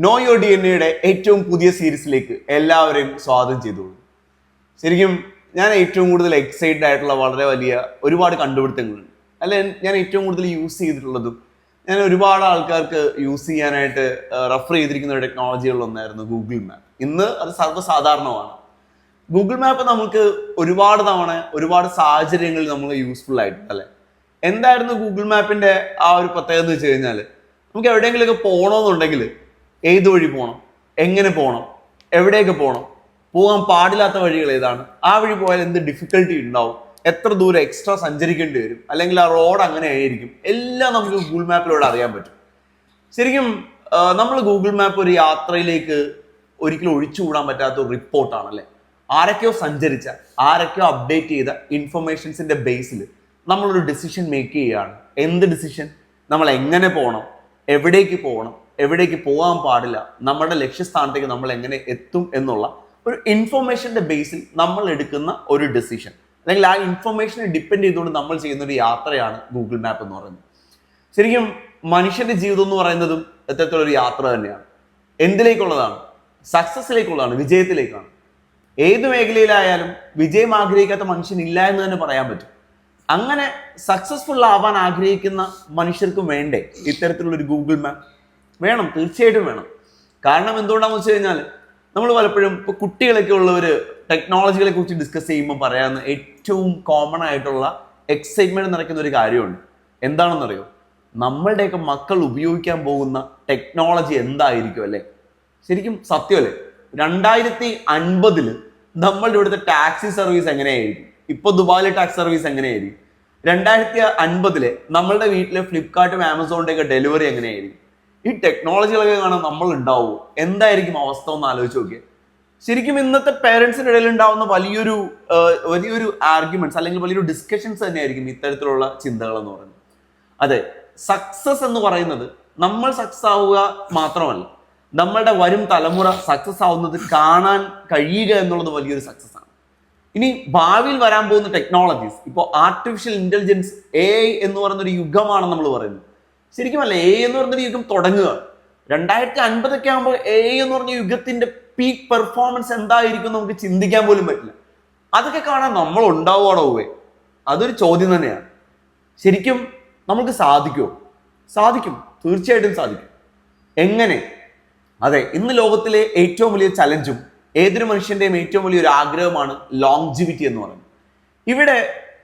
No your D N എയുടെ ഏറ്റവും പുതിയ സീരീസിലേക്ക് എല്ലാവരെയും സ്വാഗതം ചെയ്തോളൂ. ശരിക്കും ഞാൻ ഏറ്റവും കൂടുതൽ എക്സൈറ്റഡ് ആയിട്ടുള്ള വളരെ വലിയ ഒരുപാട് കണ്ടുപിടുത്തങ്ങളുണ്ട്. അല്ലെ, ഞാൻ ഏറ്റവും കൂടുതൽ യൂസ് ചെയ്തിട്ടുള്ളതും ഞാൻ ഒരുപാട് ആൾക്കാർക്ക് യൂസ് ചെയ്യാനായിട്ട് റെഫർ ചെയ്തിരിക്കുന്ന ഒരു ടെക്നോളജികളിലൊന്നായിരുന്നു ഗൂഗിൾ മാപ്പ്. ഇന്ന് അത് സർവ്വസാധാരണമാണ്. ഗൂഗിൾ മാപ്പ് നമുക്ക് ഒരുപാട് തവണ ഒരുപാട് സാഹചര്യങ്ങളിൽ നമ്മൾ യൂസ്ഫുൾ ആയിട്ടുണ്ട് അല്ലെ. എന്തായിരുന്നു ഗൂഗിൾ മാപ്പിന്റെ ആ ഒരു പ്രത്യേകത എന്ന് വെച്ച് കഴിഞ്ഞാൽ, നമുക്ക് എവിടെയെങ്കിലുമൊക്കെ പോകണമെന്നുണ്ടെങ്കിൽ ഏത് വഴി പോകണം, എങ്ങനെ പോകണം, എവിടെയൊക്കെ പോകണം, പോകാൻ പാടില്ലാത്ത വഴികൾ ഏതാണ്, ആ വഴി പോയാൽ എന്ത് ഡിഫിക്കൽട്ടി ഉണ്ടാവും, എത്ര ദൂരം എക്സ്ട്രാ സഞ്ചരിക്കേണ്ടി വരും, അല്ലെങ്കിൽ ആ റോഡ് അങ്ങനെ ആയിരിക്കും, എല്ലാം നമുക്ക് ഗൂഗിൾ മാപ്പിലൂടെ അറിയാൻ പറ്റും. ശരിക്കും നമ്മൾ ഗൂഗിൾ മാപ്പ് ഒരു യാത്രയിലേക്ക് ഒരിക്കലും ഒഴിച്ചുകൂടാൻ പറ്റാത്ത ഒരു റിപ്പോർട്ടാണ് അല്ലേ. ആരൊക്കെയോ സഞ്ചരിച്ച, ആരൊക്കെയോ അപ്ഡേറ്റ് ചെയ്ത ഇൻഫർമേഷൻസിന്റെ ബേസിൽ നമ്മളൊരു ഡിസിഷൻ മേക്ക് ചെയ്യുകയാണ്. എന്ത് ഡിസിഷൻ? നമ്മൾ എങ്ങനെ പോകണം, എവിടേക്ക് പോകണം, എവിടേക്ക് പോകാൻ പാടില്ല, നമ്മുടെ ലക്ഷ്യസ്ഥാനത്തേക്ക് നമ്മൾ എങ്ങനെ എത്തും എന്നുള്ള ഒരു ഇൻഫർമേഷന്റെ ബേസിൽ നമ്മൾ എടുക്കുന്ന ഒരു ഡിസിഷൻ, അല്ലെങ്കിൽ ആ ഇൻഫർമേഷനെ ഡിപ്പെൻഡ് ചെയ്തുകൊണ്ട് നമ്മൾ ചെയ്യുന്ന ഒരു യാത്രയാണ് ഗൂഗിൾ മാപ്പ് എന്ന് പറയുന്നത്. ശരിക്കും മനുഷ്യന്റെ ജീവിതം എന്ന് പറയുന്നതും ഇത്തരത്തിലൊരു യാത്ര തന്നെയാണ്. എന്തിലേക്കുള്ളതാണ്? സക്സസിലേക്കുള്ളതാണ്, വിജയത്തിലേക്കാണ്. ഏത് മേഖലയിലായാലും വിജയം ആഗ്രഹിക്കാത്ത മനുഷ്യനില്ല എന്ന് തന്നെ പറയാൻ പറ്റും. അങ്ങനെ സക്സസ്ഫുൾ ആവാൻ ആഗ്രഹിക്കുന്ന മനുഷ്യർക്കും വേണ്ടേ ഇത്തരത്തിലുള്ള ഒരു ഗൂഗിൾ മാപ്പ്? വേണം, തീർച്ചയായിട്ടും വേണം. കാരണം എന്തുകൊണ്ടാണെന്ന് വെച്ച് കഴിഞ്ഞാൽ, നമ്മൾ പലപ്പോഴും ഇപ്പോൾ കുട്ടികളൊക്കെ ഉള്ളവർ ടെക്നോളജികളെ കുറിച്ച് ഡിസ്കസ് ചെയ്യുമ്പോൾ പറയാവുന്ന ഏറ്റവും കോമൺ ആയിട്ടുള്ള എക്സൈറ്റ്മെന്റ് നിറയ്ക്കുന്ന ഒരു കാര്യമുണ്ട്. എന്താണെന്നറിയോ? നമ്മളുടെയൊക്കെ മക്കൾ ഉപയോഗിക്കാൻ പോകുന്ന ടെക്നോളജി എന്തായിരിക്കും അല്ലേ. ശരിക്കും സത്യമല്ലേ? 2050 നമ്മളുടെ ഇവിടുത്തെ ടാക്സി സർവീസ് എങ്ങനെയായിരിക്കും, ഇപ്പൊ ദുബായിലെ ടാക്സി സർവീസ് എങ്ങനെയായിരിക്കും, 2050 നമ്മളുടെ വീട്ടിലെ ഫ്ലിപ്കാർട്ടും ആമസോണിന്റെ ഒക്കെ ഡെലിവറി എങ്ങനെയായിരിക്കും, ഈ ടെക്നോളജികളൊക്കെ കാണാൻ നമ്മൾ ഉണ്ടാവുമോ? എന്തായിരിക്കും അവസ്ഥ എന്ന് ആലോചിച്ച് നോക്കിയേ. ശരിക്കും ഇന്നത്തെ പേരൻസിന്റെ ഇടയിൽ ഉണ്ടാവുന്ന വലിയൊരു ആർഗ്യുമെന്റ്സ് അല്ലെങ്കിൽ വലിയൊരു ഡിസ്കഷൻസ് തന്നെയായിരിക്കും ഇത്തരത്തിലുള്ള ചിന്തകൾ എന്ന് പറയുന്നത്. അതെ, സക്സസ് എന്ന് പറയുന്നത് നമ്മൾ സക്സസ് ആവുക മാത്രമല്ല, നമ്മളുടെ വരും തലമുറ സക്സസ് ആവുന്നത് കാണാൻ കഴിയുക എന്നുള്ളത് വലിയൊരു സക്സസ് ആണ്. ഇനി ഭാവിയിൽ വരാൻ പോകുന്ന ടെക്നോളജീസ്, ഇപ്പോൾ ആർട്ടിഫിഷ്യൽ ഇന്റലിജൻസ്, AI എന്ന് പറയുന്ന ഒരു യുഗമാണ് നമ്മൾ പറയുന്നത്. ശരിക്കും അല്ല, AI എന്ന് പറയുന്നൊരു യുഗം തുടങ്ങുക 2050 ആകുമ്പോൾ AI എന്ന് പറഞ്ഞ യുഗത്തിന്റെ പീക്ക് പെർഫോമൻസ് എന്തായിരിക്കും നമുക്ക് ചിന്തിക്കാൻ പോലും പറ്റില്ല. അതൊക്കെ കാണാൻ നമ്മൾ ഉണ്ടാവുകയാണോ? അതൊരു ചോദ്യം തന്നെയാണ്. ശരിക്കും നമുക്ക് സാധിക്കുമോ? സാധിക്കും, തീർച്ചയായിട്ടും സാധിക്കും. എങ്ങനെ? അതെ, ഇന്ന് ലോകത്തിലെ ഏറ്റവും വലിയ ചലഞ്ചും ഏതൊരു മനുഷ്യന്റെയും ഏറ്റവും വലിയൊരു ആഗ്രഹമാണ് ലോങ്ജിവിറ്റി എന്ന് പറയുന്നത്. ഇവിടെ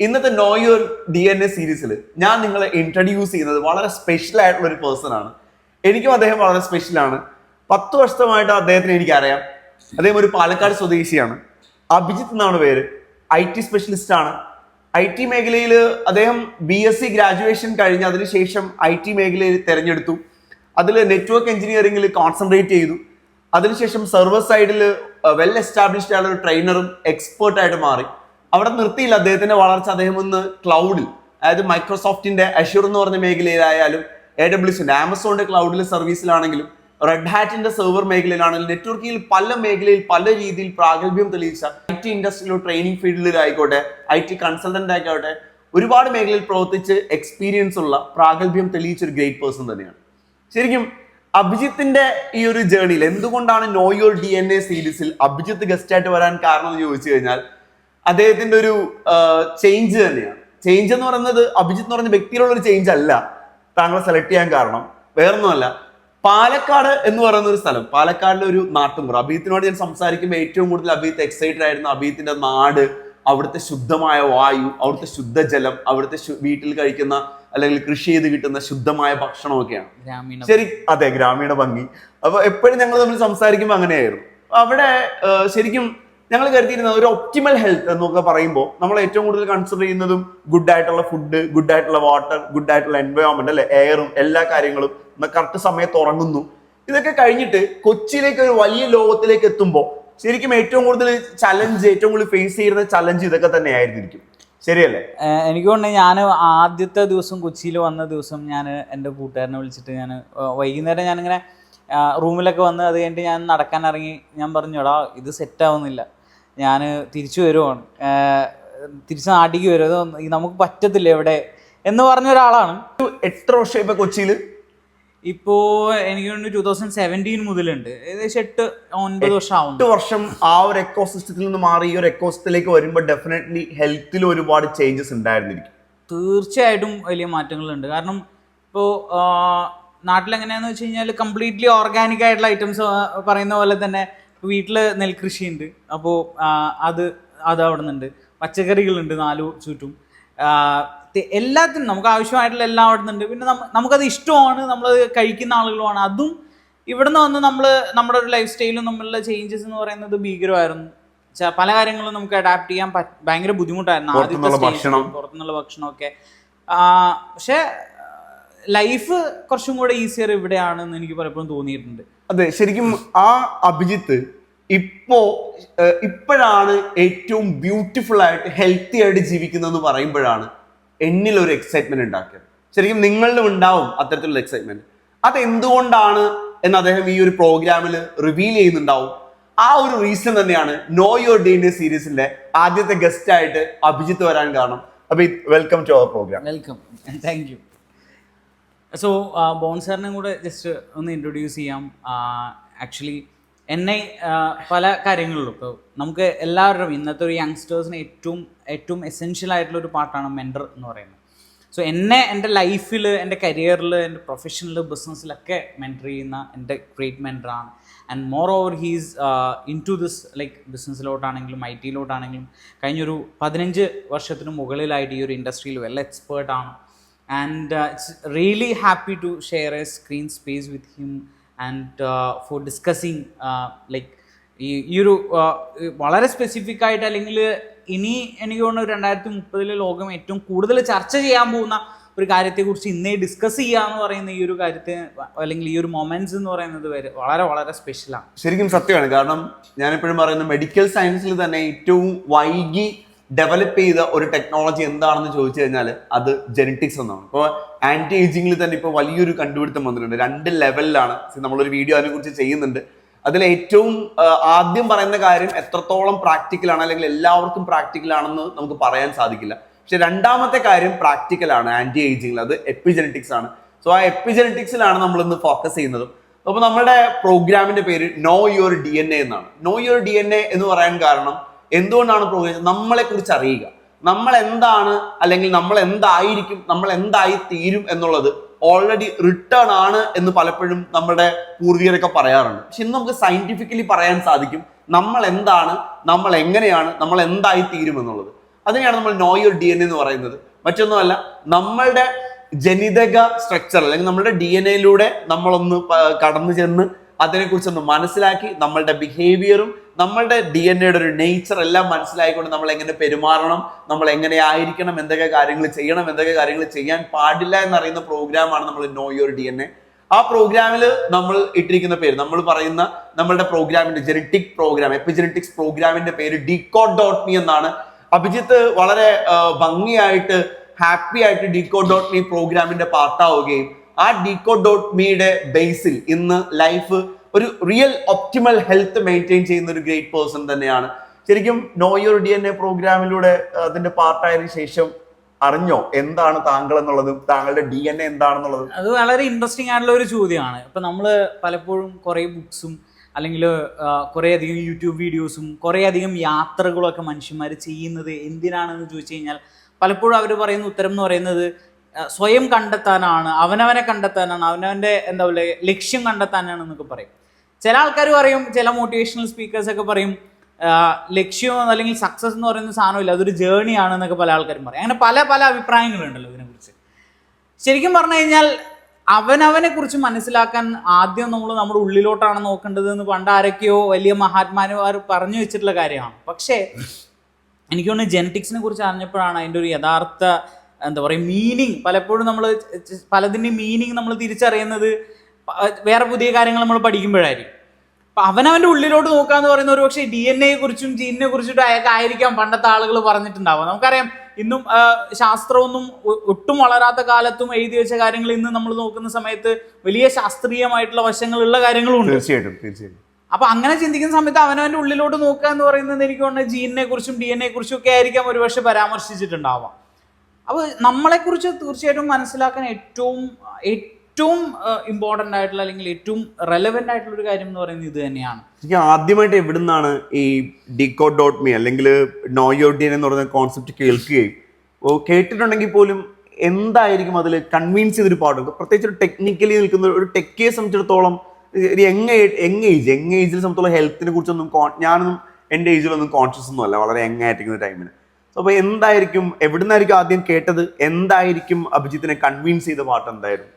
ഇന്നത്തെ നോ യുവർ DNA സീരീസിൽ ഞാൻ നിങ്ങളെ ഇൻട്രൊഡ്യൂസ് ചെയ്യുന്നത് വളരെ സ്പെഷ്യൽ ആയിട്ടുള്ള ഒരു പേഴ്സൺ ആണ്. എനിക്കും അദ്ദേഹം വളരെ സ്പെഷ്യലാണ്. 10 വർഷമായിട്ട് അദ്ദേഹത്തിന് എനിക്കറിയാം. അദ്ദേഹം ഒരു പാലക്കാട് സ്വദേശിയാണ്. അഭിജിത്ത് എന്നാണ് പേര്. IT സ്പെഷ്യലിസ്റ്റ് ആണ്. IT മേഖലയിൽ അദ്ദേഹം BSc ഗ്രാജുവേഷൻ കഴിഞ്ഞ് അതിനുശേഷം IT മേഖലയിൽ തിരഞ്ഞെടുത്തു. അതിൽ നെറ്റ്വർക്ക് എഞ്ചിനീയറിംഗിൽ കോൺസെൻട്രേറ്റ് ചെയ്തു. അതിനുശേഷം സെർവർ സൈഡിൽ വെൽ എസ്റ്റാബ്ലിഷ്ഡ് ആയിട്ടുള്ള ഒരു ട്രെയിനറും എക്സ്പേർട്ടായിട്ട് മാറി. അവിടെ നിർത്തിയില്ല അദ്ദേഹത്തിന്റെ വളർച്ച. അദ്ദേഹം ഇന്ന് ക്ലൗഡിൽ, അതായത് മൈക്രോസോഫ്റ്റിന്റെ അഷ്യൂർ എന്ന് പറഞ്ഞ മേഖലയിലായാലും, AWSന്റെ ആമസോണിന്റെ ക്ലൗഡിലെ സർവീസിലാണെങ്കിലും, റെഡ് ഹാറ്റിന്റെ സെർവർ മേഖലയിലാണെങ്കിലും, നെറ്റ്വർക്കിൽ പല മേഖലയിൽ പല രീതിയിൽ പ്രാഗൽഭ്യം തെളിയിച്ച IT ഇൻഡസ്ട്രിയിലോ ട്രെയിനിങ് ഫീൽഡിലായിക്കോട്ടെ, IT കൺസൾട്ടന്റ് ആയിക്കോട്ടെ, ഒരുപാട് മേഖലയിൽ പ്രവർത്തിച്ച് എക്സ്പീരിയൻസ് ഉള്ള പ്രാഗൽഭ്യം തെളിയിച്ച ഒരു ഗ്രേറ്റ് പേഴ്സൺ തന്നെയാണ്. ശരിക്കും അഭിജിത്തിന്റെ ഈ ഒരു ജേർണിയിൽ എന്തുകൊണ്ടാണ് നോ യുവർ DNA സീരീസിൽ അഭിജിത്ത് ഗസ്റ്റ് ആയിട്ട് വരാൻ കാരണം എന്ന് ചോദിച്ചു കഴിഞ്ഞാൽ, അദ്ദേഹത്തിന്റെ ഒരു ചേഞ്ച് തന്നെയാണ്. ചേഞ്ച് എന്ന് പറയുന്നത് അഭിജിത്ത് എന്ന് പറഞ്ഞ വ്യക്തിയിലുള്ള ഒരു ചേഞ്ച് അല്ല താങ്കളെ സെലക്ട് ചെയ്യാൻ കാരണം. വേറൊന്നുമല്ല, പാലക്കാട് എന്ന് പറയുന്ന ഒരു സ്ഥലം, പാലക്കാടിലെ ഒരു നാട്ടുമ്പുറം. അഭിജിത്തിനോട് ഞാൻ സംസാരിക്കുമ്പോൾ ഏറ്റവും കൂടുതൽ അഭിജിത്ത് എക്സൈറ്റഡ് ആയിരുന്നു അഭിജിത്തിന്റെ നാട്, അവിടുത്തെ ശുദ്ധമായ വായു, അവിടുത്തെ ശുദ്ധജലം, അവിടുത്തെ വീട്ടിൽ കഴിക്കുന്ന അല്ലെങ്കിൽ കൃഷി ചെയ്ത് കിട്ടുന്ന ശുദ്ധമായ ഭക്ഷണമൊക്കെയാണ്. ശരി, അതെ, ഗ്രാമീണ ഭംഗി. അപ്പൊ എപ്പോഴും ഞങ്ങൾ തമ്മിൽ സംസാരിക്കുമ്പോൾ അങ്ങനെയായിരുന്നു. അവിടെ ശരിക്കും ഞങ്ങൾ കരുതിയിരുന്നത് ഒരു ഒപ്റ്റിമൽ ഹെൽത്ത് എന്നൊക്കെ പറയുമ്പോൾ നമ്മൾ ഏറ്റവും കൂടുതൽ കൺസിഡർ ചെയ്യുന്നതും ഗുഡ് ആയിട്ടുള്ള ഫുഡ്, ഗുഡ് ആയിട്ടുള്ള വാട്ടർ, ഗുഡ് ആയിട്ടുള്ള എൻവയോൺമെന്റ് അല്ലെ, എയറും എല്ലാ കാര്യങ്ങളും, കറക്റ്റ് സമയത്ത് ഉറങ്ങുന്നു. ഇതൊക്കെ കഴിഞ്ഞിട്ട് കൊച്ചിയിലേക്ക് ഒരു വലിയ ലോകത്തിലേക്ക് എത്തുമ്പോൾ ശരിക്കും ഏറ്റവും കൂടുതൽ ചലഞ്ച്, ഏറ്റവും കൂടുതൽ ഫേസ് ചെയ്യുന്ന ചലഞ്ച് ഇതൊക്കെ തന്നെ ആയിരുന്നിരിക്കും. ശരിയല്ലേ? എനിക്ക് തോന്നുന്നത് ഞാൻ ആദ്യത്തെ ദിവസം കൊച്ചിയിൽ വന്ന ദിവസം ഞാൻ എൻ്റെ കൂട്ടുകാരനെ വിളിച്ചിട്ട് ഞാൻ വൈകുന്നേരം ഞാനിങ്ങനെ റൂമിലൊക്കെ വന്ന് അത് കഴിഞ്ഞിട്ട് ഞാൻ നടക്കാൻ ഇറങ്ങി. ഞാൻ പറഞ്ഞു, എടാ ഇത് സെറ്റാവുന്നില്ല, ഞാൻ തിരിച്ചു വരുവാണ്, തിരിച്ച് നാട്ടിലേക്ക് വരും, അത് നമുക്ക് പറ്റത്തില്ല ഇവിടെ എന്ന് പറഞ്ഞ ഒരാളാണ്. 8 വർഷം ഇപ്പൊ കൊച്ചിയിൽ ഇപ്പോ എനിക്ക് തോന്നുന്നു 2017 മുതലുണ്ട്, ഏകദേശം 8-9 വർഷം ആവുന്നു. 8 വർഷം ആ ഒരു എക്കോസിസ്റ്റത്തിൽ നിന്ന് മാറി ഈ ഒരു എക്കോസിസ്റ്റത്തിലേക്ക് വരുമ്പോൾ ഡെഫിനറ്റ്ലി ഹെൽത്തിൽ ഒരുപാട് ചേഞ്ചസ് ഉണ്ടായിരുന്നിരിക്കും. തീർച്ചയായിട്ടും വലിയ മാറ്റങ്ങളുണ്ട്. കാരണം ഇപ്പോൾ നാട്ടിലെങ്ങനെയാന്ന് വെച്ച് കഴിഞ്ഞാൽ കംപ്ലീറ്റ്ലി ഓർഗാനിക് ആയിട്ടുള്ള ഐറ്റംസ് പറയുന്ന പോലെ തന്നെ വീട്ടിൽ നെൽകൃഷിയുണ്ട്. അപ്പോൾ അത് അവിടെ നിന്നുണ്ട്, പച്ചക്കറികളുണ്ട് 4 ചുറ്റും, എല്ലാത്തിനും നമുക്ക് ആവശ്യമായിട്ടുള്ള എല്ലാം അവിടെ നിന്നുണ്ട്. പിന്നെ നമുക്കത് ഇഷ്ടമാണ്, നമ്മളത് കഴിക്കുന്ന ആളുകളുമാണ്. അതും ഇവിടുന്ന് വന്ന് നമ്മുടെ ഒരു ലൈഫ് സ്റ്റൈലും നമ്മളുടെ ചേഞ്ചസ് എന്ന് പറയുന്നത് ഭീകരമായിരുന്നു. പല കാര്യങ്ങളും നമുക്ക് അഡാപ്റ്റ് ചെയ്യാൻ ഭയങ്കര ബുദ്ധിമുട്ടായിരുന്നു ആദ്യത്തെ പുറത്തുനിന്നുള്ള ഭക്ഷണമൊക്കെ. പക്ഷെ ലൈഫ് കുറച്ചും കൂടെ ഈസിയർ ഇവിടെയാണെന്ന് എനിക്ക് പലപ്പോഴും തോന്നിയിട്ടുണ്ട്. അതെ, ശരിക്കും ആ അഭിജിത്ത് ഇപ്പോഴാണ് ഏറ്റവും ബ്യൂട്ടിഫുൾ ആയിട്ട് ഹെൽത്തി ആയിട്ട് ജീവിക്കുന്നതെന്ന് പറയുമ്പോഴാണ് എന്നിൽ ഒരു എക്സൈറ്റ്മെന്റ് ഉണ്ടാക്കിയത്. ശരിക്കും നിങ്ങളിലും ഉണ്ടാവും അത്തരത്തിലുള്ള എക്സൈറ്റ്മെന്റ്. അതെന്തുകൊണ്ടാണ് എന്ന് അദ്ദേഹം ഈ ഒരു പ്രോഗ്രാമിൽ റിവീൽ ചെയ്യുന്നുണ്ടാവും. ആ ഒരു റീസൺ തന്നെയാണ് നോ യുവർ DNA സീരീസിന്റെ ആദ്യത്തെ ഗസ്റ്റ് ആയിട്ട് അഭിജിത്ത് വരാൻ കാരണം. Abhijith, welcome to our programme. Welcome, thank you. So ബോൺ സാറിനെ കൂടെ ജസ്റ്റ് ഒന്ന് ഇൻട്രൊഡ്യൂസ് ചെയ്യാം. ആക്ച്വലി എന്നെ പല കാര്യങ്ങളിലും ഇപ്പോൾ നമുക്ക് എല്ലാവരും ഇന്നത്തെ ഒരു യങ്സ്റ്റേഴ്സിന് ഏറ്റവും എസെൻഷ്യൽ ആയിട്ടുള്ള ഒരു പാർട്ടാണ് മെൻറ്റർ എന്ന് പറയുന്നത്. സോ എൻ്റെ ലൈഫിൽ, എൻ്റെ കരിയറിൽ, എൻ്റെ പ്രൊഫഷണൽ ബിസിനസ്സിലൊക്കെ മെൻറ്റർ ചെയ്യുന്ന എൻ്റെ ഗ്രേറ്റ് മെൻറ്ററാണ്. And moreover he's into this like ബിസിനസ്സിലോട്ടാണെങ്കിലും IT-ലോട്ടാണെങ്കിലും കഴിഞ്ഞൊരു 15 വർഷത്തിന് മുകളിലായിട്ട് ഈ ഒരു ഇൻഡസ്ട്രിയിൽ വെൽ എക്സ്പേർട്ടാണ്. And it's really happy to share a screen space with him and for discussing like ഈ ഒരു വളരെ സ്പെസിഫിക് ആയിട്ട്, അല്ലെങ്കിൽ ഇനി എനിക്ക് തോന്നുന്നു 2030 ലോകം ഏറ്റവും കൂടുതൽ ചർച്ച ചെയ്യാൻ പോകുന്ന ഒരു കാര്യത്തെക്കുറിച്ച് ഇന്നേ ഡിസ്കസ് ചെയ്യുക എന്ന് പറയുന്ന ഈ ഒരു കാര്യത്തെ, അല്ലെങ്കിൽ ഈ ഒരു മൊമെന്റ്സ് എന്ന് പറയുന്നത് വളരെ വളരെ സ്പെഷ്യലാണ്. ശരിക്കും സത്യമാണ്. കാരണം ഞാനെപ്പോഴും പറയുന്ന മെഡിക്കൽ സയൻസിൽ തന്നെ ഏറ്റവും വൈകി ഡെവലപ്പ് ചെയ്ത ഒരു ടെക്നോളജി എന്താണെന്ന് ചോദിച്ചു കഴിഞ്ഞാൽ അത് ജെനറ്റിക്സ് എന്നാണ്. ഇപ്പോൾ ആന്റി ഏജിങ്ങിൽ തന്നെ ഇപ്പോൾ വലിയൊരു കണ്ടുപിടുത്തം വന്നിട്ടുണ്ട്. 2 ലെവലിലാണ്. നമ്മളൊരു വീഡിയോ അതിനെക്കുറിച്ച് ചെയ്യുന്നുണ്ട്. അതിൽ ഏറ്റവും ആദ്യം പറയുന്ന കാര്യം എത്രത്തോളം പ്രാക്ടിക്കലാണ്, അല്ലെങ്കിൽ എല്ലാവർക്കും പ്രാക്ടിക്കൽ ആണെന്ന് നമുക്ക് പറയാൻ സാധിക്കില്ല. പക്ഷെ രണ്ടാമത്തെ കാര്യം പ്രാക്ടിക്കലാണ് ആന്റി ഏജിങ്ങിൽ, അത് എപ്പിജെനറ്റിക്സ് ആണ്. സോ ആ എപ്പിജെനറ്റിക്സിലാണ് നമ്മൾ ഇന്ന് ഫോക്കസ് ചെയ്യുന്നത്. അപ്പോൾ നമ്മുടെ പ്രോഗ്രാമിന്റെ പേര് നോ യുവർ DNA എന്നാണ്. നോ യുവർ DNA എന്ന് പറയാൻ കാരണം എന്തുകൊണ്ടാണ് പ്രോഗ്രാം? നമ്മളെ കുറിച്ച് അറിയുക, നമ്മൾ എന്താണ്, അല്ലെങ്കിൽ നമ്മൾ എന്തായിരിക്കും, നമ്മൾ എന്തായി തീരും എന്നുള്ളത് ഓൾറെഡി റിട്ടേൺ ആണ് എന്ന് പലപ്പോഴും നമ്മുടെ പൂർവികരൊക്കെ പറയാറുണ്ട്. പക്ഷെ ഇന്ന് നമുക്ക് സയന്റിഫിക്കലി പറയാൻ സാധിക്കും നമ്മൾ എന്താണ്, നമ്മൾ എങ്ങനെയാണ്, നമ്മൾ എന്തായി തീരും എന്നുള്ളത്. അതിനെയാണ് നമ്മൾ നോ യുവർ DNA എന്ന് പറയുന്നത്. മറ്റൊന്നുമല്ല, നമ്മളുടെ ജനിതക സ്ട്രക്ചർ അല്ലെങ്കിൽ നമ്മുടെ DNA-യിലൂടെ നമ്മളൊന്ന് കടന്നു ചെന്ന് അതിനെക്കുറിച്ചൊന്ന് മനസ്സിലാക്കി നമ്മളുടെ ബിഹേവിയറും നമ്മളുടെ DNA-യുടെ ഒരു നേച്ചർ എല്ലാം മനസ്സിലായിക്കൊണ്ട് നമ്മൾ എങ്ങനെ പെരുമാറണം, നമ്മൾ എങ്ങനെ ആയിരിക്കണം, എന്തൊക്കെ കാര്യങ്ങൾ ചെയ്യണം, എന്തൊക്കെ കാര്യങ്ങൾ ചെയ്യാൻ പാടില്ല എന്നറിയുന്ന പ്രോഗ്രാമാണ് നമ്മൾ നോ യുവർ DNA. ആ പ്രോഗ്രാമിൽ നമ്മൾ ഇട്ടിരിക്കുന്ന പേര്, നമ്മൾ പറയുന്ന നമ്മളുടെ പ്രോഗ്രാമിന്റെ ജെനറ്റിക് പ്രോഗ്രാം, എപ്പിജെനറ്റിക്സ് പ്രോഗ്രാമിന്റെ പേര് decode.me എന്നാണ്. അഭിജിത്ത് വളരെ ഭംഗിയായിട്ട് ഹാപ്പി ആയിട്ട് decode.me പ്രോഗ്രാമിന്റെ പാർട്ടാവുകയും ആ decode.meയുടെ ബേസിൽ ഇന്ന് ലൈഫ് ഒരു റിയൽ ഒപ്റ്റിമൽ ഹെൽത്ത് മെയിൻറ്റെയിൻ ചെയ്യുന്ന ഒരു ഗ്രേറ്റ് പേഴ്സൺ തന്നെയാണ്. ശരിക്കും നോ യുവർ DNA പ്രോഗ്രാമിലൂടെ അതിന്റെ പാർട്ടായതിനു ശേഷം അറിഞ്ഞോ എന്താണ് താങ്കൾ എന്നുള്ളതും താങ്കളുടെ DNA എന്താണെന്നുള്ളതും? അത് വളരെ ഇൻട്രസ്റ്റിംഗ് ആയിട്ടുള്ള ഒരു ചോദ്യമാണ്. ഇപ്പം നമ്മൾ പലപ്പോഴും കുറേ ബുക്സും അല്ലെങ്കിൽ കുറേ അധികം യൂട്യൂബ് വീഡിയോസും കുറേ അധികം യാത്രകളും ഒക്കെ മനുഷ്യന്മാർ ചെയ്യുന്നത് എന്തിനാണെന്ന് ചോദിച്ചു കഴിഞ്ഞാൽ പലപ്പോഴും അവർ പറയുന്ന ഉത്തരം എന്ന് പറയുന്നത് സ്വയം കണ്ടെത്താനാണ്, അവനവനെ കണ്ടെത്താനാണ്, അവനവൻ്റെ എന്താ പറയുക ലക്ഷ്യം കണ്ടെത്താനാണ് എന്നൊക്കെ പറയും. ചില ആൾക്കാർ പറയും, ചില മോട്ടിവേഷണൽ സ്പീക്കേഴ്സൊക്കെ പറയും ലക്ഷ്യം അല്ലെങ്കിൽ സക്സസ് എന്ന് പറയുന്ന സാധനമില്ല, അതൊരു ജേർണി ആണെന്നൊക്കെ പല ആൾക്കാരും പറയും. അങ്ങനെ പല പല അഭിപ്രായങ്ങളുണ്ടല്ലോ ഇതിനെക്കുറിച്ച്. ശരിക്കും പറഞ്ഞു കഴിഞ്ഞാൽ അവനവനെ കുറിച്ച് മനസ്സിലാക്കാൻ ആദ്യം നമ്മൾ നമ്മുടെ ഉള്ളിലോട്ടാണ് നോക്കേണ്ടത് എന്ന് പണ്ട് ആരൊക്കെയോ വലിയ മഹാത്മാന്മാർ പറഞ്ഞു വെച്ചിട്ടുള്ള കാര്യമാണ്. പക്ഷേ എനിക്ക് തോന്നുന്നു ജെനറ്റിക്സിനെ കുറിച്ച് അറിഞ്ഞപ്പോഴാണ് അതിൻ്റെ ഒരു യഥാർത്ഥ എന്താ പറയുക മീനിങ്. പലപ്പോഴും നമ്മൾ പലതിൻ്റെയും മീനിങ് നമ്മൾ തിരിച്ചറിയുന്നത് വേറെ പുതിയ കാര്യങ്ങൾ നമ്മൾ പഠിക്കുമ്പോഴായിരിക്കും. അപ്പം അവനവൻ്റെ ഉള്ളിലോട്ട് നോക്കാന്ന് പറയുന്ന ഒരു പക്ഷേ DNA കുറിച്ചും ജീനിനെ കുറിച്ചിട്ടും ആയിരിക്കാം പണ്ടത്തെ ആളുകൾ പറഞ്ഞിട്ടുണ്ടാവുക. നമുക്കറിയാം ഇന്നും ശാസ്ത്രമൊന്നും ഒട്ടും വളരാത്ത കാലത്തും എഴുതി വെച്ച കാര്യങ്ങൾ ഇന്ന് നമ്മൾ നോക്കുന്ന സമയത്ത് വലിയ ശാസ്ത്രീയമായിട്ടുള്ള വശങ്ങളുള്ള കാര്യങ്ങളും ഉണ്ട്. തീർച്ചയായിട്ടും. അപ്പൊ അങ്ങനെ ചിന്തിക്കുന്ന സമയത്ത് അവനവൻ്റെ ഉള്ളിലോട്ട് നോക്കുക എന്ന് പറയുന്നത് എനിക്ക് തോന്നുന്നത് ജീനിനെ കുറിച്ചും DNA കുറിച്ചും ഒക്കെ ആയിരിക്കാം ഒരുപക്ഷെ പരാമർശിച്ചിട്ടുണ്ടാവാം. അപ്പോൾ നമ്മളെക്കുറിച്ച് തീർച്ചയായിട്ടും മനസ്സിലാക്കാൻ ഏറ്റവും ഇമ്പോർട്ടൻ്റ് ആയിട്ടുള്ള അല്ലെങ്കിൽ ഏറ്റവും റെലവെൻ്റ് ആയിട്ടുള്ള ഒരു കാര്യം എന്ന് പറയുന്നത് ഇത് തന്നെയാണ്. എനിക്ക് ആദ്യമായിട്ട് എവിടുന്നാണ് ഈ decode.me അല്ലെങ്കിൽ know your DNA എന്ന് പറയുന്ന കോൺസെപ്റ്റ് കേൾക്കുകയും കേട്ടിട്ടുണ്ടെങ്കിൽ പോലും എന്തായിരിക്കും അതിൽ കൺവിൻസ് ചെയ്തൊരു പാടുണ്ട്, പ്രത്യേകിച്ച് ഒരു ടെക്നിക്കലി നിൽക്കുന്ന ഒരു ടെക്കിയെ സംബന്ധിച്ചിടത്തോളം ഒരു യങ് ഏജിൽ സംബന്ധിച്ചുള്ള ഹെൽത്തിനെ കുറിച്ചൊന്നും ഞാനൊന്നും എൻ്റെ ഏജിലൊന്നും കോൺഷ്യസ് ഒന്നും അല്ല, വളരെ യങ് ആയിരിക്കുന്ന ടൈമിന്. അപ്പോൾ എന്തായിരിക്കും, എവിടുന്നായിരിക്കും ആദ്യം കേട്ടത്, എന്തായിരിക്കും അഭിജിത്തിനെ കൺവിൻസ് ചെയ്ത പാട്ട് എന്തായിരുന്നു?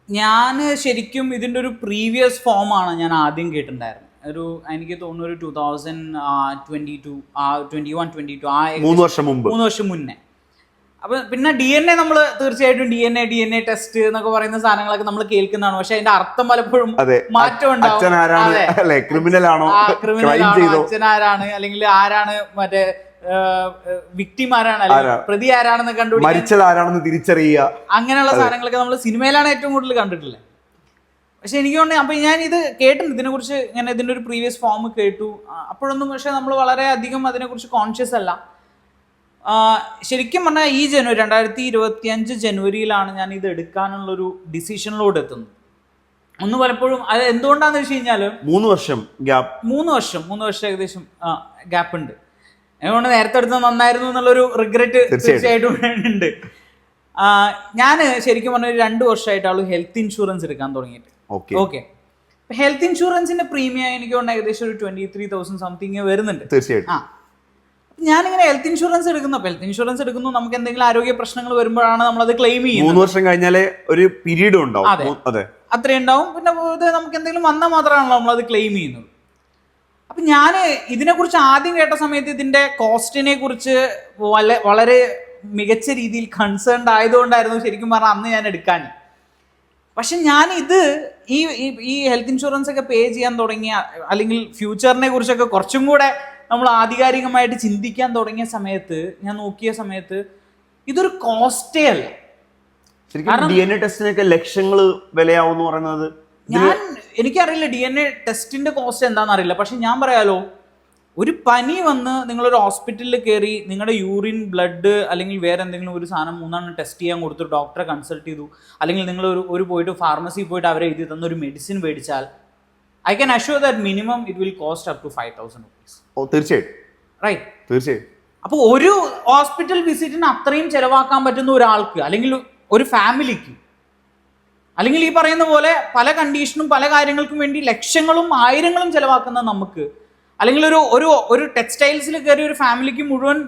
ഞാൻ ശരിക്കും ഇതിൻ്റെ ഒരു പ്രീവിയസ് ഫോമാണ് ഞാൻ ആദ്യം കേട്ടിട്ടുണ്ടായിരുന്നു. ഒരു എനിക്ക് തോന്നുന്നു ഒരു 2022 21-22 ആ 3 വർഷം മുന്നേ. അപ്പൊ പിന്നെ DNA നമ്മൾ തീർച്ചയായിട്ടും DNA ടെസ്റ്റ് എന്നൊക്കെ പറയുന്ന സാധനങ്ങളൊക്കെ നമ്മൾ കേൾക്കുന്നതാണ്. പക്ഷെ അതിന്റെ അർത്ഥം പലപ്പോഴും മാറ്റം ഉണ്ടാവും. ക്രിമിനലാണോ, അച്ഛനാരാണ്, അല്ലെങ്കിൽ ആരാണ് മറ്റേ വിക്ടിം ആരാണ്, അല്ലെങ്കിൽ പ്രതി ആരാണെന്ന് കണ്ടുപിടിക്കുക, മരിച്ചത് ആരാണെന്ന് തിരിച്ചറിയുക, അങ്ങനെയുള്ള സാധനങ്ങളൊക്കെ നമ്മൾ സിനിമയിലാണ് ഏറ്റവും കൂടുതൽ കണ്ടിട്ടുള്ളത്. പക്ഷെ എനിക്ക് തോന്നുന്നു അപ്പൊ ഞാൻ ഇത് കേട്ടിട്ടുണ്ട്, ഇതിനെക്കുറിച്ച് ഇങ്ങനെ ഇതിന്റെ ഒരു പ്രീവിയസ് ഫോം കേട്ടു. അപ്പോഴൊന്നും പക്ഷെ നമ്മൾ വളരെ അധികം അതിനെക്കുറിച്ച് കോൺഷ്യസ് അല്ല. ശരിക്കും പറഞ്ഞാൽ ഈ 2025 ജനുവരിയിലാണ് ഞാൻ ഇത് എടുക്കാനുള്ളൊരു ഡിസിഷനിലോട്ട് എത്തുന്നത്. ഒന്ന് പലപ്പോഴും അത് എന്തുകൊണ്ടാന്ന് വെച്ച് കഴിഞ്ഞാൽ 3 വർഷം ഏകദേശം ഗ്യാപ്പ് ഉണ്ട്. അതുകൊണ്ട് നേരത്തെ എടുത്ത് നന്നായിരുന്നു എന്നുള്ളൊരു റിഗ്രറ്റ് തീർച്ചയായിട്ടും ഉണ്ട്. ഞാൻ ശരിക്കും പറഞ്ഞ 2 വർഷമായിട്ടാണ് ഹെൽത്ത് ഇൻഷുറൻസ് എടുക്കാൻ തുടങ്ങിയിട്ട്. ഓക്കെ, ഹെൽത്ത് ഇൻഷുറൻസിന്റെ പ്രീമിയം എനിക്ക് തോന്നുന്നു ഏകദേശം ഒരു 23,000 സംതിങ് വരുന്നുണ്ട്. തീർച്ചയായിട്ടും ഞാനിങ്ങനെ ഹെൽത്ത് ഇൻഷുറൻസ് എടുക്കുന്നു, നമുക്ക് എന്തെങ്കിലും ആരോഗ്യ പ്രശ്നങ്ങൾ വരുമ്പോഴാണ് നമ്മളത് ക്ലെയിം ചെയ്യുന്നത്. 3 വർഷം കഴിഞ്ഞാലേ ഒരു പീരീഡ് ഉണ്ടാവും, അത്രയും ഉണ്ടാവും. പിന്നെ നമുക്ക് എന്തെങ്കിലും വന്നാൽ മാത്രമാണല്ലോ നമ്മളത് ക്ലെയിം ചെയ്യുന്നത്. അപ്പം ഞാൻ ഇതിനെക്കുറിച്ച് ആദ്യം കേട്ട സമയത്ത് ഇതിൻ്റെ കോസ്റ്റിനെ കുറിച്ച് വളരെ മികച്ച രീതിയിൽ കൺസേൺഡ് ആയതുകൊണ്ടായിരുന്നു ശരിക്കും പറഞ്ഞാൽ അന്ന് ഞാൻ എടുക്കാൻ. പക്ഷെ ഞാൻ ഇത് ഈ ഹെൽത്ത് ഇൻഷുറൻസ് ഒക്കെ പേ ചെയ്യാൻ തുടങ്ങിയ, അല്ലെങ്കിൽ ഫ്യൂച്ചറിനെ കുറിച്ചൊക്കെ കുറച്ചും കൂടെ നമ്മൾ ആധികാരികമായിട്ട് ചിന്തിക്കാൻ തുടങ്ങിയ സമയത്ത്, ഞാൻ നോക്കിയ സമയത്ത് ഇതൊരു കോസ്റ്റേ അല്ല. DNA ടെസ്റ്റിനൊക്കെ ലക്ഷങ്ങൾ വിലയാവും പറയുന്നത്. എനിക്കറിയില്ല DNA ടെസ്റ്റിന്റെ കോസ്റ്റ് എന്താണെന്ന് അറിയില്ല. പക്ഷെ ഞാൻ പറയാലോ, ഒരു പനി വന്ന് നിങ്ങളൊരു ഹോസ്പിറ്റലിൽ കയറി നിങ്ങളുടെ യൂറിൻ, ബ്ലഡ് അല്ലെങ്കിൽ വേറെ എന്തെങ്കിലും ഒരു സാധനം 3 ടെസ്റ്റ് ചെയ്യാൻ കൊടുത്തു, ഡോക്ടറെ കൺസൾട്ട് ചെയ്തു, അല്ലെങ്കിൽ നിങ്ങൾ ഒരു പോയിട്ട് ഫാർമസി പോയിട്ട് അവരെ എഴുതി തന്ന ഒരു മെഡിസിൻ മേടിച്ചാൽ I can assure that minimum it will cost up to 5,000 rupees. തീർച്ചയായും. Right? തീർച്ചയായും. അപ്പോൾ ഒരു ഹോസ്പിറ്റൽ വിസിറ്റിന് അത്രയും ചെലവാക്കാൻ പറ്റുന്ന ഒരാൾക്ക്, അല്ലെങ്കിൽ ഒരു ഫാമിലിക്ക്, അല്ലെങ്കിൽ ഈ പറയുന്ന പോലെ പല കണ്ടീഷനും പല കാര്യങ്ങൾക്കും വേണ്ടി ലക്ഷങ്ങളും ആയിരങ്ങളും ചെലവാക്കുന്ന നമുക്ക്, അല്ലെങ്കിൽ ഒരു ടെക്സ്റ്റൈൽസിൽ കയറി ഒരു ഫാമിലിക്ക് മുഴുവൻ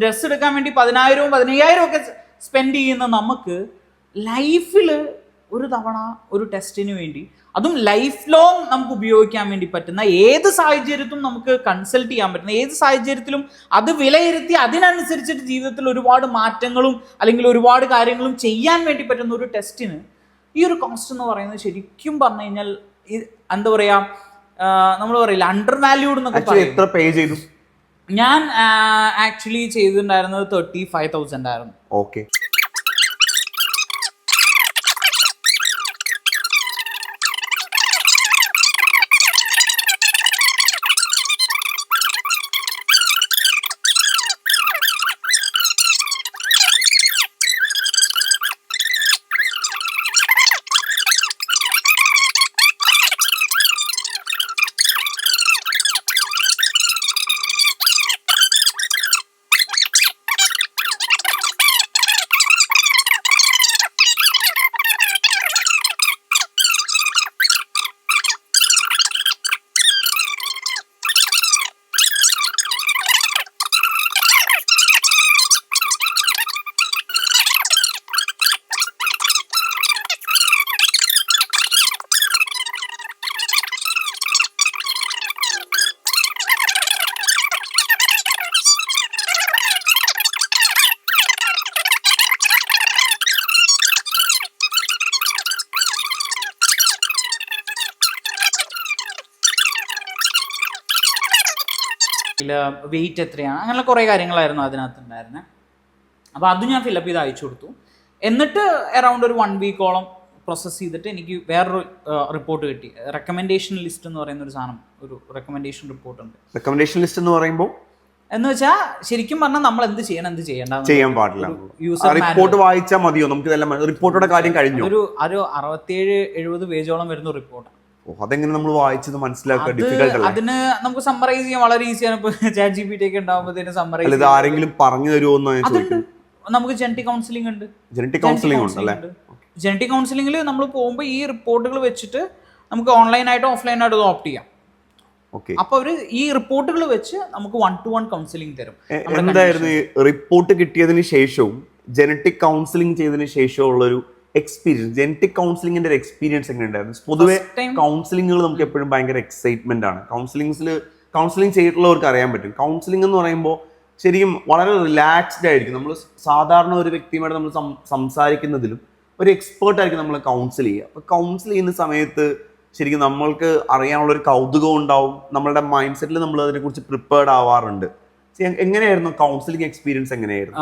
ഡ്രസ്സ് എടുക്കാൻ വേണ്ടി 10,000 15,000 ഒക്കെ സ്പെൻഡ് ചെയ്യുന്ന നമുക്ക് ലൈഫിൽ ഒരു തവണ ഒരു ടെസ്റ്റിന് വേണ്ടി, അതും ലൈഫ് ലോങ് നമുക്ക് ഉപയോഗിക്കാൻ വേണ്ടി പറ്റുന്ന, ഏത് സാഹചര്യത്തിലും നമുക്ക് കൺസൾട്ട് ചെയ്യാൻ പറ്റുന്ന, ഏത് സാഹചര്യത്തിലും അത് വിലയിരുത്തി അതിനനുസരിച്ചിട്ട് ജീവിതത്തിൽ ഒരുപാട് മാറ്റങ്ങളും അല്ലെങ്കിൽ ഒരുപാട് കാര്യങ്ങളും ചെയ്യാൻ വേണ്ടി പറ്റുന്ന ഒരു ടെസ്റ്റിന് ഈ ഒരു കോസ്റ്റ് എന്ന് പറയുന്നത് ശരിക്കും പറഞ്ഞു കഴിഞ്ഞാൽ എന്താ പറയാ, നമ്മൾ പറയില്ല അണ്ടർ വാല്യൂഡ് എന്നൊക്കെ പറയും. എത്ര പേ ചെയ്തു? ഞാൻ ആക്ച്വലി ചെയ്തിട്ടുണ്ടായിരുന്നത് 35,000 ആയിരുന്നു. ഓക്കെ. വെയിറ്റ് എത്രയാണ്, അങ്ങനെയുള്ള കുറേ കാര്യങ്ങളായിരുന്നു അതിനകത്തുണ്ടായിരുന്നത്. അപ്പോൾ അത് ഞാൻ ഫില്ലപ്പ് ചെയ്ത് അയച്ചു കൊടുത്തു. എന്നിട്ട് അറൗണ്ട് ഒരു 1 വീക്കോളം പ്രോസസ്സ് ചെയ്തിട്ട് എനിക്ക് വേറൊരു റിപ്പോർട്ട് കിട്ടി. റെക്കമെൻഡേഷൻ ലിസ്റ്റ് എന്ന് പറയുന്ന ഒരു സാധനം, ഒരു റെക്കമെൻഡേഷൻ റിപ്പോർട്ട് ഉണ്ട്. റെക്കമെൻഡേഷൻ ലിസ്റ്റ് എന്ന് പറയുമ്പോൾ എന്ന് വെച്ചാൽ ശരിക്കും പറഞ്ഞാൽ നമ്മൾ എന്ത് ചെയ്യണം എന്ത് ചെയ്യണ്ട ചെയ്യാൻ പാടില്ല. റിപ്പോർട്ട് വായിച്ചാൽ മതിയോ? നമുക്ക് ഇതെല്ലാം റിപ്പോർട്ടോടെ കാര്യം കഴിഞ്ഞു. ഒരു 67-70 പേജോളം വരുന്ന റിപ്പോർട്ട്. അതെങ്ങനെ നമ്മൾ വായിച്ചത് മനസ്സിലാക്കുക? ഡിഫിക്കൽട്ട് അല്ലേ? അതിന് നമുക്ക് സമ്മറൈസ് ചെയ്യാൻ വളരെ ഈസിയാണ്. ഇപ്പൊ ChatGPT ഒക്കെ ഉണ്ടാവുമ്പോഴത്തേന് സമ്മറൈസ്. ഇത് ആരെങ്കിലും പറഞ്ഞു തരുമോ? നമുക്ക് ജനറ്റിക് കൗൺസിലിംഗ് ഉണ്ട്. ജനറ്റിക് കൗൺസിലിംഗ് ഉണ്ടല്ലേ? ജനറ്റിക് കൗൺസിലിംഗിൽ നമ്മൾ പോകുമ്പോൾ ഈ റിപ്പോർട്ടുകൾ വെച്ചിട്ട് നമുക്ക് ഓൺലൈനായിട്ടോ ഓഫ്ലൈനായിട്ടോ ഓപ്റ്റ് ചെയ്യാം. അപ്പൊ അവര് ഈ റിപ്പോർട്ടുകൾ വെച്ച് നമുക്ക് 1-to-1 കൗൺസിലിംഗ് തരും. എന്തായിരുന്നു ഈ റിപ്പോർട്ട് കിട്ടിയതിന് ശേഷവും ജനറ്റിക് കൗൺസിലിംഗ് ചെയ്തതിന് ശേഷവും ഉള്ളൊരു എക്സ്പീരിയൻസ്? ജനറ്റിക് കൗൺസിലിംഗിന്റെ ഒരു എക്സ്പീരിയൻസ് എങ്ങനെ ഉണ്ടായിരുന്നു? പൊതുവെ കൗൺസിലിംഗുകൾ നമുക്ക് എപ്പോഴും ഭയങ്കര എക്സൈറ്റ്മെന്റ് ആണ്. കൗൺസിലിംഗ് ചെയ്തിട്ടുള്ളവർക്ക് അറിയാൻ പറ്റും. കൗൺസിലിംഗ് എന്ന് പറയുമ്പോൾ ശരിക്കും വളരെ റിലാക്സ്ഡ് ആയിരിക്കും. നമ്മൾ സാധാരണ ഒരു വ്യക്തിയുമായിട്ട് നമ്മൾ സംസാരിക്കുന്നതിലും ഒരു എക്സ്പേർട്ട് ആയിരിക്കും നമ്മൾ കൗൺസിൽ ചെയ്യുക. അപ്പോൾ കൗൺസിൽ ചെയ്യുന്ന സമയത്ത് ശരിക്കും നമ്മൾക്ക് അറിയാനുള്ള ഒരു കൗതുകം ഉണ്ടാവും. നമ്മളുടെ മൈൻഡ് സെറ്റിൽ നമ്മൾ അതിനെക്കുറിച്ച് പ്രിപ്പയർഡ് ആവാറുണ്ട്. എങ്ങനെയായിരുന്നു കൗൺസിലിംഗ് എക്സ്പീരിയൻസ്? എങ്ങനെയായിരുന്നു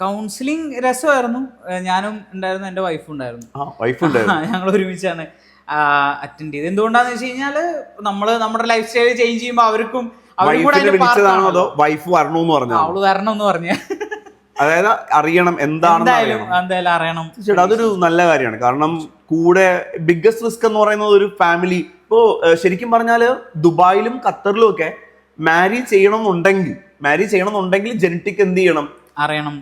കൗൺസിലിംഗ്? രസമായിരുന്നു. ഞാനും ഉണ്ടായിരുന്നു, എൻ്റെ വൈഫും ഉണ്ടായിരുന്നു. ഞങ്ങൾ ഒരുമിച്ചാണ് അറ്റൻഡ് ചെയ്തത്. എന്തുകൊണ്ടാന്ന് വെച്ച് കഴിഞ്ഞാല് നമ്മുടെ ലൈഫ് സ്റ്റൈൽ ചേഞ്ച് ചെയ്യുമ്പോൾ അവർക്കും വൈഫ് വരണമെന്ന് പറഞ്ഞു. അവള് വരണമെന്ന് പറഞ്ഞു. അതായത് അറിയണം എന്താണെന്ന് അറിയണം. അതൊരു നല്ല കാര്യമാണ്. കാരണം കൂടെ ബിഗ്ഗസ്റ്റ് റിസ്ക് എന്ന് പറയുന്നത് ഒരു ഫാമിലി. ഇപ്പോ ശരിക്കും പറഞ്ഞാല് ദുബായിലും ഖത്തറിലും ഒക്കെ മാരേജ് ചെയ്യണമെന്നുണ്ടെങ്കിൽ ജനറ്റിക് എന്ത് ചെയ്യണം?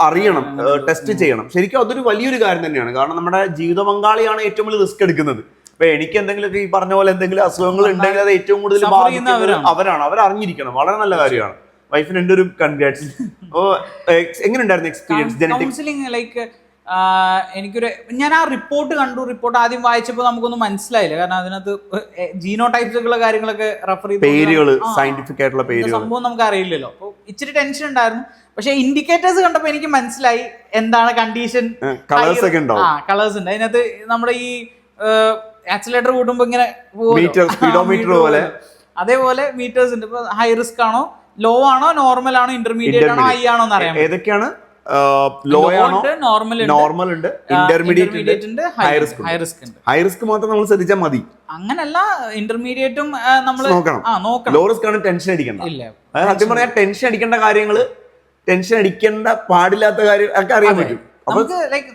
അറിയണം, ടെസ്റ്റ് ചെയ്യണം. ശരിക്കും അതൊരു വലിയൊരു കാര്യം തന്നെയാണ്. കാരണം നമ്മുടെ ജീവിത പങ്കാളിയാണ് ഏറ്റവും വലിയ റിസ്ക് എടുക്കുന്നത്. ഇപ്പൊ എനിക്ക് എന്തെങ്കിലുമൊക്കെ ഈ പറഞ്ഞ പോലെ എന്തെങ്കിലും അസുഖങ്ങൾ ഉണ്ടെങ്കിൽ അത് ഏറ്റവും കൂടുതൽ ബാധിക്കുന്നത് അവരാണ്. അവരറിഞ്ഞിരിക്കണം. വളരെ നല്ല കാര്യമാണ്. വൈഫിന് എൻ്റെ ഒരു കൺഗ്രാറ്റ്സ്. എങ്ങനെ ഉണ്ടായിരുന്നു എക്സ്പീരിയൻസ് കൗൺസിലിംഗ്? ലൈക്ക് ഞാൻ ആ റിപ്പോർട്ട് കണ്ടു. റിപ്പോർട്ട് ആദ്യം വായിച്ചപ്പോൾ നമുക്കൊന്നും മനസ്സിലായില്ല. കാരണം അതിനകത്ത് ജീനോ ടൈപ്സുള്ള കാര്യങ്ങളൊക്കെ റെഫർ ചെയ്ത് സയന്റിഫിക് ആയിട്ടുള്ള സംഭവം നമുക്ക് അറിയില്ലല്ലോ. അപ്പോൾ ഇച്ചിരി ടെൻഷൻ ഉണ്ടായിരുന്നു. പക്ഷെ ഇൻഡിക്കേറ്റേഴ്സ് കണ്ടപ്പോൾ എനിക്ക് മനസ്സിലായി എന്താണ് കണ്ടീഷൻ. കളേഴ്സ് ഉണ്ട് അതിനകത്ത്. നമ്മുടെ ഈ ആക്സിലേറ്റർ കൂട്ടുമ്പോ ഇങ്ങനെ സ്പീഡോമീറ്റർ പോലെ അതേപോലെ മീറ്റേഴ്സ് ഉണ്ട്. ഇപ്പൊ ഹൈ റിസ്ക് ആണോ, ലോ ആണോ, നോർമൽ ആണോ, ഇന്റർമീഡിയറ്റ് ആണോ, ഹൈ ആണോ എന്ന് അറിയാം. ഏതൊക്കെയാണ്? ലോ ആണോ, നോർമൽ ഉണ്ട്, ഇന്റർമീഡിയറ്റ് ഉണ്ട്, ഹൈ റിസ്ക് ഉണ്ട്. ഹൈ റിസ്ക് മാത്രം നമ്മൾ ശ്രദ്ധിച്ചാൽ മതി. അങ്ങനല്ല, ഇന്റർമീഡിയറ്റും നമ്മൾ നോക്കണം. ലോ റിസ്ക് ആണ് ടെൻഷൻ അടിക്കണ്ട. അതായത് സത്യം പറഞ്ഞാൽ ടെൻഷൻ അടിക്കേണ്ട കാര്യങ്ങള്, ടെൻഷൻ അടിക്കേണ്ട പാടില്ലാത്ത കാര്യം ഒക്കെ അറിയാൻ പറ്റും. നമുക്ക് ലൈക്ക്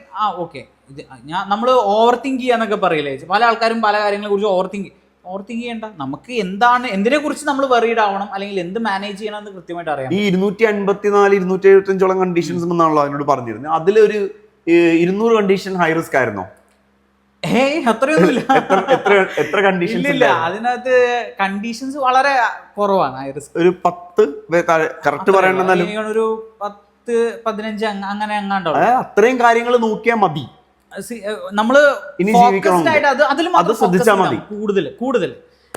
നമ്മൾ ഓവർ തിങ്ക് ചെയ്യാന്നൊക്കെ പറയില്ലേ. പല ആൾക്കാരും പല കാര്യങ്ങളെ കുറിച്ച് ഓവർ തിങ്ക് ചെയ്യണ്ട. നമുക്ക് എന്തിനെ കുറിച്ച് നമ്മൾ വെറീഡ് ആവണം, അല്ലെങ്കിൽ എന്ത് മാനേജ് ചെയ്യണം എന്ന് കൃത്യമായിട്ട് അറിയാം. ഈ 254-275 കണ്ടീഷൻസ് ഉണ്ടെന്നാണല്ലോ അതിനോട് പറഞ്ഞിരുന്നത്. അതിലൊരു 200 കണ്ടീഷൻ ഹൈ റിസ്ക് ആയിരുന്നോ? അത്രയൊന്നുമില്ല. എത്ര കണ്ടീഷൻസ് ഇല്ല? അതിനകത്ത് കണ്ടീഷൻസ് വളരെ കുറവാണ്. ഹൈ റിസ്ക് ഒരു 10 കറക്റ്റ് പറയണെന്നാലും ഒരു 10-15 അങ്ങനെ എങ്ങാണ്ടോ. അത്രയും കാര്യങ്ങൾ നോക്കിയാൽ മതി. നമ്മള് അത് ശ്രദ്ധിച്ചാൽ മതി കൂടുതൽ.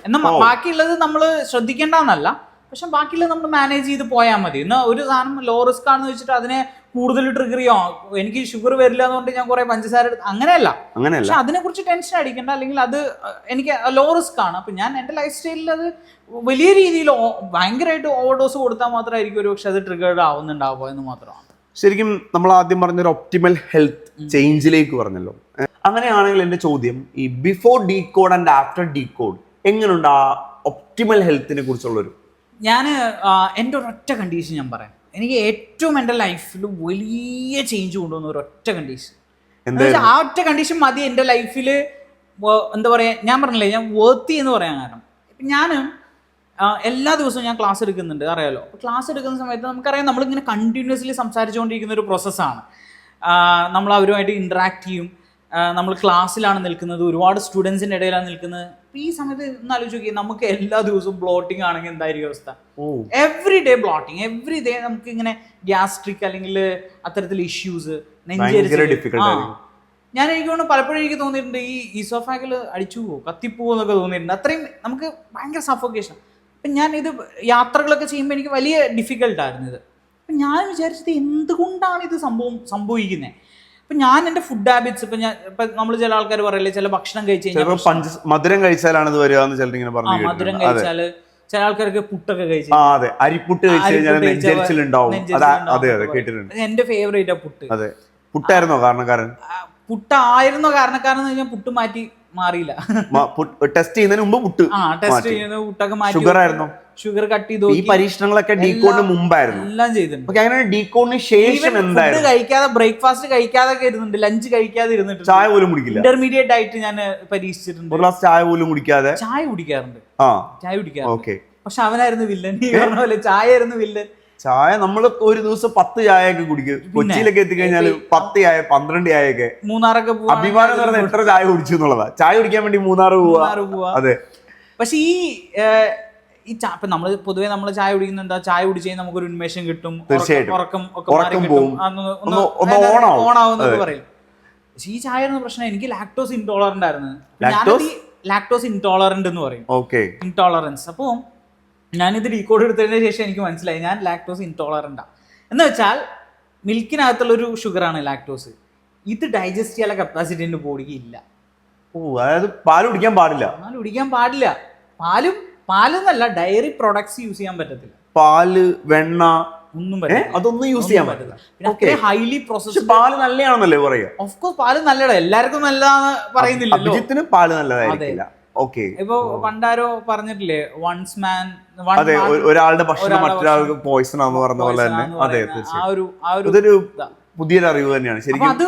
എന്നാൽ ബാക്കിയുള്ളത് നമ്മൾ ശ്രദ്ധിക്കേണ്ടെന്നല്ല, പക്ഷെ ബാക്കിയുള്ളത് നമ്മൾ മാനേജ് ചെയ്ത് പോയാൽ മതി. എന്നാൽ ഒരു സാധനം ലോ റിസ്ക് ആണെന്ന് വെച്ചിട്ട് അതിനെ കൂടുതൽ ട്രിഗർ ചെയ്യാം. എനിക്ക് ഷുഗർ വരില്ല എന്നുകൊണ്ട് ഞാൻ കുറെ പഞ്ചസാര അങ്ങനെയല്ല. പക്ഷെ അതിനെ കുറിച്ച് ടെൻഷൻ അടിക്കണ്ട. അല്ലെങ്കിൽ അത് എനിക്ക് ലോ റിസ്ക് ആണ്. അപ്പൊ ഞാൻ എന്റെ ലൈഫ് സ്റ്റൈലിൽ അത് വലിയ രീതിയിൽ ഭയങ്കരമായിട്ട് ഓവർഡോസ് കൊടുത്താൽ മാത്രമായിരിക്കും ഒരു പക്ഷെ അത് ട്രിഗേർഡ് ആവുന്നുണ്ടാവുക എന്ന് മാത്രമാണ്. ശരിക്കും നമ്മൾ ആദ്യം പറഞ്ഞൊരു ഒപ്റ്റിമൽ ഹെൽത്ത് ചേഞ്ചിലേക്ക് പറഞ്ഞല്ലോ. അങ്ങനെയാണെങ്കിൽ എൻ്റെ ചോദ്യം, ഈ before decode and after decode എങ്ങനെയുണ്ട് ആ ഒപ്റ്റിമൽ ഹെൽത്തിനെ കുറിച്ചുള്ളൊരു? ഞാൻ എൻ്റെ ഒരൊറ്റ കണ്ടീഷൻ ഞാൻ പറയാം. എനിക്ക് ഏറ്റവും എൻ്റെ ലൈഫിൽ വലിയ ചേഞ്ച് കൊണ്ടുവന്ന ഒരൊറ്റ കണ്ടീഷൻ. ആ ഒറ്റ കണ്ടീഷൻ മതി എൻ്റെ ലൈഫിൽ. എന്താ പറയുക, ഞാൻ പറഞ്ഞില്ലേ, ഞാൻ വർത്തി എന്ന് പറയാൻ കാരണം, ഞാൻ എല്ലാ ദിവസവും ഞാൻ ക്ലാസ് എടുക്കുന്നുണ്ട്, അറിയാലോ. അപ്പോൾ ക്ലാസ് എടുക്കുന്ന സമയത്ത് നമുക്കറിയാം നമ്മളിങ്ങനെ കണ്ടിന്യൂസ്ലി സംസാരിച്ചുകൊണ്ടിരിക്കുന്ന ഒരു പ്രോസസ്സാണ്. നമ്മൾ അവരുമായിട്ട് ഇൻട്രാക്ട് ചെയ്യും. നമ്മൾ ക്ലാസ്സിലാണ് നിൽക്കുന്നത്, ഒരുപാട് സ്റ്റുഡൻസിൻ്റെ ഇടയിലാണ് നിൽക്കുന്നത്. ഈ സമയത്ത് ഒന്ന് ആലോചിച്ച് നോക്കി, നമുക്ക് എല്ലാ ദിവസവും ബ്ലോട്ടിംഗ് ആണെങ്കിൽ എന്തായിരിക്കും അവസ്ഥ? Every day bloating, every day നമുക്ക് ഇങ്ങനെ ഗ്യാസ്ട്രിക് അല്ലെങ്കിൽ അത്തരത്തിൽ ഇഷ്യൂസ്, ഞാൻ എനിക്ക് തോന്നുന്നു പലപ്പോഴും എനിക്ക് തോന്നിയിട്ടുണ്ട് ഈ ഈസോഫാഗിൽ അടിച്ചു പോകും, കത്തിപ്പോകും എന്നൊക്കെ തോന്നിയിട്ടുണ്ട്. അത്രയും നമുക്ക് ഭയങ്കര സഫോക്കേഷൻ. അപ്പം ഞാൻ ഇത് യാത്രകളൊക്കെ ചെയ്യുമ്പോൾ എനിക്ക് വലിയ ഡിഫിക്കൽട്ടായിരുന്നു ഇത്. അപ്പം ഞാൻ വിചാരിച്ചത് എന്തുകൊണ്ടാണ് ഇത് സംഭവിക്കുന്നത്. അപ്പം ഞാൻ എൻ്റെ ഫുഡ് ഹാബിറ്റ്സ്, ഇപ്പം നമ്മൾ ചില ആൾക്കാർ പറയില്ലേ, ചില ഭക്ഷണം കഴിച്ച് കഴിഞ്ഞാൽ മധുരം കഴിച്ചാലാണ് ഇത് വരിക എന്ന് ചിലർ പറഞ്ഞു. മധുരം കഴിച്ചാൽ ചില ആൾക്കാർക്ക് പുട്ടൊക്കെ കഴിച്ചു, അരിപ്പുട്ട് നെഞ്ചരിച്ചിലുണ്ടാവും. എന്റെ ഫേവറേറ്റ് ആ പുട്ട്. പുട്ടായിരുന്നോ കാരണക്കാരൻ? പുട്ടായിരുന്നോ കാരണക്കാരൻ എന്ന് കഴിഞ്ഞാൽ പുട്ട് മാറ്റി മാറിയില്ല. ടെസ്റ്റ് ചെയ്യുന്നതിന് മുമ്പ് പുട്ട് ടെസ്റ്റ് ചെയ്യുന്ന പുട്ടൊക്കെ മാറ്റി. ഷുഗർ ആയിരുന്നു? ഷുഗർ കട്ട് ചെയ്തു. ഈ പരീക്ഷണങ്ങളൊക്കെ ഡീകോഡിന് മുമ്പായിരുന്നു? എല്ലാം ചെയ്തിട്ടുണ്ട്. അങ്ങനെ ഡീകോഡിന് ശേഷം എന്തായിരുന്നു? കഴിക്കാതെ, ബ്രേക്ക്ഫാസ്റ്റ് കഴിക്കാതെ ഇരുന്നുണ്ട്, ലഞ്ച് കഴിക്കാതെ ഇരുന്നിട്ട്, ചായ പോലും കുടിക്കില്ല. ഇന്റർമീഡിയറ്റ് ആയിട്ട് ഞാൻ പരീക്ഷിച്ചിട്ടുണ്ട്. ഒരു ഗ്ലാസ് ചായ പോലും കുടിക്കാതെ? ചായ കുടിക്കാറുണ്ട്, ചായ കുടിക്കാറുണ്ട്. പക്ഷെ അവനായിരുന്നു വില്ലൻ. ഈ പറഞ്ഞ പോലെ ചായ ആയിരുന്നു വില്ലൻ. ചായ നമ്മൾ ഒരു ദിവസം 10 ചായയൊക്കെ കുടിക്കും. കൊച്ചിയിലൊക്കെ എത്തിക്കഴിഞ്ഞാൽ 10 ചായ 12 ചായയൊക്കെ. മൂന്നാറൊക്കെ അഭിമാനം എന്ന് പറഞ്ഞാൽ എത്ര ചായ കുടിച്ചു എന്നുള്ളതാ. ചായ കുടിക്കാൻ വേണ്ടി മൂന്നാർ പോവാ. അതെ. പക്ഷെ ഈ ഇപ്പൊ നമ്മള് പൊതുവെ നമ്മള് ചായ കുടിക്കുന്ന എന്താ, ചായ കുടിച്ച് കഴിഞ്ഞാൽ നമുക്കൊരു ഉന്മേഷം കിട്ടും, ഉറക്കം ഓണാവുന്നൊക്കെ പറയും. പക്ഷെ ഈ ചായ എന്ന പ്രശ്നം, എനിക്ക് ലാക്ടോസ് ഇൻടോളറന്റ് ആയിരുന്നു. ലാക്ടോസ് ഇൻടോളറന്റ് എന്ന് പറയും, ഇൻടോളറൻസ്. അപ്പോൾ ഞാനിത് ഡീകോഡ് എടുത്തതിന് ശേഷം എനിക്ക് മനസ്സിലായി ഞാൻ ലാക്ടോസ് ഇൻടോളറൻ്റാ. എന്ന് വെച്ചാൽ മിൽക്കിനകത്തുള്ളൊരു ഷുഗറാണ് ലാക്ടോസ്. ഇത് ഡൈജസ്റ്റ് ചെയ്യാനുള്ള കപ്പാസിറ്റി എൻ്റെ ബോഡിക്ക് ഇല്ല. അതായത് പാല് കുടിക്കാൻ പാടില്ല. പാലെന്നല്ല, ഡയറി പ്രൊഡക്ട്സ് യൂസ് ചെയ്യാൻ പറ്റത്തില്ല. പാല്, വെണ്ണ ഒന്നും പറ്റില്ല, അതൊന്നും യൂസ് ചെയ്യാൻ പറ്റില്ല. പിന്നെ ഹൈലി പ്രോസസ്ഡ്. പാല് നല്ലതാണെന്നല്ലേ പറയാ? ഓഫ് കോഴ്സ് പാല് നല്ലതാ, എല്ലാവർക്കും നല്ലതാന്ന് പറയുന്നില്ലല്ലോ. അഭിജിത്തിന് പാല് നല്ലതായിരിക്കില്ല. ഇപ്പൊ പണ്ടാരോ പറഞ്ഞിട്ടില്ലേ, വൺസ് മാൻ, അതെ, ഒരാളുടെ ഭക്ഷണം മറ്റൊരാൾക്ക് പോയിസൺ ആണെന്ന് പറഞ്ഞ പോലെ തന്നെ. അതെ, ഇതൊരു പുതിയൊരു അറിവ് തന്നെയാണ് ശരിക്കും.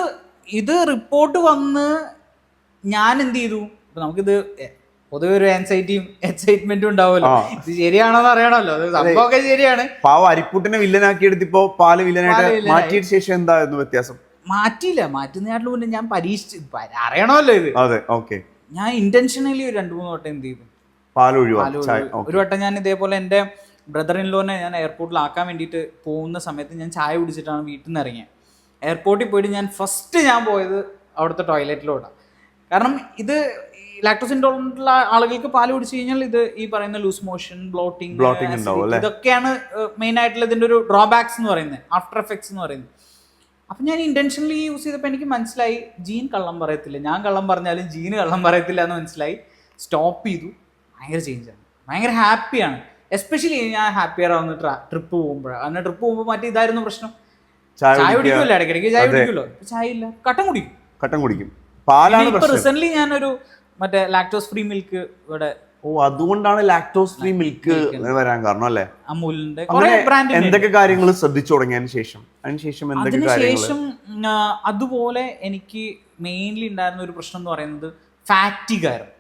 ഇത് റിപ്പോർട്ട് വന്ന് ഞാൻ എന്ത് ചെയ്തു, നമുക്കിത് പൊതുവെ ഒരു ആൻസൈറ്റിയും എക്സൈറ്റ്മെന്റും ഉണ്ടാവുമല്ലോ, ഇത് ശരിയാണോന്ന് അറിയണമല്ലോ. സംഭവമൊക്കെ ശരിയാണ്. പാവ അരിപ്പൂട്ടിനെ വില്ലനാക്കി എടുത്തിപ്പോ പാല് വില്ലനായിട്ട് മാറ്റിയ ശേഷം എന്തായിരുന്നു വ്യത്യാസം? മാറ്റുന്നതിനാട്ടിൽ മുന്നേ ഞാൻ പരീക്ഷിച്ച് അറിയണമല്ലോ ഇത്. അതെ, ഓക്കെ. ഞാൻ ഇന്റൻഷനലി 2-3 വട്ടം എന്ത് ചെയ്തു, പാൽ ഒഴിവാക്കി. ഒരു വട്ടം ഞാൻ ഇതേപോലെ എൻ്റെ ബ്രദർ ഇൻ ലോനെ ഞാൻ എയർപോർട്ടിലാക്കാൻ വേണ്ടിയിട്ട് പോകുന്ന സമയത്ത് ഞാൻ ചായ കുടിച്ചിട്ടാണ് വീട്ടിൽ നിന്ന് ഇറങ്ങിയത്. എയർപോർട്ടിൽ പോയിട്ട് ഞാൻ ഫസ്റ്റ് പോയത് അവിടുത്തെ ടോയ്ലറ്റിലോട്ടാണ്. കാരണം ഇത് ലാക്ടോസ് ഇൻടോളറന്റ് ഉള്ള ആളുകൾക്ക് പാല് കുടിച്ചു കഴിഞ്ഞാൽ ഇത് ഈ പറയുന്ന ലൂസ് മോഷൻ, ബ്ലോട്ടിംഗ് ഇതൊക്കെയാണ് മെയിൻ ആയിട്ടുള്ള ഇതിൻ്റെ ഒരു ഡ്രോബാക്സ് എന്ന് പറയുന്നത്, ആഫ്റ്റർ എഫക്ട്സ് എന്ന് പറയുന്നത്. അപ്പം ഞാൻ ഇന്റൻഷനലി യൂസ് ചെയ്തപ്പോൾ എനിക്ക് മനസ്സിലായി ജീൻ കള്ളം പറയത്തില്ല, ഞാൻ കള്ളം പറഞ്ഞാലും ജീന് കള്ളം പറയത്തില്ല എന്ന് മനസ്സിലായി. സ്റ്റോപ്പ് ചെയ്തു. ഭയങ്കര ചേഞ്ചാണ്, ഭയങ്കര ഹാപ്പിയാണ്. എസ്പെഷ്യലി ഞാൻ ഹാപ്പിയർ ആവുന്ന ട്രിപ്പ് പോകുമ്പോഴാണ്. അന്ന് ട്രിപ്പ് പോകുമ്പോൾ മറ്റേ ഇതായിരുന്നു പ്രശ്നം, ചായ കുടിക്കുമല്ലോ, ഇടയ്ക്കിടയ്ക്ക് ചായ കുടിക്കുമല്ലോ. ചായ ഇല്ല, കട്ടൻ കുടിക്കും. ഇപ്പൊ റീസെന്റ് ഞാനൊരു മറ്റേ ലാക്ടോസ് ഫ്രീ മിൽക്ക് ഇവിടെ. അതുകൊണ്ടാണ് ലാക്ടോസ് ഫ്രീ മിൽക്ക് വരാൻ കാരണം അല്ലേ? അമൂലിന്റെ എന്തൊക്കെ കാര്യങ്ങൾ ശ്രദ്ധിച്ചു തുടങ്ങിയതിന് ശേഷം? അതിനുശേഷം അതുപോലെ എനിക്ക് മെയിൻലി ഉണ്ടായിരുന്ന ഒരു പ്രശ്നം എന്ന് പറയുന്നത് ഫാറ്റിക് ആയിരുന്നു.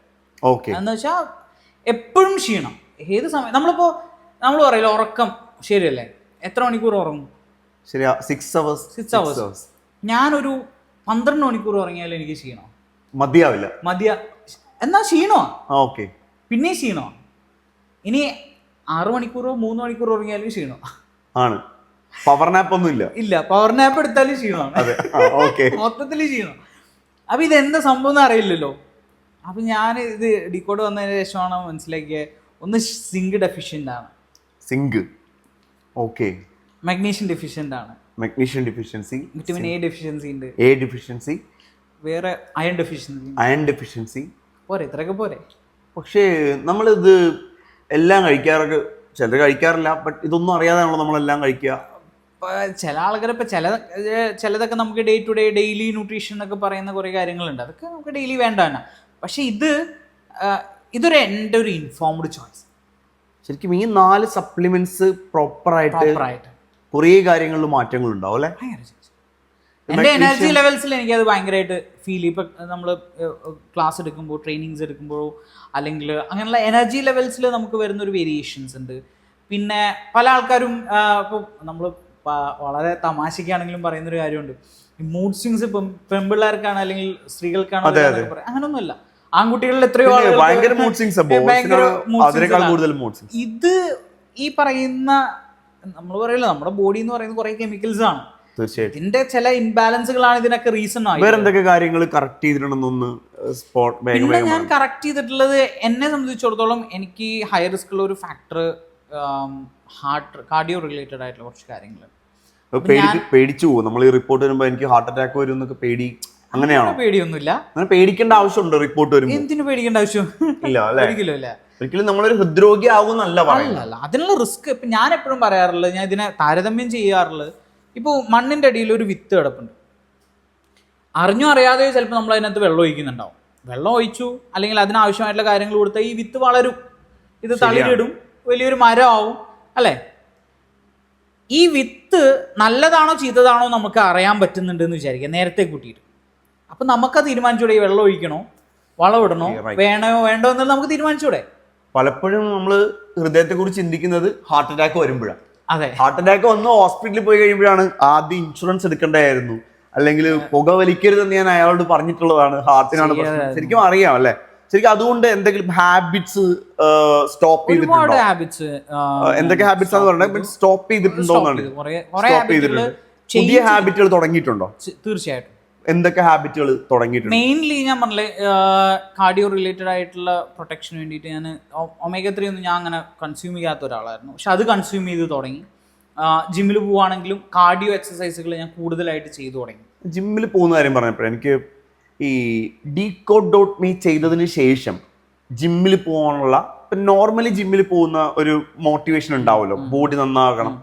എന്ന് വെച്ചാൽ എപ്പോഴും ക്ഷീണം, ഏത് സമയം. നമ്മൾ പറയില്ല ഉറക്കം ശരിയല്ലേ, എത്ര മണിക്കൂർ ഉറങ്ങും? ശരിയാ, 6 hours. ഞാനൊരു 12 മണിക്കൂർ ഉറങ്ങിയാലും എനിക്ക് ക്ഷീണം മതിയാവില്ല. എന്നാ ക്ഷീണമാ, പിന്നെ ക്ഷീണമാ. ഇനി 6 മണിക്കൂറോ 3 മണിക്കൂറോ ഉറങ്ങിയാലും ക്ഷീണമാണ്. പവർ നാപ്പ് ഒന്നും ഇല്ല, പവർ നാപ്പ് എടുത്താലും ക്ഷീണമാണ്, മൊത്തത്തിൽ ക്ഷീണം. അപ്പൊ ഇതെന്താ സംഭവം എന്ന് അറിയില്ലല്ലോ. അപ്പൊ ഞാൻ ഇത് ഡീകോഡ് വന്നതിന് ശേഷമാണ് മനസ്സിലാക്കിയത്, ഒന്ന് സിങ്ക് ഡെഫിഷ്യന്റ് ആണ്. മഗ്നീഷ്യം ഡെഫിഷ്യന്റ് ആണ്. വിറ്റമിൻ എ ഡെഫിഷ്യൻസി ഉണ്ട്. വേറെ അയൺ ഡെഫിഷ്യൻസി. ഇത്രയൊക്കെ പോരെ. പക്ഷേ നമ്മളിത് എല്ലാം കഴിക്കാറൊക്കെ, ചിലർ കഴിക്കാറില്ല. ബട്ട് ഇതൊന്നും അറിയാതെയാണല്ലോ നമ്മളെല്ലാം കഴിക്കുക. ചില ആൾക്കാർ ഇപ്പം ചിലതൊക്കെ നമുക്ക് day to day daily nutrition എന്നൊക്കെ പറയുന്ന കുറേ കാര്യങ്ങളുണ്ട്, അതൊക്കെ നമുക്ക് ഡെയിലി വേണ്ടതാണ്. പക്ഷെ ഇതൊരു എൻ്റെ ഒരു ഇൻഫോംഡ് ചോയ്സ്. ശരിക്കും ഈ 4 സപ്ലിമെന്റ്സ് പ്രോപ്പറായിട്ട് കുറേ കാര്യങ്ങളിൽ മാറ്റങ്ങൾ ഉണ്ടാവും അല്ലേ? എൻ്റെ എനർജി ലെവൽസിൽ എനിക്കത് ഭയങ്കരമായിട്ട് ഫീൽ. ഇപ്പം നമ്മൾ ക്ലാസ് എടുക്കുമ്പോൾ, ട്രെയിനിങ്സ് എടുക്കുമ്പോഴോ അല്ലെങ്കിൽ അങ്ങനെയുള്ള എനർജി ലെവൽസിൽ നമുക്ക് വരുന്നൊരു വേരിയേഷൻസ് ഉണ്ട്. പിന്നെ പല ആൾക്കാരും ഇപ്പോൾ നമ്മൾ വളരെ തമാശയ്ക്കാണെങ്കിലും പറയുന്നൊരു കാര്യമുണ്ട്, ഈ മൂഡ് സ്വിങ്സ് ഇപ്പം പെൺപിള്ളേർക്കാണ് അല്ലെങ്കിൽ സ്ത്രീകൾക്കാണ് പറയാം. അങ്ങനൊന്നുമല്ല, ആൺകുട്ടികളിൽ എത്രയോ ഇത് ഈ പറയുന്ന നമ്മൾ പറയല്ലോ, നമ്മുടെ ബോഡി എന്ന് പറയുന്നത് കുറെ കെമിക്കൽസ് ആണ്. തീർച്ചയായിട്ടും ഇതിന്റെ ചില ഇംബാലൻസുകളാണ് ഇതിനൊക്കെ റീസൺ ആയി. വേറെന്തൊക്കെ കാര്യങ്ങൾ കറക്റ്റ് ചെയ്തിട്ടുണ്ടെന്നൊന്ന്? പിന്നെ ഞാൻ കറക്റ്റ് ചെയ്തിട്ടുള്ളത്, എന്നെ സംബന്ധിച്ചിടത്തോളം എനിക്ക് ഹൈ റിസ്ക് ഉള്ള ഒരു ഫാക്ടർ കാർഡിയോ റിലേറ്റഡ് ആയിട്ടുള്ള കുറച്ച് കാര്യങ്ങൾ. പേടിച്ചു പോകും നമ്മൾ ഈ റിപ്പോർട്ട് വരുമ്പോൾ, എനിക്ക് ഹാർട്ട് അറ്റാക്ക് വരും എന്നൊക്കെ പേടി? അങ്ങനെയാണോ? പേടിയൊന്നുമില്ല. അങ്ങനെ പേടിക്കേണ്ട ആവശ്യമുണ്ടോ റിപ്പോർട്ട് വരുമ്പോൾ? എന്തിനു പേടിക്കേണ്ട ആവശ്യം ഇല്ല. ഒരിക്കലും നമ്മളൊരു ഹൃദ്രോഗി ആകുന്നല്ല പറയുന്നത്. അതിനുള്ള റിസ്ക് ഇപ്പം ഞാൻ എപ്പോഴും പറയാറുള്ളത്, ഞാൻ ഇതിനെ താരതമ്യം ചെയ്യാറുള്ളത്, ഇപ്പോൾ മണ്ണിൻ്റെ അടിയിൽ ഒരു വിത്ത് കിടപ്പുണ്ട്, അറിഞ്ഞോ അറിയാതെയോ ചിലപ്പോൾ നമ്മൾ അതിനകത്ത് വെള്ളം ഒഴിക്കുന്നുണ്ടാവും. വെള്ളം ഒഴിച്ചു അല്ലെങ്കിൽ അതിനാവശ്യമായിട്ടുള്ള കാര്യങ്ങൾ കൊടുത്താൽ ഈ വിത്ത് വളരും, ഇത് തളിരിടും, വലിയൊരു മരമാവും അല്ലേ. ഈ വിത്ത് നല്ലതാണോ ചീത്തതാണോ നമുക്ക് അറിയാൻ പറ്റുന്നുണ്ട് എന്ന് വിചാരിക്കുക നേരത്തെ കൂട്ടിയിട്ട്. അപ്പം നമുക്കത് തീരുമാനിച്ചൂടെ ഈ വെള്ളം ഒഴിക്കണോ വളം ഇടണോ വേണോ വേണ്ടോ എന്നുള്ളത് നമുക്ക് തീരുമാനിച്ചൂടെ. പലപ്പോഴും നമ്മൾ ഹൃദയത്തെ കുറിച്ച് ചിന്തിക്കുന്നത് ഹാർട്ട് അറ്റാക്ക് വരുമ്പോഴാണ്. അതെ, ഹാർട്ട് അറ്റാക്ക് വന്ന് ഹോസ്പിറ്റലിൽ പോയി കഴിയുമ്പോഴാണ് ആദ്യം ഇൻഷുറൻസ് എടുക്കേണ്ടതായിരുന്നു, അല്ലെങ്കിൽ പുക വലിക്കരുതെന്ന് ഞാൻ അയാളോട് പറഞ്ഞിട്ടുള്ളതാണ്, ഹാർട്ടിനാണ് പ്രശ്നം. ശരിക്കും അറിയാം അല്ലെ. ശരിക്കും അതുകൊണ്ട് എന്തെങ്കിലും ഹാബിറ്റ്സ് സ്റ്റോപ്പ് ചെയ്തിട്ടുണ്ടോ? എന്തൊക്കെ ഹാബിറ്റ്സ് ആണ് പറഞ്ഞത് സ്റ്റോപ്പ് ചെയ്തിട്ടുണ്ടോ? സ്റ്റോപ്പ് ചെയ്തിട്ടുണ്ട്. പുതിയ ഹാബിറ്റുകൾ തുടങ്ങിയിട്ടുണ്ടോ? തീർച്ചയായിട്ടും. എന്തൊക്കെ ഹാബിറ്റുകൾ തുടങ്ങിയിട്ടുണ്ട്? മെയിൻലി ഞാൻ പറഞ്ഞില്ലേ കാർഡിയോ റിലേറ്റഡ് ആയിട്ടുള്ള പ്രൊട്ടക്ഷന് വേണ്ടിയിട്ട് ഞാൻ ഒമേഗ-3 ഒന്നും ഞാൻ അങ്ങനെ കൺസ്യൂം ചെയ്യാത്ത ഒരാളായിരുന്നു. പക്ഷെ അത് കൺസ്യൂം ചെയ്ത് തുടങ്ങി. ജിമ്മിൽ പോവുകയാണെങ്കിലും കാർഡിയോ എക്സസൈസുകൾ ഞാൻ കൂടുതലായിട്ട് ചെയ്തു തുടങ്ങി. ജിമ്മിൽ പോകുന്ന കാര്യം പറഞ്ഞപ്പോൾ എനിക്ക് ഈ decode.me ചെയ്തതിന് ശേഷം ജിമ്മിൽ പോകാനുള്ള, ഇപ്പം നോർമലി ജിമ്മിൽ പോകുന്ന ഒരു മോട്ടിവേഷൻ ഉണ്ടാവുമല്ലോ, ബോഡി നന്നാകണം.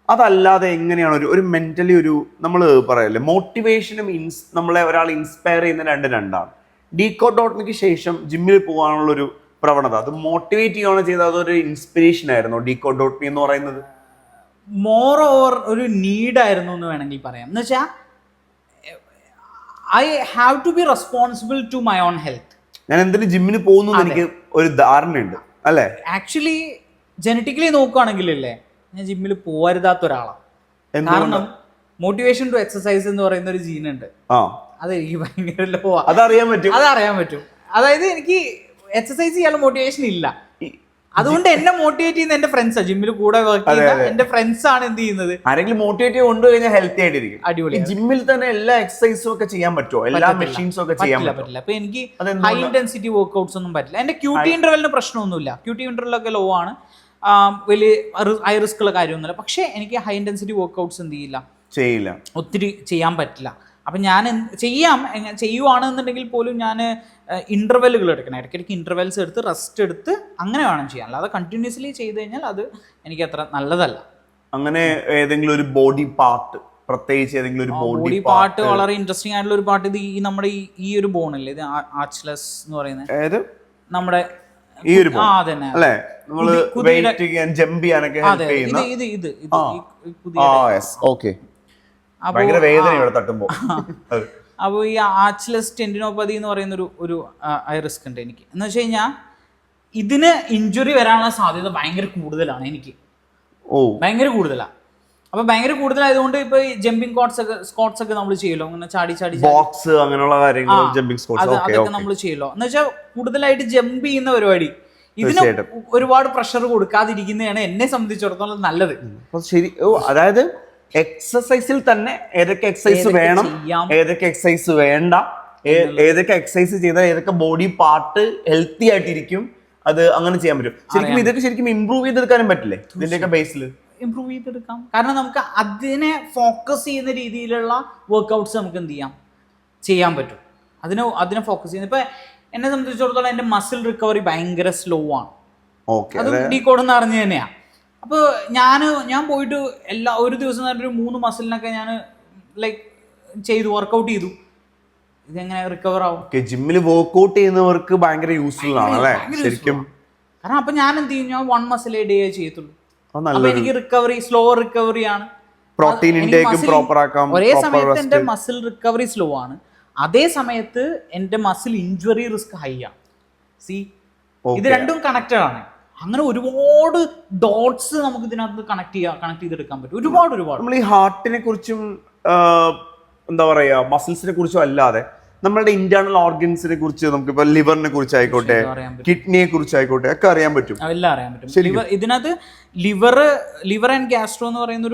അതല്ലാതെ എങ്ങനെയാണ് ഒരു മെന്റലി ഒരു നമ്മൾ പറയല്ലേ മോട്ടിവേഷനും നമ്മളെ ഒരാൾ ഇൻസ്പയർ ചെയ്യുന്ന രണ്ടാണ്. decode.meക്ക് ശേഷം ജിമ്മിൽ പോകാനുള്ള ഒരു പ്രവണത, അത് മോട്ടിവേറ്റ് ചെയ്യുകയാണ് ചെയ്തത്, അതൊരു ഇൻസ്പിറേഷൻ ആയിരുന്നു decode.me എന്ന് പറയുന്നത്? മോർ ഓവർ ഒരു നീഡായിരുന്നു എന്ന് വേണമെങ്കിൽ പറയാം. എന്ന് വെച്ചാൽ I have to be responsible to my own health. ഞാൻ എന്തിനു ജിമ്മിന് പോകുന്നു എനിക്ക് ഒരു ധാരണയുണ്ട് അല്ലേ. ആക്ച്വലി ജനറ്റിക്കലി നോക്കുകയാണെങ്കിലല്ലേ ഞാൻ ജിമ്മിൽ പോകരുതാത്ത ഒരാളാണ്. കാരണം മോട്ടിവേഷൻ ടു എക്സസൈസ് എന്ന് പറയുന്ന ഒരു ജീനുണ്ട്, അത് എനിക്ക് ഭയങ്കര ലോ. അതറിയാൻ പറ്റും. അതായത് എനിക്ക് എക്സസൈസ് ചെയ്യാനുള്ള മോട്ടിവേഷൻ ഇല്ല. അതുകൊണ്ട് എന്നെ മോട്ടിവേറ്റ് ചെയ്യുന്ന എന്റെ ഫ്രണ്ട്സാണ്, ജിമ്മിൽ കൂടെ വർക്ക് ചെയ്യുന്ന എന്റെ ഫ്രണ്ട്സ് ആണ് എന്ത് ചെയ്യുന്നത്. ആരെങ്കിലും മോട്ടിവേറ്റ് കൊണ്ടുകഴിഞ്ഞാൽ ഹെൽത്തി ആയിട്ടിരിക്കും. അടിപൊളി. ജിമ്മിൽ തന്നെ എല്ലാ എക്സസൈസും ഒക്കെ ചെയ്യാൻ പറ്റുമോ? എല്ലാ മെഷീൻസും ഒക്കെ ചെയ്യാൻ പറ്റില്ല. അപ്പൊ എനിക്ക് ഹൈ ഇന്റൻസിറ്റി വർക്ക്ഔട്ട്സ് ഒന്നും പറ്റില്ല. എന്റെ QT ഇന്റർവെലിന് പ്രശ്നമൊന്നുമില്ല. QT ഇന്റർവെലൊക്കെ ലോ ആണ്, വലിയ ഹൈ റിസ്ക് ഉള്ള കാര്യമൊന്നുമില്ല. പക്ഷെ എനിക്ക് ഹൈ ഇന്റൻസിറ്റി വർക്ക്ഔട്ട്സ് എന്ത് ചെയ്യില്ല, ഒത്തിരി ചെയ്യാൻ പറ്റില്ല. അപ്പം ഞാൻ ചെയ്യുവാണെന്നുണ്ടെങ്കിൽ പോലും ഞാൻ ഇൻ്റർവെല്ലുകൾ എടുക്കണം. ഇടയ്ക്കിടയ്ക്ക് ഇൻ്റർവെൽസ് എടുത്ത് റെസ്റ്റ് എടുത്ത് അങ്ങനെ വേണം ചെയ്യാൻ. അല്ലാതെ കണ്ടിന്യൂസ്ലി ചെയ്ത് കഴിഞ്ഞാൽ അത് എനിക്ക് അത്ര നല്ലതല്ല. അങ്ങനെ ഏതെങ്കിലും ഒരു ബോഡി പാർട്ട്, പ്രത്യേകിച്ച് ഏതെങ്കിലും ഒരു ബോഡി പാർട്ട് വളരെ ഇൻട്രസ്റ്റിംഗ് ആയിട്ടുള്ള ഒരു പാർട്ട്, ഇത് ഈ നമ്മുടെ ഈ ഒരു ബോണല്ലേ, ഇത് ആർച്ച്ലെസ് എന്ന് പറയുന്നത്, നമ്മുടെ ഈ ഒരു അല്ലേ, നമ്മള് വെയിറ്റ് ചെയ്യാൻ ജമ്പ് ചെയ്യാനൊക്കെ ഹെൽപ്പ് ചെയ്യുന്ന. ഭയങ്കര വേദനയോടെ തട്ടുമ്പോ. അപ്പോൾ ഈ ആർച്ച്ലെസ് ടെൻഡിനോപ്പതി എന്ന് പറയുന്ന ഒരു ഹൈ റിസ്ക് ഉണ്ട് എനിക്ക്. എന്ന് വെച്ച് കഴിഞ്ഞാൽ ഇതിന് ഇഞ്ചുറി വരാനുള്ള സാധ്യത ഭയങ്കര കൂടുതലാണ് എനിക്ക്, ഭയങ്കര കൂടുതലാണ്. അപ്പൊ ഭയങ്കര കൂടുതലായതുകൊണ്ട് ഇപ്പൊ ഈ ജമ്പിങ് സ്ക്വാട്സ് ഒക്കെ നമ്മൾ ചെയ്യല്ലോ, അങ്ങനെ ചാടി ബോക്സ് അങ്ങനെയുള്ള കാര്യങ്ങൾ, ജമ്പിങ് സ്ക്വാട്സ് അതൊക്കെ നമ്മൾ ചെയ്യല്ലോ. എന്ന് വെച്ചാൽ കൂടുതലായിട്ട് ജമ്പ് ചെയ്യുന്ന പരിപാടി ഇതിന് ഒരുപാട് പ്രഷർ കൊടുക്കാതിരിക്കുന്നതാണ് എന്നെ സംബന്ധിച്ചിടത്തോളം നല്ലത്. ശരി. അതായത് എക്സസൈസിൽ തന്നെ ഏതൊക്കെ എക്സസൈസ് വേണം, ഏതൊക്കെ എക്സസൈസ് വേണ്ട, ഏതൊക്കെ എക്സസൈസ് ചെയ്താൽ ഏതൊക്കെ ബോഡി പാർട്ട് ഹെൽത്തി ആയിട്ടിരിക്കും, അത് അങ്ങനെ ചെയ്യാൻ പറ്റും. ശരിക്കും ഇതൊക്കെ ശരിക്കും ഇമ്പ്രൂവ് ചെയ്തെടുക്കാനും പറ്റില്ലേ ഇതിന്റെയൊക്കെ ബേസിൽ? ഇമ്പ്രൂവ് ചെയ്തെടുക്കാം. കാരണം നമുക്ക് അതിനെ ഫോക്കസ് ചെയ്യുന്ന രീതിയിലുള്ള വർക്ക്ഔട്ട്സ് നമുക്ക് എന്ത് ചെയ്യാൻ പറ്റും. അതിനെ ഫോക്കസ് ചെയ്യുന്നത്. ഇപ്പൊ എന്നെ സംബന്ധിച്ചിടത്തോളം എൻ്റെ മസിൽ റിക്കവറി ഭയങ്കര സ്ലോ ആണ്. അത് ഡീകോഡ് എന്ന് അറിഞ്ഞു തന്നെയാണ്. അപ്പോൾ ഞാൻ പോയിട്ട് ഒരു ദിവസം തന്നെ ഒരു 3 മസിലിനൊക്കെ ഞാൻ ചെയ്തു, വർക്കൗട്ട് ചെയ്തു. ഇതെങ്ങനെ റിക്കവർ ആവും? ജിമ്മിൽ വർക്ക്ഔട്ട് ചെയ്യുന്നവർക്ക് ഭയങ്കര യൂസ്ഫുൾ ആണ് അല്ലേ ശരിക്കും. കാരണം അപ്പൊ ഞാൻ എന്ത് ചെയ്യും, ഞാൻ 1 മസിൽ ഡേ ചെയ്യത്തുള്ളൂ. അപ്പൊ എനിക്ക് റിക്കവറി സ്ലോ റിക്കവറി ആണ്. പ്രോട്ടീൻ ഇൻടേക്കും പ്രോപ്പർ ആക്കാം. ഒരേ സമയത്ത് എന്റെ മസിൽ റിക്കവറി സ്ലോ ആണ്, അതേ സമയത്ത് എന്റെ മസിൽ ഇഞ്ചുറി റിസ്ക് ഹൈ ആണ്. ഇത് രണ്ടും കണക്റ്റഡ് ആണ്. അങ്ങനെ ഒരുപാട് ഡോട്ട്സ് നമുക്ക് ഇതിനകത്ത് കണക്ട് ചെയ്തെടുക്കാൻ പറ്റും. ഒരുപാട് നമ്മൾ ഈ ഹാർട്ടിനെ കുറിച്ചും എന്താ പറയാ മസിൽസിനെ കുറിച്ചും അല്ലാതെ നമ്മളുടെ ഇന്റേണൽ ഓർഗൻസിനെ കുറിച്ച്, നമുക്കിപ്പോ ലിവറിനെ കുറിച്ച് ആയിക്കോട്ടെ, കിഡ്നിയെ കുറിച്ച് ആയിക്കോട്ടെ, ഒക്കെ അറിയാൻ പറ്റും. എല്ലാം അറിയാൻ പറ്റും. ഇതിനകത്ത് ലിവർ ആൻഡ് ഗ്യാസ്ട്രോ എന്ന് പറയുന്ന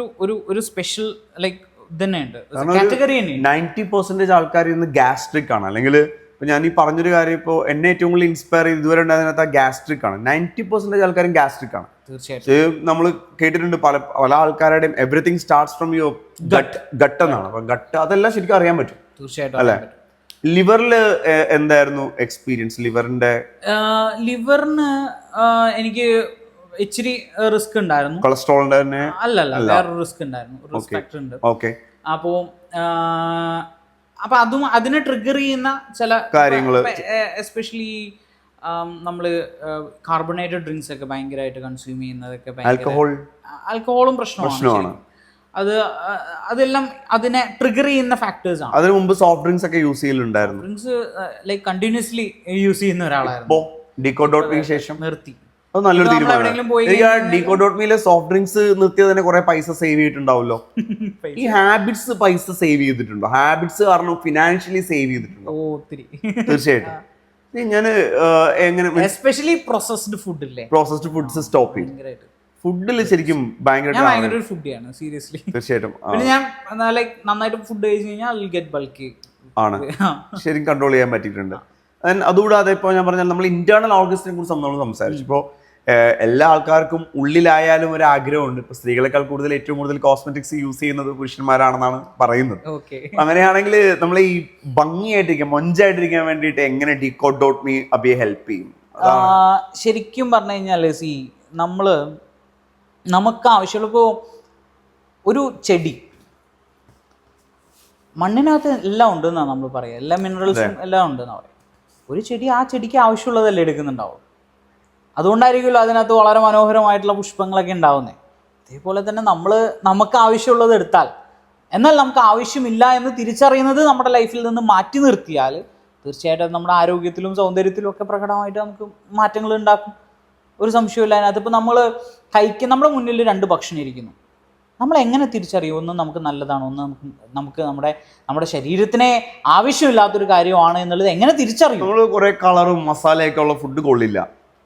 ഒരു സ്പെഷ്യൽ ഇതന്നെയുണ്ട്, കാറ്റഗറി തന്നെ. 90% ആൾക്കാർ ഇന്ന് ഗ്യാസ്ട്രിക് ആണ്. അല്ലെങ്കിൽ ഇപ്പൊ ഞാൻ ഈ പറഞ്ഞൊരു കാര്യം, ഇപ്പോൾ എന്നെ ഏറ്റവും കൂടുതൽ ഇൻസ്പയർ ചെയ്ത് ഇതുവരെ ഉണ്ടായതിനകത്ത് ആ ഗ്യാസ്ട്രിക് ആണ്. 90% ആൾക്കാരും ഗ്യാസ്ട്രിക് ആണ്. തീർച്ചയായിട്ടും നമ്മൾ കേട്ടിട്ടുണ്ട് പല ആൾക്കാരുടെയും everything starts from your gut എന്നാണ്. അപ്പൊ ഗട്ട് അതെല്ലാം ശരിക്കും അറിയാൻ പറ്റും. തീർച്ചയായിട്ടും അല്ലെ. ലിവറില് എന്തായിരുന്നു എക്സ്പീരിയൻസ്? ലിവറിന് എനിക്ക് ഇച്ചിരി റിസ്ക് ഉണ്ടായിരുന്നു. കൊളസ്ട്രോളിന്റെ തന്നെ അല്ല വേറെ റിസ്ക് ഉണ്ടായിരുന്നു, റിസ്ക് ഫാക്ടർ ഉണ്ട്. ഓക്കെ. അപ്പോൾ അപ്പൊ അതും അതിനെ ട്രിഗർ ചെയ്യുന്ന ചില കാര്യങ്ങള്. എസ്പെഷ്യലി നമ്മള് കാർബണേറ്റഡ് ഡ്രിങ്ക്സ് ഒക്കെ ഭയങ്കരമായിട്ട് കൺസ്യൂം ചെയ്യുന്നതൊക്കെ ആൽക്കഹോളും പ്രശ്നമാണ്. അത് അതെല്ലാം അതിനെ ട്രിഗർ ചെയ്യുന്ന ഫാക്ടേഴ്സ് ആണ്. അതിനു മുമ്പ് സോഫ്റ്റ് ഡ്രിങ്ക്സ് ഒക്കെ യൂസ് ചെയ്യലുണ്ടായിരുന്നു. ഡ്രിങ്ക്സ് ലൈക്ക് കണ്ടിന്യൂസ്ലി യൂസ് ചെയ്യുന്ന ഒരാളായിരുന്നു. ഡീകോഡോട്ട്മിക്ക് ശേഷം നിർത്തി. അത് നല്ലൊരു തീരുമാനം. ഡീകോഡോട്ട്മിയിലെ സോഫ്റ്റ് ഡ്രിങ്ക്സ് നിർത്തിയത് തന്നെ കുറെ പൈസ സേവ് ചെയ്തിട്ടുണ്ടാവുമല്ലോ. ഈ ഹാബിറ്റ്സ് പൈസ സേവ് ചെയ്തിട്ടുണ്ടോ? ഹാബിറ്റ്സ് കാരണം ഫിനാൻഷ്യലി സേവ് ചെയ്തിട്ടുണ്ടോ? ഒത്തിരി. തീർച്ചയായിട്ടും. ഞാൻ എങ്ങനെ എസ്പെഷ്യലി പ്രോസസ്ഡ് ഫുഡ് ഇല്ലേ, പ്രോസസ്ഡ് ഫുഡ്സ് സ്റ്റോപ്പ് ചെയ്യും. ഫുഡിൽ ശരിക്കും ഭയങ്കര ഒരു ഫുഡിയാണ് സീരിയസ്ലി. തീർച്ചയായിട്ടും. പിന്നെ ഞാൻ ലൈക്ക് നന്നായിട്ട് ഫുഡ് കഴിച്ചു കഴിഞ്ഞാൽ ഗെറ്റ് ബൾക്കി ആണ്, ശരിക്കും കൺട്രോൾ ചെയ്യാൻ പറ്റിയിട്ടുണ്ട്. അതുകൂടാതെ ഇപ്പോൾ ഞാൻ പറഞ്ഞാൽ നമ്മൾ ഇന്റേണൽ ഓർഗൻസിനെ കുറിച്ച് നമ്മൾ സംസാരിച്ചു. ഇപ്പോൾ എല്ലാ ആൾക്കാർക്കും ഉള്ളിലായാലും ഒരു ആഗ്രഹമുണ്ട്. ഇപ്പൊ സ്ത്രീകളെക്കാൾ കൂടുതൽ ഏറ്റവും കൂടുതൽ കോസ്മെറ്റിക്സ് യൂസ് ചെയ്യുന്നത് പുരുഷന്മാരാണെന്നാണ് പറയുന്നത്. അങ്ങനെയാണെങ്കിൽ നമ്മൾ ഈ ഭംഗിയായിട്ടിരിക്കാൻ, മൊഞ്ചായിട്ടിരിക്കാൻ വേണ്ടിയിട്ട് എങ്ങനെ ഡീകോഡോട്ട്മി അബിയെ ഹെൽപ്പ് ചെയ്യും? ശരിക്കും പറഞ്ഞു കഴിഞ്ഞാൽ നമുക്ക് ആവശ്യമുള്ളപ്പോൾ ഒരു ചെടി മണ്ണിനകത്ത് എല്ലാം ഉണ്ടെന്നാണ് നമ്മൾ പറയുക, എല്ലാ മിനറൽസും എല്ലാം ഉണ്ടെന്നാണ് പറയുക. ഒരു ചെടി ആ ചെടിക്ക് ആവശ്യമുള്ളതല്ലേ എടുക്കുന്നുണ്ടാവും. അതുകൊണ്ടായിരിക്കുമല്ലോ അതിനകത്ത് വളരെ മനോഹരമായിട്ടുള്ള പുഷ്പങ്ങളൊക്കെ ഉണ്ടാവുന്നത്. അതേപോലെ തന്നെ നമുക്ക് ആവശ്യമുള്ളത് എടുത്താൽ, എന്നാൽ നമുക്ക് ആവശ്യമില്ല എന്ന് തിരിച്ചറിയുന്നത് നമ്മുടെ ലൈഫിൽ നിന്ന് മാറ്റി നിർത്തിയാൽ തീർച്ചയായിട്ടും നമ്മുടെ ആരോഗ്യത്തിലും സൗന്ദര്യത്തിലും ഒക്കെ പ്രകടമായിട്ട് നമുക്ക് മാറ്റങ്ങൾ ഉണ്ടാക്കും. ഒരു സംശയമില്ല അതിനകത്ത്. ഇപ്പോൾ നമ്മുടെ മുന്നിൽ 2 ഭക്ഷണം ഇരിക്കുന്നു. നമ്മൾ എങ്ങനെ തിരിച്ചറിയും ഒന്ന് നമുക്ക് നല്ലതാണോ, ഒന്ന് നമുക്ക് നമ്മുടെ ശരീരത്തിനെ ആവശ്യമില്ലാത്തൊരു കാര്യമാണ് എന്നുള്ളത് എങ്ങനെ തിരിച്ചറിയും? നമ്മൾ കുറെ കളറും മസാലയൊക്കെ ഉള്ള ഫുഡ് കൊള്ളില്ല,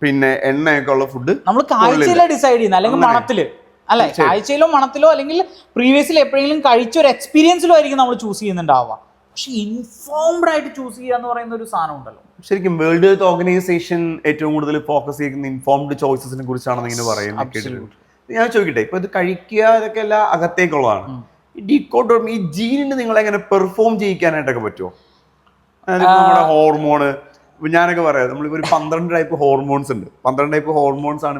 പിന്നെ എണ്ണയൊക്കെ ഉള്ള ഫുഡ് നമ്മൾ കാഴ്ചയിലെ ഡിസൈഡ് ചെയ്യുന്നത്, അല്ലെങ്കിൽ മണത്തില് അല്ലെ, കാഴ്ചയിലോ മണത്തിലോ അല്ലെങ്കിൽ പ്രീവിയസിൽ എപ്പോഴെങ്കിലും കഴിച്ച ഒരു എക്സ്പീരിയൻസിലോ ആയിരിക്കും നമ്മൾ ചൂസ് ചെയ്യുന്നുണ്ടാവുക. പക്ഷെ ഇൻഫോംഡ് ആയിട്ട് ചൂസ് ചെയ്യുക എന്ന് പറയുന്ന ഒരു സാധനം ഉണ്ടല്ലോ. ശരിക്കും വേൾഡ് ഹെൽത്ത് ഓർഗനൈസേഷൻ ഏറ്റവും കൂടുതൽ ഫോക്കസ് ചെയ്യുന്ന ഇൻഫോംഡ് ചോയ്സസിനെ കുറിച്ചാണ് ഇങ്ങനെ പറയുന്നത്. ഞാൻ ചോദിക്കട്ടെ, ഇപ്പൊ ഇത് കഴിക്കുക ഇതൊക്കെ എല്ലാം അകത്തേക്കുള്ളതാണ്. ഈ ഡീകോഡോട്ട്മി, ഈ ജീനിന് നിങ്ങൾ എങ്ങനെ പെർഫോം ചെയ്യിക്കാനായിട്ടൊക്കെ പറ്റുമോ? അതായത് നമ്മുടെ ഹോർമോണ്, ഞാനൊക്കെ പറയാം, നമ്മളിപ്പോ ഒരു 12 ടൈപ്പ് ഹോർമോൺസ് ഉണ്ട്. 12 ടൈപ്പ് ഹോർമോൺസ് ആണ്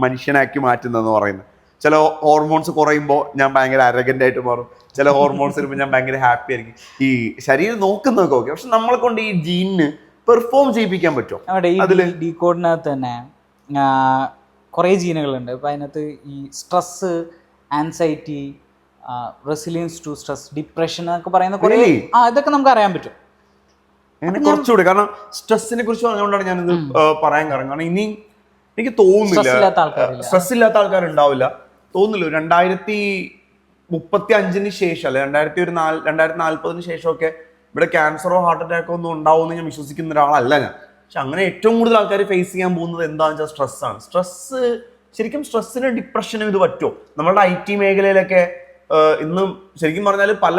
മനുഷ്യനാക്കി മാറ്റുന്നതെന്ന് പറയുന്നത്. ചില ഹോർമോൺസ് കുറയുമ്പോൾ ഞാൻ ഭയങ്കര അരഗന്റ് ആയിട്ട് മാറും, ചില ഹോർമോൺസ് വരുമ്പോൾ ഞാൻ ഭയങ്കര ഹാപ്പി ആയിരിക്കും. ഈ ശരീരം നോക്കുന്നതൊക്കെ ഓക്കെ, പക്ഷെ നമ്മളെ കൊണ്ട് ഈ ജീനിന് പെർഫോം ചെയ്യിപ്പിക്കാൻ പറ്റുമോ? അതില് ഡീകോഡിനകത്ത് തന്നെ കുറേ ജീനുകളുണ്ട്. ഇപ്പം അതിനകത്ത് ഈ stress, anxiety, resilience to stress, depression എന്നൊക്കെ പറയുന്ന കുറേ ഇതൊക്കെ നമുക്ക് അറിയാൻ പറ്റും. അങ്ങനെ കുറച്ചുകൂടി, കാരണം സ്ട്രെസ്സിനെ കുറിച്ച് പറഞ്ഞുകൊണ്ടാണ് ഞാനിത് പറയാൻ കാരണം ഇനി എനിക്ക് തോന്നുന്നില്ല സ്ട്രെസ് ഇല്ലാത്ത ആൾക്കാരുണ്ടാവില്ല തോന്നുന്നില്ല. 2035 ശേഷം അല്ലെ 2040 ശേഷമൊക്കെ ഇവിടെ ക്യാൻസറോ ഹാർട്ട് അറ്റാക്കോ ഒന്നും ഉണ്ടാവുമെന്ന് ഞാൻ വിശ്വസിക്കുന്ന ഒരാളല്ല ഞാൻ. പക്ഷെ അങ്ങനെ ഏറ്റവും കൂടുതൽ ആൾക്കാർ ഫേസ് ചെയ്യാൻ പോകുന്നത് എന്താണെന്ന് വെച്ചാൽ സ്ട്രെസ്സാണ്. ശരിക്കും സ്ട്രെസ്സിനും ഡിപ്രഷനും ഇത് പറ്റുമോ? നമ്മളുടെ IT മേഖലയിലൊക്കെ ഇന്നും ശരിക്കും പറഞ്ഞാൽ പല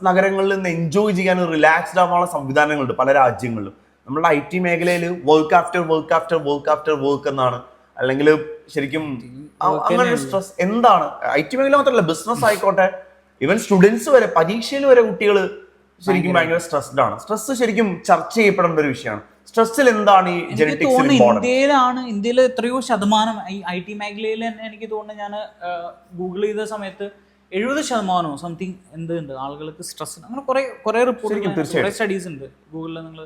നഗരങ്ങളിൽ നിന്ന് എൻജോയ് ചെയ്യാൻ റിലാക്സ്ഡ് ആവാനുള്ള സംവിധാനങ്ങളുണ്ട് പല രാജ്യങ്ങളിലും. നമ്മളുടെ IT മേഖലയിൽ work after work after work after work എന്നാണ്. അല്ലെങ്കിൽ ശരിക്കും അങ്ങനെ സ്ട്രെസ് എന്താണ്? IT മേഖല മാത്രമല്ല, ബിസിനസ് ആയിക്കോട്ടെ, ഈവൻ സ്റ്റുഡൻസ് വരെ, പരീക്ഷയിൽ വരെ കുട്ടികൾ ശരിക്കും ഭയങ്കര സ്ട്രെസ്ഡ് ആണ്. സ്ട്രെസ് ശരിക്കും ചർച്ച ചെയ്യപ്പെടേണ്ട ഒരു വിഷയമാണ്. സ്ട്രെസ്സിൽ എന്താണ് ഈ ജെനറ്റിക്സ്? ഇന്ത്യയിൽ എത്രയോ ശതമാനം ഈ IT മേഖലയിൽ തന്നെ എനിക്ക് തോന്നുന്നു, ഞാൻ ഗൂഗിൾ ചെയ്ത സമയത്ത് 70% സംതിങ് എന്തുണ്ട് ആളുകൾക്ക് സ്ട്രെസ്. അങ്ങനെ കുറെ റിപ്പോർട്ട്, കുറെ സ്റ്റഡീസ് ഉണ്ട്, ഗൂഗിളിൽ നിങ്ങൾ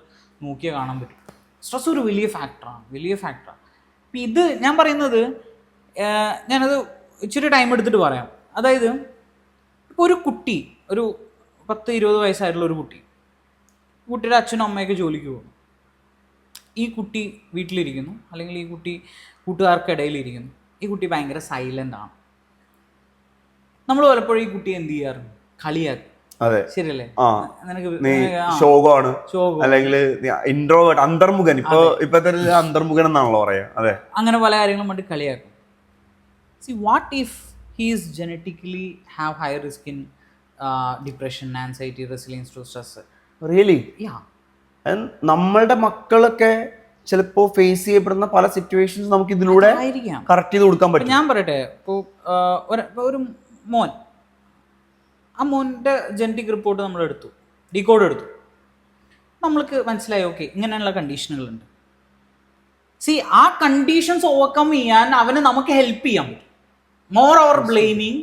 നോക്കിയാൽ കാണാൻ പറ്റും. സ്ട്രെസ് ഒരു വലിയ ഫാക്ടറാണ്. അപ്പം ഇത് ഞാൻ പറയുന്നത്, ഞാനത് ഇച്ചിരി ടൈം എടുത്തിട്ട് പറയാം. അതായത് ഇപ്പോൾ ഒരു കുട്ടി, ഒരു 10-20 വയസ്സായിട്ടുള്ള ഒരു കുട്ടിയുടെ അച്ഛനും അമ്മയൊക്കെ ജോലിക്ക് പോകുന്നു. ഈ കുട്ടി വീട്ടിലിരിക്കുന്നു, അല്ലെങ്കിൽ ഈ കുട്ടി കൂട്ടുകാർക്കിടയിലിരിക്കുന്നു. ഈ കുട്ടി ഭയങ്കര സൈലൻ്റ് ആണ്. നമ്മൾ പലപ്പോഴും ഈ കുട്ടിയെ എന്ത് ചെയ്യാറുണ്ട്? കളിയാക്കും. ശരിയല്ലേ? ശോകമാണ്, അല്ലെങ്കിൽ ഇൻട്രോവേർട്ട്, അന്തർമുഖൻ. ഇപ്പത്തെ അന്തർമുഖൻ എന്നാണല്ലോ പറയാ. അതെ, അങ്ങനെ പല കാര്യങ്ങളും വേണ്ടി കളിയാക്കും. See, what if he is genetically have higher risk in depression, anxiety, resilience to stress? Really? Yeah. നമ്മളുടെ മക്കളൊക്കെ ചിലപ്പോ ഫേസ് ചെയ്യപ്പെടുന്ന പല സിറ്റുവേഷൻസ് നമുക്ക് ഇതിലൂടെ കറക്റ്റ് ചെയ്ത് കൊടുക്കാൻ പറ്റും. ഞാൻ പറയട്ടെ, ഇപ്പോൾ ഒരു മോൻ, ആ മോൻ്റെ ജനറ്റിക് റിപ്പോർട്ട് നമ്മൾ എടുത്തു, ഡീകോഡ് എടുത്തു, നമ്മൾക്ക് മനസ്സിലായി ഓക്കെ ഇങ്ങനെയുള്ള കണ്ടീഷനുകളുണ്ട്. ആ കണ്ടീഷൻസ് ഓവർകം ചെയ്യാൻ നമുക്ക് ഹെൽപ്പ് ചെയ്യാൻ പറ്റും. മോർ ഓവർ ബ്ലെയിമിങ്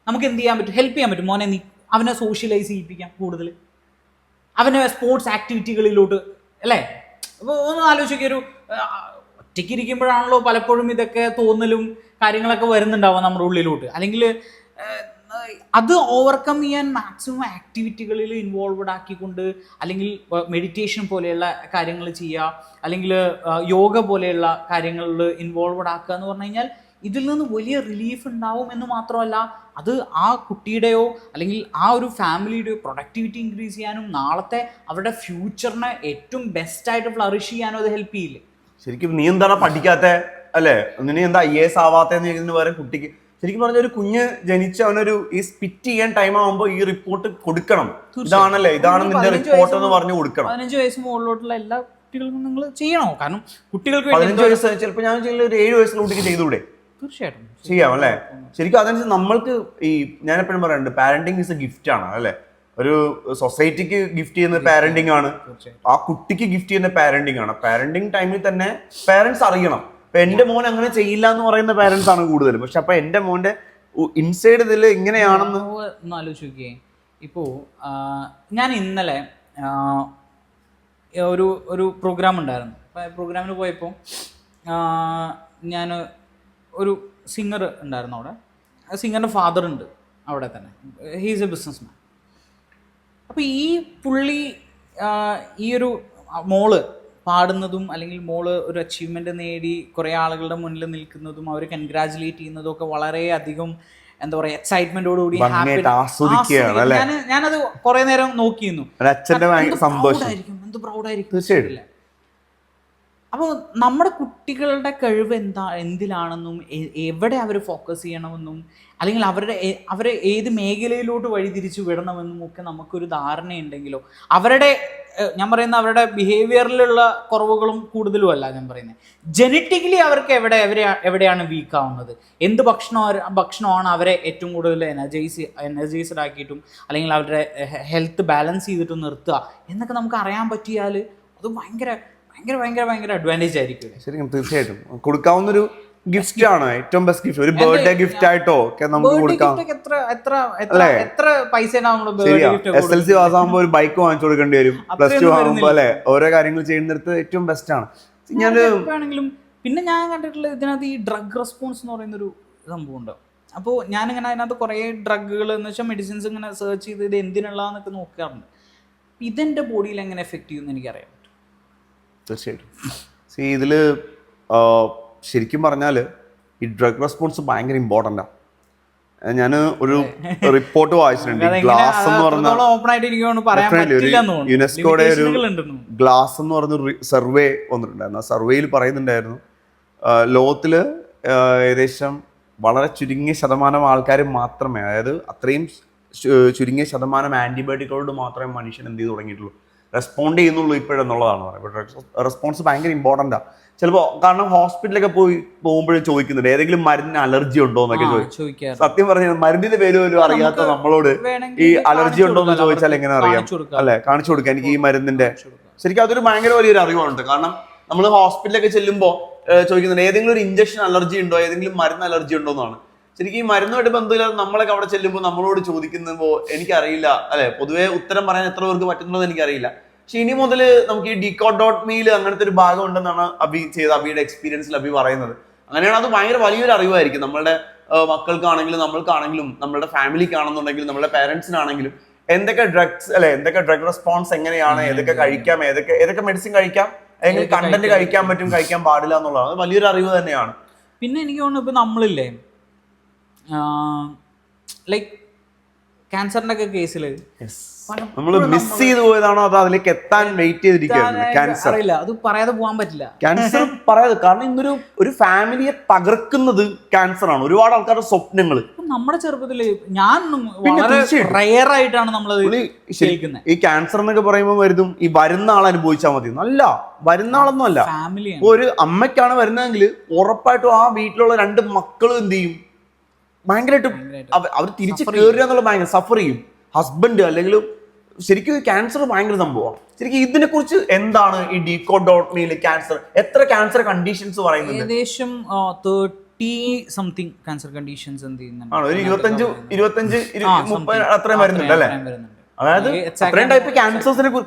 നമുക്ക് എന്ത് ചെയ്യാൻ പറ്റും? ഹെൽപ്പ് ചെയ്യാൻ പറ്റും. മോനെ അവനെ സോഷ്യലൈസ് ചെയ്യിപ്പിക്കാം കൂടുതൽ. അവന് സ്പോർട്സ് ആക്ടിവിറ്റികളിലോട്ട് അല്ലേ. അപ്പോൾ ഒന്ന് ആലോചിക്കുക, ഒരു ഒറ്റയ്ക്ക് ഇരിക്കുമ്പോഴാണല്ലോ പലപ്പോഴും ഇതൊക്കെ തോന്നലും കാര്യങ്ങളൊക്കെ വരുന്നുണ്ടാവുക നമ്മുടെ ഉള്ളിലോട്ട്. അല്ലെങ്കിൽ അത് ഓവർകം ചെയ്യാൻ മാക്സിമം ആക്ടിവിറ്റികളിൽ ഇൻവോൾവഡ് ആക്കിക്കൊണ്ട്, അല്ലെങ്കിൽ മെഡിറ്റേഷൻ പോലെയുള്ള കാര്യങ്ങൾ ചെയ്യുക, അല്ലെങ്കിൽ യോഗ പോലെയുള്ള കാര്യങ്ങളിൽ ഇൻവോൾവഡ് ആക്കുക എന്ന് പറഞ്ഞു കഴിഞ്ഞാൽ ഇതിൽ നിന്ന് വലിയ റിലീഫ് ഉണ്ടാവും എന്ന് മാത്രമല്ല, അത് ആ കുട്ടിയുടെയോ അല്ലെങ്കിൽ ആ ഒരു ഫാമിലിയുടെയോ പ്രൊഡക്ടിവിറ്റി ഇൻക്രീസ് ചെയ്യാനും നാളത്തെ അവരുടെ ഫ്യൂച്ചറിനെ ഏറ്റവും ബെസ്റ്റായിട്ട് ഫ്ലറിഷ് ചെയ്യാനും അത് ഹെൽപ്പ് ചെയ്യില്ലേ. ശരിക്കും നീ എന്താണ് പഠിക്കാത്ത അല്ലേ, നീ എന്താ IAS ആവാത്തെന്ന് ചോദിക്കുന്നതിന് പകരം കുട്ടിക്ക് ശരിക്കും പറഞ്ഞ ഒരു കുഞ്ഞ് ജനിച്ച് അവനൊരു ഈ സ്പിറ്റ് ചെയ്യാൻ ടൈം ആകുമ്പോൾ ഈ റിപ്പോർട്ട് കൊടുക്കണം. ഇതാണല്ലേ, ഇതാണ് നിന്റെ റിപ്പോർട്ട് എന്ന് പറഞ്ഞു കൊടുക്കണം. 15 വയസ്സ് മുകളിലോട്ടുള്ള എല്ലാ കുട്ടികൾക്കും നിങ്ങൾ ചെയ്യണോ? കാരണം കുട്ടികൾക്ക് 15 വയസ്സ് ചിലപ്പോൾ ഞാൻ ഒരു 7 വയസ്സുള്ള കുട്ടിക്ക് ചെയ്തുകൂടെ? തീർച്ചയായിട്ടും ചെയ്യാം അല്ലേ. ശരിക്കും അതനുസരിച്ച് നമ്മൾക്ക് ഈ ഞാൻ എപ്പോഴും പറയാറുണ്ട്, പാരന്റിങ് ഇസ് എ ഗിഫ്റ്റ് ആണ് അല്ലേ. ഒരു സൊസൈറ്റിക്ക് ഗിഫ്റ്റ് ചെയ്യുന്ന പാരന്റിങ് ആണ്, ആ കുട്ടിക്ക് ഗിഫ്റ്റ് ചെയ്യുന്ന പാരന്റിങ് ആണ്. പാരന്റിങ് ടൈമിൽ തന്നെ പാരന്റ്സ് അറിയണം. ഇപ്പൊ എന്റെ മോൻ അങ്ങനെ ചെയ്യില്ല എന്ന് പറയുന്ന പാരന്റ്സ് ആണ് കൂടുതലും. പക്ഷെ അപ്പൊ എന്റെ മോന്റെ ഇൻസൈഡ് ഇതിൽ ഇങ്ങനെയാണെന്ന് ഒന്ന് ആലോചിക്കേ. ഇപ്പോ ഞാൻ ഇന്നലെ ഒരു പ്രോഗ്രാം ഉണ്ടായിരുന്നു. പ്രോഗ്രാമിന് പോയപ്പോൾ ഞാൻ ഒരു സിംഗർ ഉണ്ടായിരുന്നു അവിടെ. ആ സിംഗറിൻ്റെ ഫാദർ ഉണ്ട് അവിടെ തന്നെ, ഹീസ് എ ബിസിനസ് മാൻ. അപ്പോൾ ഈ പുള്ളി ഈ ഒരു മോള് പാടുന്നതും അല്ലെങ്കിൽ മോള് ഒരു അച്ചീവ്മെൻ്റ് നേടി കുറേ ആളുകളുടെ മുന്നിൽ നിൽക്കുന്നതും അവർ കൺഗ്രാജുലേറ്റ് ചെയ്യുന്നതും ഒക്കെ വളരെയധികം എന്താ പറയുക എക്സൈറ്റ്മെന്റോടുകൂടി ഞാനത് കുറെ നേരം നോക്കിയിരുന്നു. എന്ത് പ്രൗഡായിരിക്കും. അപ്പോൾ നമ്മുടെ കുട്ടികളുടെ കഴിവ് എന്തിലാണെന്നും എവിടെ അവർ ഫോക്കസ് ചെയ്യണമെന്നും അല്ലെങ്കിൽ അവരെ ഏത് മേഖലയിലോട്ട് വഴിതിരിച്ചു വിടണമെന്നും ഒക്കെ നമുക്കൊരു ധാരണയുണ്ടെങ്കിലോ, ഞാൻ പറയുന്ന അവരുടെ ബിഹേവിയറിലുള്ള കുറവുകളും കൂടുതലുമല്ല ഞാൻ പറയുന്നത്, ജനറ്റിക്കലി അവർക്ക് എവിടെയാണ് വീക്ക് ആവുന്നത്, എന്ത് ഭക്ഷണമാണ് അവരെ ഏറ്റവും കൂടുതൽ എനർജൈസ്ഡ് ആക്കിയിട്ടും അല്ലെങ്കിൽ അവരുടെ ഹെൽത്ത് ബാലൻസ് ചെയ്തിട്ടും നിർത്തുക എന്നൊക്കെ നമുക്ക് അറിയാൻ പറ്റിയാൽ അത് ഭയങ്കര ഭയങ്കര ഭയങ്കര ഭയങ്കര അഡ്വാൻറ്റേജ് ആയിരിക്കും. ശരിക്കും തീർച്ചയായിട്ടും കൊടുക്കാവുന്നൊരു ഗിഫ്റ്റ് ആണ്, ഏറ്റവും ബെസ്റ്റ് ഗിഫ്റ്റ്. ഒരു ബർത്ത്ഡേ ഗിഫ്റ്റ് ആയിട്ടോ ഒക്കെ നമുക്ക് കൊടുക്കാം. എത്ര പൈസ SLC പാസ്സാകുമ്പോൾ ഒരു ബൈക്ക് വാങ്ങിച്ചു കൊടുക്കേണ്ടി വരും, +2 ആകുമ്പോൾ അല്ലെ. ഓരോ കാര്യങ്ങൾ ചെയ്യുന്നിടത്ത് ഏറ്റവും ബെസ്റ്റ് ആണ്. ആണെങ്കിലും പിന്നെ ഞാൻ കണ്ടിട്ടുള്ള ഇതിനകത്ത് ഈ ഡ്രഗ് റെസ്പോൺസ് എന്ന് പറയുന്നൊരു സംഭവം ഉണ്ട്. അപ്പോൾ ഞാനിങ്ങനെ അതിനകത്ത് കുറേ ഡ്രഗുകൾ എന്ന് വെച്ചാൽ മെഡിസിൻസ് ഇങ്ങനെ സെർച്ച് ചെയ്ത് ഇത് എന്തിനുള്ളതെന്നൊക്കെ നോക്കാറുണ്ട്. ഇതെൻ്റെ ബോഡിയിൽ എങ്ങനെ എഫക്ട് ചെയ്യുമെന്ന് എനിക്കറിയാം. തീർച്ചയായിട്ടും ഇതിൽ ശരിക്കും പറഞ്ഞാൽ ഈ ഡ്രഗ് റെസ്പോൺസ് ഭയങ്കര ഇമ്പോർട്ടൻ്റ് ആണ്. ഞാൻ ഒരു റിപ്പോർട്ട് വായിച്ചിട്ടുണ്ട്, ഗ്ലാസ് എന്ന് പറഞ്ഞ യുനെസ്കോയുടെ ഒരു ഗ്ലാസ് എന്ന് പറഞ്ഞൊരു സർവേ വന്നിട്ടുണ്ടായിരുന്നു. ആ സർവേയിൽ പറയുന്നുണ്ടായിരുന്നു ലോകത്തിൽ ഏകദേശം വളരെ ചുരുങ്ങിയ ശതമാനം ആൾക്കാർ മാത്രമേ, അതായത് അത്രയും ചുരുങ്ങിയ ശതമാനം ആൻറ്റിബയോട്ടിക്കുകളോട് മാത്രമേ മനുഷ്യൻ എന്ത് ചെയ്ത് തുടങ്ങിയിട്ടുള്ളൂ, റെസ്പോണ്ട് ചെയ്യുന്നുള്ളൂ ഇപ്പോഴെന്നുള്ളതാണ് പറയുന്നത്. റെസ്പോൺസ് ഭയങ്കര ഇമ്പോർട്ടൻ്റ് ആണ്. ചിലപ്പോൾ കാരണം ഹോസ്പിറ്റലൊക്കെ പോകുമ്പോഴും ചോദിക്കുന്നുണ്ട് ഏതെങ്കിലും മരുന്നിന് അലർജി ഉണ്ടോ എന്നൊക്കെ ചോദിക്കും. സത്യം പറഞ്ഞാൽ മരുന്നിന്റെ പേര് പോലും അറിയാത്ത നമ്മളോട് ഈ അലർജി ഉണ്ടോ എന്ന് ചോദിച്ചാൽ എങ്ങനെ അറിയാം അല്ലെ, കാണിച്ചു കൊടുക്കാം എനിക്ക് ഈ മരുന്നിന്റെ. ശരിക്കും അതൊരു ഭയങ്കര വലിയൊരു അറിവാണ്. കാരണം നമ്മൾ ഹോസ്പിറ്റലൊക്കെ ചെല്ലുമ്പോൾ ചോദിക്കുന്നുണ്ട് ഏതെങ്കിലും ഒരു ഇഞ്ചക്ഷൻ അലർജി ഉണ്ടോ, ഏതെങ്കിലും മരുന്ന് അലർജി ഉണ്ടോ എന്നാണ്. ശരിക്കും ഈ മരുന്നുമായിട്ട് ബന്ധമില്ലാതെ നമ്മളൊക്കെ അവിടെ ചെല്ലുമ്പോൾ നമ്മളോട് ചോദിക്കുമ്പോൾ എനിക്കറിയില്ല അല്ലെ, പൊതുവെ ഉത്തരം പറയാൻ എത്ര പേർക്ക് പറ്റുന്നുണ്ടോ എന്ന് എനിക്കറിയില്ല. പക്ഷെ ഇനി മുതൽ നമുക്ക് ഈ decode.meയിൽ അങ്ങനത്തെ ഒരു ഭാഗം ഉണ്ടെന്നാണ് അബിയുടെ എക്സ്പീരിയൻസിൽ അബി പറയുന്നത്. അങ്ങനെയാണ് അത് ഭയങ്കര വലിയൊരു അറിവായിരിക്കും നമ്മളുടെ മക്കൾക്കാണെങ്കിലും നമ്മൾക്കാണെങ്കിലും നമ്മളുടെ ഫാമിലിക്കാണെന്നുണ്ടെങ്കിലും നമ്മുടെ പേരൻസിനാണെങ്കിലും എന്തൊക്കെ ഡ്രഗ്സ് അല്ലെ, എന്തൊക്കെ ഡ്രഗ് റെസ്പോൺസ് എങ്ങനെയാണ്, ഏതൊക്കെ കഴിക്കാം, ഏതൊക്കെ മെഡിസിൻ കഴിക്കാം, അല്ലെങ്കിൽ കണ്ടന്റ് കഴിക്കാൻ പറ്റും, കഴിക്കാൻ പാടില്ല എന്നുള്ളതാണ് വലിയൊരു അറിവ് തന്നെയാണ്. പിന്നെ എനിക്ക് തോന്നുന്നു ഇപ്പൊ നമ്മളില്ലേ ലൈക്ക് ക്യാൻസറിന്റെ ഒക്കെ കേസിൽ നമ്മൾ മിസ് ചെയ്തു പോയതാണോ അതോ അതിലേക്ക് എത്താൻ വെയിറ്റ് ചെയ്തിരിക്കുകയാണ്. ക്യാൻസർ അറിയില്ല, അത് പറയാതെ പോകാൻ പറ്റില്ല. ക്യാൻസർ പറയാതെ, കാരണം ഇന്നൊരു ഫാമിലിയെ തകർക്കുന്നത് ക്യാൻസർ ആണ്. ഒരുപാട് ആൾക്കാരുടെ സ്വപ്നങ്ങൾ നമ്മുടെ ചെറുപ്പത്തില് റയർ ആയിട്ടാണ് നമ്മളത് കേൾക്കുന്നത്. ഈ ക്യാൻസർ എന്നൊക്കെ പറയുമ്പോൾ വരുന്നു ഈ വരുന്ന ആൾ അനുഭവിച്ചാൽ മതി, അല്ല വരുന്ന ആളൊന്നും അല്ല. ഒരു അമ്മയ്ക്കാണ് വരുന്നതെങ്കിൽ ഉറപ്പായിട്ടും ആ വീട്ടിലുള്ള 2 മക്കളും എന്ത് ചെയ്യും, ഭയങ്കരമായിട്ടും അവർ തിരിച്ച് കയറുക എന്നുള്ള ഭയങ്കര സഫർ ചെയ്യും ഹസ്ബൻഡ്. അല്ലെങ്കിൽ ശരിക്കും ക്യാൻസർ ഭയങ്കര സംഭവമാണ്. ശരിക്കും ഇതിനെ കുറിച്ച് എന്താണ് ഈ decode.meയിൽ ക്യാൻസർ, എത്ര ക്യാൻസർ കണ്ടീഷൻസ് പറയുന്നുണ്ട്? ഏകദേശം 30-something ക്യാൻസർ കണ്ടീഷൻസ് എന്ത് ചെയ്യുന്നുണ്ട്. ആണോ, ഒരു 25-30 അത്രയും വരുന്നുണ്ട് അല്ലേ. അതായത് അത്രയും ടൈപ്പ്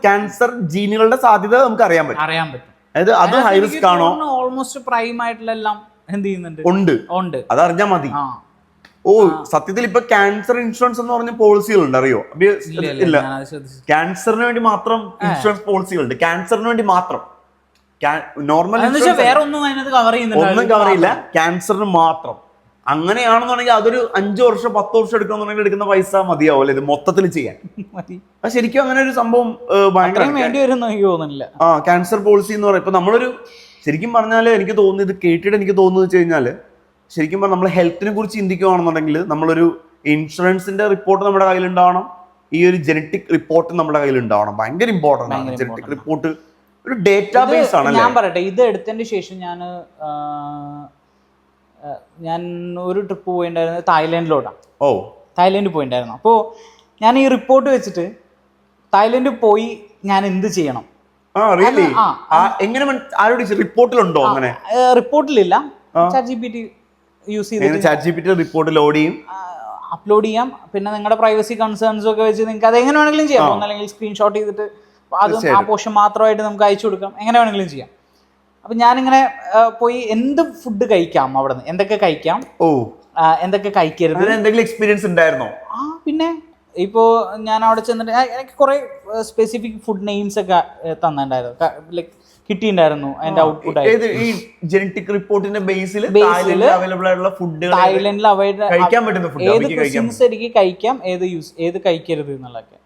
ക്യാൻസർ ജീനുകളുടെ സാധ്യത നമുക്ക് അറിയാൻ പറ്റും. അതായത് അത് ഹൈ റിസ്ക് ആണോ? ഓൾമോസ്റ്റ് പ്രൈം ആയിട്ടുള്ള എല്ലാം എന്ത് ചെയ്യുന്നുണ്ട്, ഉണ്ട്. അത് അറിഞ്ഞാൽ മതി. സത്യത്തിൽ ഇപ്പൊ ക്യാൻസർ ഇൻഷുറൻസ് എന്ന് പറഞ്ഞ പോളിസികളുണ്ട്, അറിയോ? ഇല്ല, ക്യാൻസറിന് വേണ്ടി മാത്രം ഇൻഷുറൻസ് പോളിസികളുണ്ട്, ക്യാൻസറിന് വേണ്ടി മാത്രം. നോർമൽ ഒന്നും കവർ ചെയ്യില്ല, ക്യാൻസറിന് മാത്രം. അങ്ങനെയാണെന്നുണ്ടെങ്കിൽ അതൊരു 5 വർഷം 10 വർഷം എടുക്കണമെന്നുണ്ടെങ്കിൽ എടുക്കുന്ന പൈസ മതിയാവും ഇത് മൊത്തത്തിൽ ചെയ്യാൻ. ശരിക്കും അങ്ങനെ ഒരു സംഭവം ക്യാൻസർ പോളിസി എന്ന് പറയുന്നത്. ഇപ്പൊ നമ്മളൊരു ശരിക്കും പറഞ്ഞാൽ എനിക്ക് തോന്നുന്നത്, ഇത് കേട്ടിട്ട് എനിക്ക് തോന്നുന്നത് വെച്ച് കഴിഞ്ഞാൽ, ശരിക്കും പറഞ്ഞാൽ നമ്മൾ ഹെൽത്തിനെ കുറിച്ച് ചിന്തിക്കുകയാണെന്നുണ്ടെങ്കിൽ നമ്മളൊരു ഇൻഷുറൻസിന്റെ റിപ്പോർട്ട് നമ്മുടെ കയ്യിലുണ്ടാവണം, ഈ ഒരു ജനറ്റിക് റിപ്പോർട്ട് നമ്മുടെ കയ്യിലുണ്ടാവണം. ഭയങ്കര ഇമ്പോർട്ടൻ്റ് ആണ് ജനറ്റിക് റിപ്പോർട്ട്, ഒരു ഡേറ്റാബേസ് ആണ്. ഞാൻ പറയട്ടെ, ഇത് എടുത്തതിന് ശേഷം ഞാൻ ഒരു ട്രിപ്പ് പോയിണ്ടായിരുന്നു തായ്ലൻഡിലോട്ടാണ്. തായ്ലൻഡിൽ പോയിണ്ടായിരുന്നു. അപ്പോൾ ഞാൻ ഈ റിപ്പോർട്ട് വെച്ചിട്ട് തായ്ലൻഡിൽ പോയി ഞാൻ എന്ത് ചെയ്യണം, റിപ്പോർട്ടിലുണ്ടോ? അങ്ങനെ റിപ്പോർട്ടിലില്ല, ChatGPT യൂസ് ചെയ്ത് റിപ്പോർട്ട് ലോഡ് ചെയ്യും, അപ്ലോഡ് ചെയ്യാം. പിന്നെ നിങ്ങളുടെ പ്രൈവസി കൺസേൺസ് ഒക്കെ വെച്ച് നിങ്ങൾക്ക് അത് എങ്ങനെ വേണമെങ്കിലും ചെയ്യാം. അല്ലെങ്കിൽ സ്ക്രീൻഷോട്ട് ചെയ്തിട്ട് അതും ആ പോർഷൻ മാത്രമായിട്ട് നമുക്ക് അയച്ചു കൊടുക്കാം, എങ്ങനെ വേണമെങ്കിലും ചെയ്യാം. അപ്പം ഞാനിങ്ങനെ പോയി എന്ത് ഫുഡ് കഴിക്കാം, അവിടെ നിന്ന് എന്തൊക്കെ കഴിക്കാം, എന്തൊക്കെ കഴിക്കരുത്, എന്തെങ്കിലും എക്സ്പീരിയൻസ് ഉണ്ടായിരുന്നോ? പിന്നെ ഇപ്പോൾ ഞാൻ അവിടെ ചെന്നിട്ട് എനിക്ക് കുറേ സ്പെസിഫിക് ഫുഡ് നെയിംസ് ഒക്കെ തന്നിട്ടുണ്ടായിരുന്നു, ലൈക്ക് കിട്ടിയിട്ടുണ്ടായിരുന്നു അതിന്റെ ഔട്ട്പുട്ട് ആയിട്ട്. ഈ ജനറ്റിക് റിപ്പോർട്ടിന്റെ ബേസിൽ അവൈലബിൾ ആയിട്ടുള്ള ഫുഡ്, തായ്ലൻഡിൽ കഴിക്കാൻ പറ്റുന്ന ഫുഡ്, ഏത് ക്വിസിൻസ് എനിക്ക് കഴിക്കാം, ഏത് കഴിക്കരുത് എന്നുള്ളതൊക്കെ.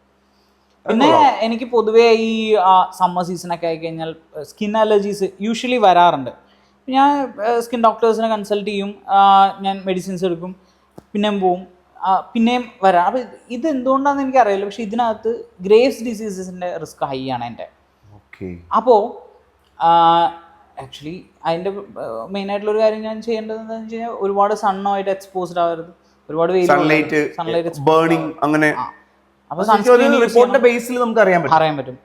പിന്നെ എനിക്ക് പൊതുവേ ഈ സമ്മർ സീസണൊക്കെ ആയി കഴിഞ്ഞാൽ സ്കിൻ അലർജീസ് യൂഷ്വലി വരാറുണ്ട്. ഞാൻ സ്കിൻ ഡോക്ടേഴ്സിനെ കൺസൾട്ട് ചെയ്യും, ഞാൻ മെഡിസിൻസ് എടുക്കും, പിന്നെയും പോവും, പിന്നെയും വരാം. അപ്പം ഇത് എന്തുകൊണ്ടാണെന്ന് എനിക്കറിയില്ല, പക്ഷെ ഇതിനകത്ത് ഗ്രേവ്സ് ഡിസീസസിൻ്റെ റിസ്ക് ഹൈ ആണ് എൻ്റെ. അപ്പോൾ ആക്ച്വലി അതിൻ്റെ മെയിനായിട്ടുള്ളൊരു കാര്യം ഞാൻ ചെയ്യേണ്ടത് എന്താണെന്ന് വെച്ച് കഴിഞ്ഞാൽ, ഒരുപാട് സണ്ണുമായിട്ട് എക്സ്പോസ്ഡ് ആവരുത്, ഒരുപാട് സൺലൈറ്റ് ബേണിംഗ് അങ്ങനെ. അപ്പോൾ റിപ്പോർട്ടിന്റെ ബേസിൽ നമുക്ക് അറിയാൻ പറ്റും.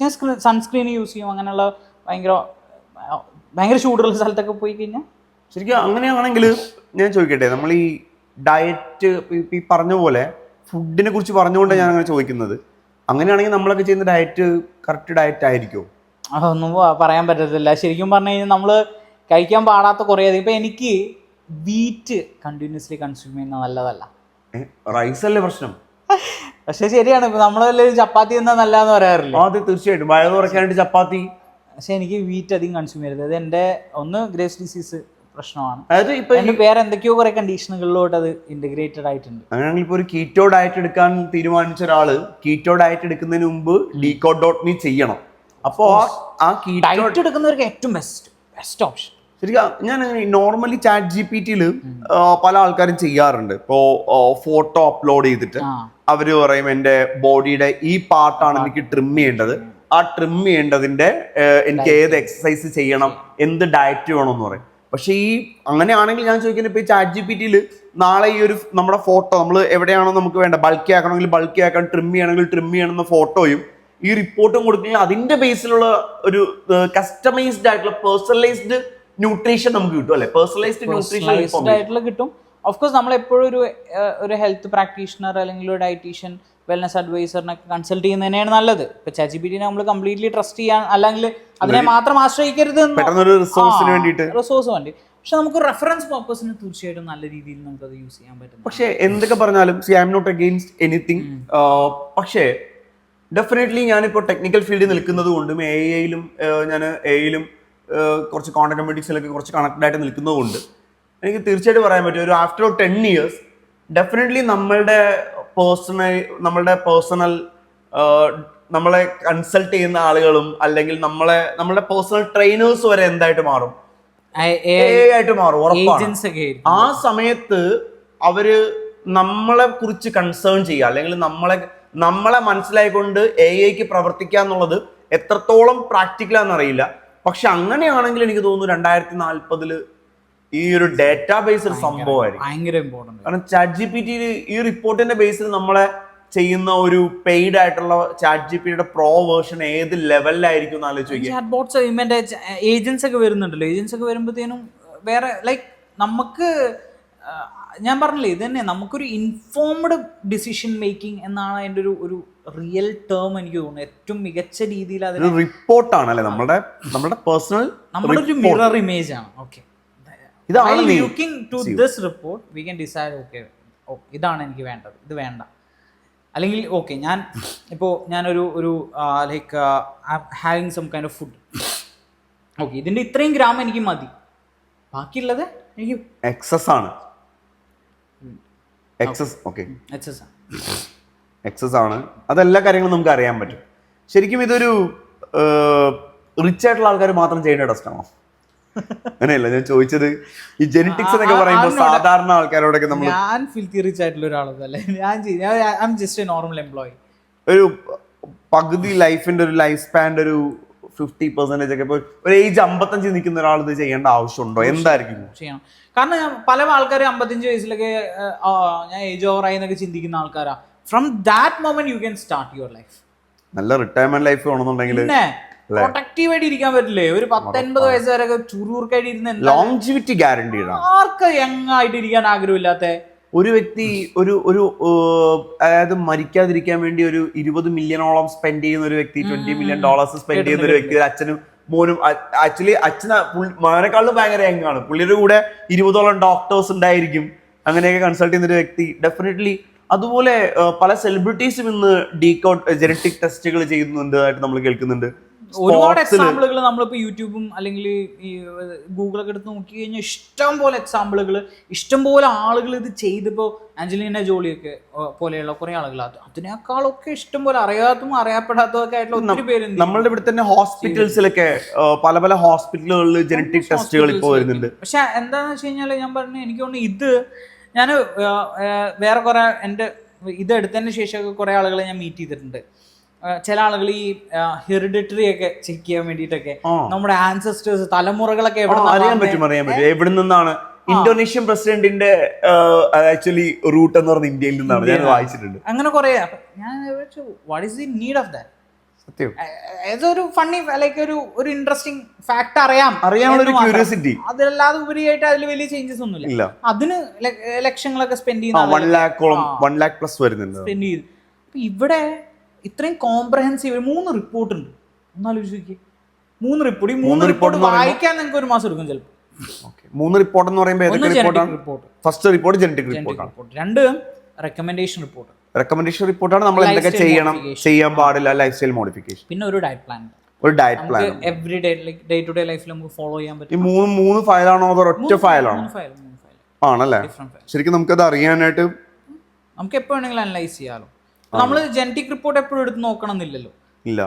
ഞാൻ സൺസ്ക്രീൻ യൂസ് ചെയ്യും, അങ്ങനെയുള്ള ഭയങ്കര ചൂടുള്ള സ്ഥലത്തൊക്കെ പോയി കഴിഞ്ഞാൽ. ശരിക്കും അങ്ങനെയാണെങ്കിൽ ഞാൻ ചോദിക്കട്ടെ, നമ്മൾ ഈ ഡയറ്റ് ഈ പറഞ്ഞ പോലെ ഫുഡിനെ കുറിച്ച് പറഞ്ഞുകൊണ്ട് ഞാൻ അങ്ങനെ ചോദിക്കുന്നത്, അങ്ങനെയാണെങ്കിൽ നമ്മളൊക്കെ ചെയ്യുന്ന ഡയറ്റ് കറക്റ്റ് ഡയറ്റ് ആയിരിക്കുമോ? അതൊന്നും പറയാൻ പറ്റത്തില്ല. ശരിക്കും പറഞ്ഞു കഴിഞ്ഞാൽ നമ്മൾ കഴിക്കാൻ പാടാത്ത കുറേ അധികം. ഇപ്പം എനിക്ക് വീറ്റ് കണ്ടിന്യൂസ്ലി കൺസ്യൂം ചെയ്യുന്നത് നല്ലതല്ല. റൈസ് അല്ലേ പ്രശ്നം? പക്ഷെ ശരിയാണ്, ഇപ്പം നമ്മളെല്ലാവരും ചപ്പാത്തി എന്നാ നല്ലതെന്ന് പറയാറില്ല. അതെ, തീർച്ചയായിട്ടും വയറ് കുറയ്ക്കാനായിട്ട് ചപ്പാത്തി. പക്ഷെ എനിക്ക് വീറ്റ് അധികം കൺസ്യൂം ചെയ്യരുത്. അത് എൻ്റെ ഒന്ന് ഗ്രേവ്സ് ഡിസീസ് പ്രശ്നമാണ്, അതായത് ഇപ്പൊ വേറെ എന്തൊക്കെയോ കുറെ കണ്ടീഷനുകളിലോട്ട് അത് ഇന്റഗ്രേറ്റഡ് ആയിട്ടുണ്ട്. അങ്ങനെയാണെങ്കിൽ ഇപ്പോൾ ഒരു കീറ്റോ ഡയറ്റ് എടുക്കാൻ തീരുമാനിച്ച ഒരാള് കീറ്റോ ഡയറ്റ് എടുക്കുന്നതിന് മുമ്പ് ഡീകോഡോട്ടമി ചെയ്യണം. അപ്പോ ആ ഡയറ്റ് എടുക്കുന്നവർക്ക് ഏറ്റവും ബെസ്റ്റ് ഓപ്ഷൻ. ശരിക്കും ഞാൻ നോർമലി ChatGPT-യിൽ പല ആൾക്കാരും ചെയ്യാറുണ്ട്. ഇപ്പോൾ ഫോട്ടോ അപ്ലോഡ് ചെയ്തിട്ട് അവര് പറയും എൻ്റെ ബോഡിയുടെ ഈ പാർട്ടാണ് എനിക്ക് ട്രിം ചെയ്യേണ്ടത്, ആ ട്രിം ചെയ്യേണ്ടതിന്റെ എനിക്ക് ഏത് എക്സസൈസ് ചെയ്യണം, എന്ത് ഡയറ്റ് വേണമെന്ന് പറയും. പക്ഷെ ഈ അങ്ങനെയാണെങ്കിൽ ഞാൻ ചോദിക്കുന്നത്, ഇപ്പൊ ഈ ChatGPT-യിൽ നാളെ ഈ ഒരു നമ്മുടെ ഫോട്ടോ നമ്മൾ എവിടെയാണോ നമുക്ക് വേണ്ട, ബൾക്കി ആക്കണമെങ്കിൽ ബൾക്കി ആക്കാൻ, ട്രിം ചെയ്യണമെങ്കിൽ ട്രിം ചെയ്യണമെന്ന ഫോട്ടോയും ഈ റിപ്പോർട്ടും കൊടുക്കുകയും അതിന്റെ ബേസിലുള്ള ഒരു കസ്റ്റമൈസ്ഡ് ആയിട്ടുള്ള പേഴ്സണലൈസ്ഡ് ന്യൂട്രീഷൻ നമുക്ക് കിട്ടും അല്ലെ? പേഴ്സണലൈസ്ഡ് ന്യൂട്രീഷൻ കിട്ടും. ഓഫ്കോഴ്സ് നമ്മൾ എപ്പോഴും ഒരു ഹെൽത്ത് പ്രാക്ടീഷണർ അല്ലെങ്കിൽ ഒരു ഡയറ്റീഷ്യൻ, വെൽനസ് അഡ്വൈസറിനൊക്കെ കൺസൾട്ട് ചെയ്യുന്നതിനാണ് നല്ലത്. ഇപ്പൊ ChatGPT-നെ നമ്മൾ കംപ്ലീറ്റ്ലി ട്രസ്റ്റ് ചെയ്യാൻ, അല്ലെങ്കിൽ അതിനെ മാത്രം ആശ്രയിക്കരുത്, റിസോഴ്സ് വേണ്ടി. പക്ഷെ നമുക്ക് റെഫറൻസ് പർപ്പസിന് തീർച്ചയായിട്ടും നല്ല രീതിയിൽ നമുക്ക് അത് യൂസ് ചെയ്യാൻ പറ്റും. പക്ഷെ എന്തൊക്കെ പറഞ്ഞാലും I am not against anything. പക്ഷേ ഡെഫിനറ്റ്ലി ഞാനിപ്പോൾ ടെക്നിക്കൽ ഫീൽഡിൽ നിൽക്കുന്നത് കൊണ്ടും ഞാൻ എയിലും കുറച്ച് കോണ്ടന്റ് മെഡിക്സിലൊക്കെ കുറച്ച് കണക്റ്റഡ് ആയിട്ട് നിൽക്കുന്നത് കൊണ്ട് എനിക്ക് തീർച്ചയായിട്ടും പറയാൻ പറ്റും, ഒരു ആഫ്റ്റർ 10 years ഡെഫിനറ്റ്ലി നമ്മളുടെ പേഴ്സണൽ നമ്മളെ കൺസൾട്ട് ചെയ്യുന്ന ആളുകളും അല്ലെങ്കിൽ നമ്മളുടെ പേഴ്സണൽ ട്രെയിനേഴ്സ് വരെ എന്തായിട്ട് മാറും? ആയിട്ട് മാറും, ഉറപ്പാണ്. ആ സമയത്ത് അവര് നമ്മളെ കുറിച്ച് കൺസേൺ ചെയ്യുക, അല്ലെങ്കിൽ നമ്മളെ മനസ്സിലായിക്കൊണ്ട് AI-ക്ക് പ്രവർത്തിക്കുക എന്നുള്ളത് എത്രത്തോളം പ്രാക്ടിക്കലാന്ന് അറിയില്ല. പക്ഷെ അങ്ങനെയാണെങ്കിൽ എനിക്ക് തോന്നുന്നു 2040 ഈ ഒരു ഡേറ്റാബേസ് ഒരു സംഭവമായിരിക്കും. കാരണം ChatGPT ഈ റിപ്പോർട്ടിന്റെ ബേസിൽ നമ്മളെ ചെയ്യുന്ന ഒരു പെയ്ഡ് ആയിട്ടുള്ള ChatGPT-യുടെ പ്രോ വേർഷൻ ഏത് ലെവലിലായിരിക്കും എന്ന് ആലോചിച്ച് ഏജൻസ് ഒക്കെ വരുന്നുണ്ടല്ലോ. ഏജൻസ് ഒക്കെ വരുമ്പോഴത്തേനും വേറെ ലൈക്ക് നമുക്ക് ഞാൻ പറഞ്ഞില്ലേ ഇത് തന്നെ നമുക്കൊരു ഇൻഫോംഡ് ഡിസിഷൻ മേക്കിംഗ് എന്നാണ് അതിൻ്റെ ഒരു റിയൽ ടേം എനിക്ക് തോന്നുന്നത്. ഏറ്റവും മികച്ച രീതിയിൽ അതിന് റിപ്പോർട്ടാണ് അല്ലെ നമ്മുടെ പേഴ്സണൽ നമ്മുടെ ഒരു മിറർ ഇമേജ് ആണ്. ഓക്കെ, ഇതാണ് looking to this report we can decide okay ഇതാണ് എനിക്ക് വേണ്ടത്, ഇത് വേണ്ട. അല്ലെങ്കിൽ ഓക്കെ ഞാനൊരു like having some kind of food, okay ഇതിൻ്റെ ഇത്രയും ഗ്രാം എനിക്ക് മതി, ബാക്കിയുള്ളത് എനിക്ക് എക്സസ് ആണ്. എക്സസ് ആണ്. അതെല്ലാ കാര്യങ്ങളും നമുക്ക് അറിയാൻ പറ്റും. ശരിക്കും ഇതൊരു റിച്ച് ആയിട്ടുള്ള ആൾക്കാർ മാത്രം ചെയ്യേണ്ട ടെസ്റ്റാണോ? അങ്ങനെയല്ല ഞാൻ ചോദിച്ചത്. ഈ ജെനറ്റിക്സ് എന്നൊക്കെ പറയുമ്പോൾ സാധാരണ ആൾക്കാരോടൊക്കെ നമ്മൾ ഞാൻ ഫിൽത്തി റിച്ച് ആയിട്ടുള്ള ഒരാളല്ലേ, ഞാൻ ജസ്റ്റ് എ നോർമൽ എംപ്ലോയി. ഒരു പകുതി ലൈഫിന്റെ ഒരു ലൈഫ് സ്പാൻ്റെ ഒരു 50% ഒക്കെ ഇപ്പോൾ ഒരു ഏജ് 55 നിൽക്കുന്ന ഒരാൾ ഇത് ചെയ്യേണ്ട ആവശ്യമുണ്ടോ? എന്തായിരിക്കും ചെയ്യണം? കാരണം ഞാൻ പല ആൾക്കാർ 55 വയസ്സിലൊക്കെ ഞാൻ ഏജ് ഓവറായി എന്നൊക്കെ ചിന്തിക്കുന്ന ആൾക്കാരാ. From that moment you can start your life. നല്ല റിട്ടയർമെന്റ് ലൈഫ് വേണമെന്നുണ്ടെങ്കിൽ പ്രൊട്ടക്റ്റീവ് ആയിട്ട് ഇരിക്കാൻ പറ്റില്ലേ? ഒരു 10-50 വയസ്സ് വരെ ചുരുക്കായിട്ട് ഇരുന്ന് ലോങ്ജിവിറ്റി ഗ്യാരണ്ടീഡ് ആണ്. ആർക്ക് യങ് ആയിട്ട് ഇരിക്കാൻ ആഗ്രഹമില്ലാത്ത ഒരു വ്യക്തി ഒരു അതായത് മരിക്കാതിരിക്കാൻ വേണ്ടി ഒരു 20 മില്യണോളം സ്പെൻഡ് ചെയ്യുന്ന ഒരു വ്യക്തി, $20 മില്യൺ സ്പെൻഡ് ചെയ്യുന്ന ഒരു വ്യക്തി, അച്ഛനും മോനും ആക്ച്വലി മോനേക്കാളും ഭയങ്കര യങ് ആണ്. പുള്ളിയുടെ കൂടെ 20ഓളം ഡോക്ടേഴ്സ് ഉണ്ടായിരിക്കും. അങ്ങനെയൊക്കെ കൺസൾട്ട് ചെയ്യുന്ന ഒരു വ്യക്തി ഡെഫിനറ്റ്ലി. അതുപോലെ പല സെലിബ്രിറ്റീസും ഇന്ന് ജനറ്റിക് ടെസ്റ്റുകൾ ചെയ്യുന്നുണ്ട് നമ്മൾ കേൾക്കുന്നുണ്ട്. ഒരുപാട് എക്സാമ്പിളുകൾ നമ്മളിപ്പോ യൂട്യൂബും അല്ലെങ്കിൽ ഈ ഗൂഗിളൊക്കെ എടുത്ത് നോക്കി കഴിഞ്ഞാൽ ഇഷ്ടം പോലെ എക്സാമ്പിളുകൾ, ഇഷ്ടം പോലെ ആളുകൾ ഇത് ചെയ്തിപ്പോ ആഞ്ചലീന ജോളിയൊക്കെ പോലെയുള്ള കുറെ ആളുകൾ അതിനേക്കാളൊക്കെ ഇഷ്ടം പോലെ അറിയാത്തതും അറിയപ്പെടാത്തതൊക്കെ ആയിട്ടുള്ള ഒത്തിരി പേര് നമ്മളുടെ ഇവിടെ തന്നെ ഹോസ്പിറ്റൽസിലൊക്കെ പല ഹോസ്പിറ്റലുകളിൽ ജനറ്റിക് ടെസ്റ്റുകൾ ഇപ്പോൾ വരുന്നുണ്ട്. പക്ഷെ എന്താണെന്ന് വെച്ച് കഴിഞ്ഞാൽ ഞാൻ പറഞ്ഞു, എനിക്ക് തോന്നുന്നു ഇത് ഞാൻ വേറെ കുറെ എൻ്റെ ഇത് എടുത്തതിന് ശേഷമൊക്കെ കുറെ ആളുകളെ ഞാൻ മീറ്റ് ചെയ്തിട്ടുണ്ട്. ചില ആളുകൾ ഈ ഹെറിഡിറ്ററി ഒക്കെ ചെക്ക് ചെയ്യാൻ വേണ്ടിയിട്ടൊക്കെ നമ്മുടെ ആൻസസ്റ്റേഴ്സ് തലമുറകളൊക്കെ അറിയാൻ പറ്റും. എവിടെ നിന്നാണ് ഇന്തോനേഷ്യൻ പ്രസിഡന്റിന്റെ ആക്ച്വലി റൂട്ട് എന്ന് പറഞ്ഞ ഇന്ത്യയിൽ നിന്നാണ് ഞാൻ വായിച്ചിട്ടുണ്ട്. അങ്ങനെ കുറെ ഞാൻ what is the need of that? ഏതൊരു ഫണ്ണി ലൈക്ക് ഒരു ഇൻട്രസ്റ്റിംഗ് ഫാക്ട് അറിയാനുള്ള ക്യൂരിയോസിറ്റി, അതല്ലാതെ ഉപരിയായിട്ട് അതിൽ വലിയ ചേഞ്ചസ് ഒന്നുമില്ല. അതിന് ലക്ഷങ്ങളൊക്കെ സ്പെൻഡ് ചെയ്യുന്ന 1 lakh പ്ലസ് വരുന്നുണ്ട് സ്പെൻഡ് ചെയ്ത്. ഇവിടെ ഇത്രയും കോംപ്രഹെൻസീവ് 3 റിപ്പോർട്ട് ഉണ്ട്. ഒന്നാലോചിച്ച് 3 റിപ്പോർട്ട് വായിക്കാൻ നിങ്ങൾക്ക് ഒരു മാസം എടുക്കും ചിലപ്പോൾ. 3 റിപ്പോർട്ട് എന്ന് പറയുമ്പോൾ ഫസ്റ്റ് റിപ്പോർട്ട് ജനറ്റിക് റിപ്പോർട്ടാണ്, 2 റെക്കമെൻഡേഷൻ റിപ്പോർട്ട്. റെക്കമെൻഡേഷൻ റിപ്പോർട്ടാണ് നമ്മൾ എന്തൊക്കെ ചെയ്യാൻ പാടില്ല, ലൈഫ് സ്റ്റൈൽ മോഡിഫിക്കേഷൻ, പിന്നെ ഒരു diet plan. Every day to day ലൈഫിൽ നമുക്ക് ഫോളോ ചെയ്യാൻ പറ്റും. ഈ 3 ഫയലാണോ അതോ ഒറ്റ ഫയലാണോ? ആണല്ലേ. ശരിക്കും നമുക്കത് അറിയാനായിട്ട് നമുക്ക് എപ്പോ വേണമെങ്കിലും അനലൈസ് ചെയ്യാലോ. നമ്മൾ ജനറ്റിക് റിപ്പോർട്ട് എപ്പോഴും എടുത്ത് നോക്കണം എന്നില്ലല്ലോ.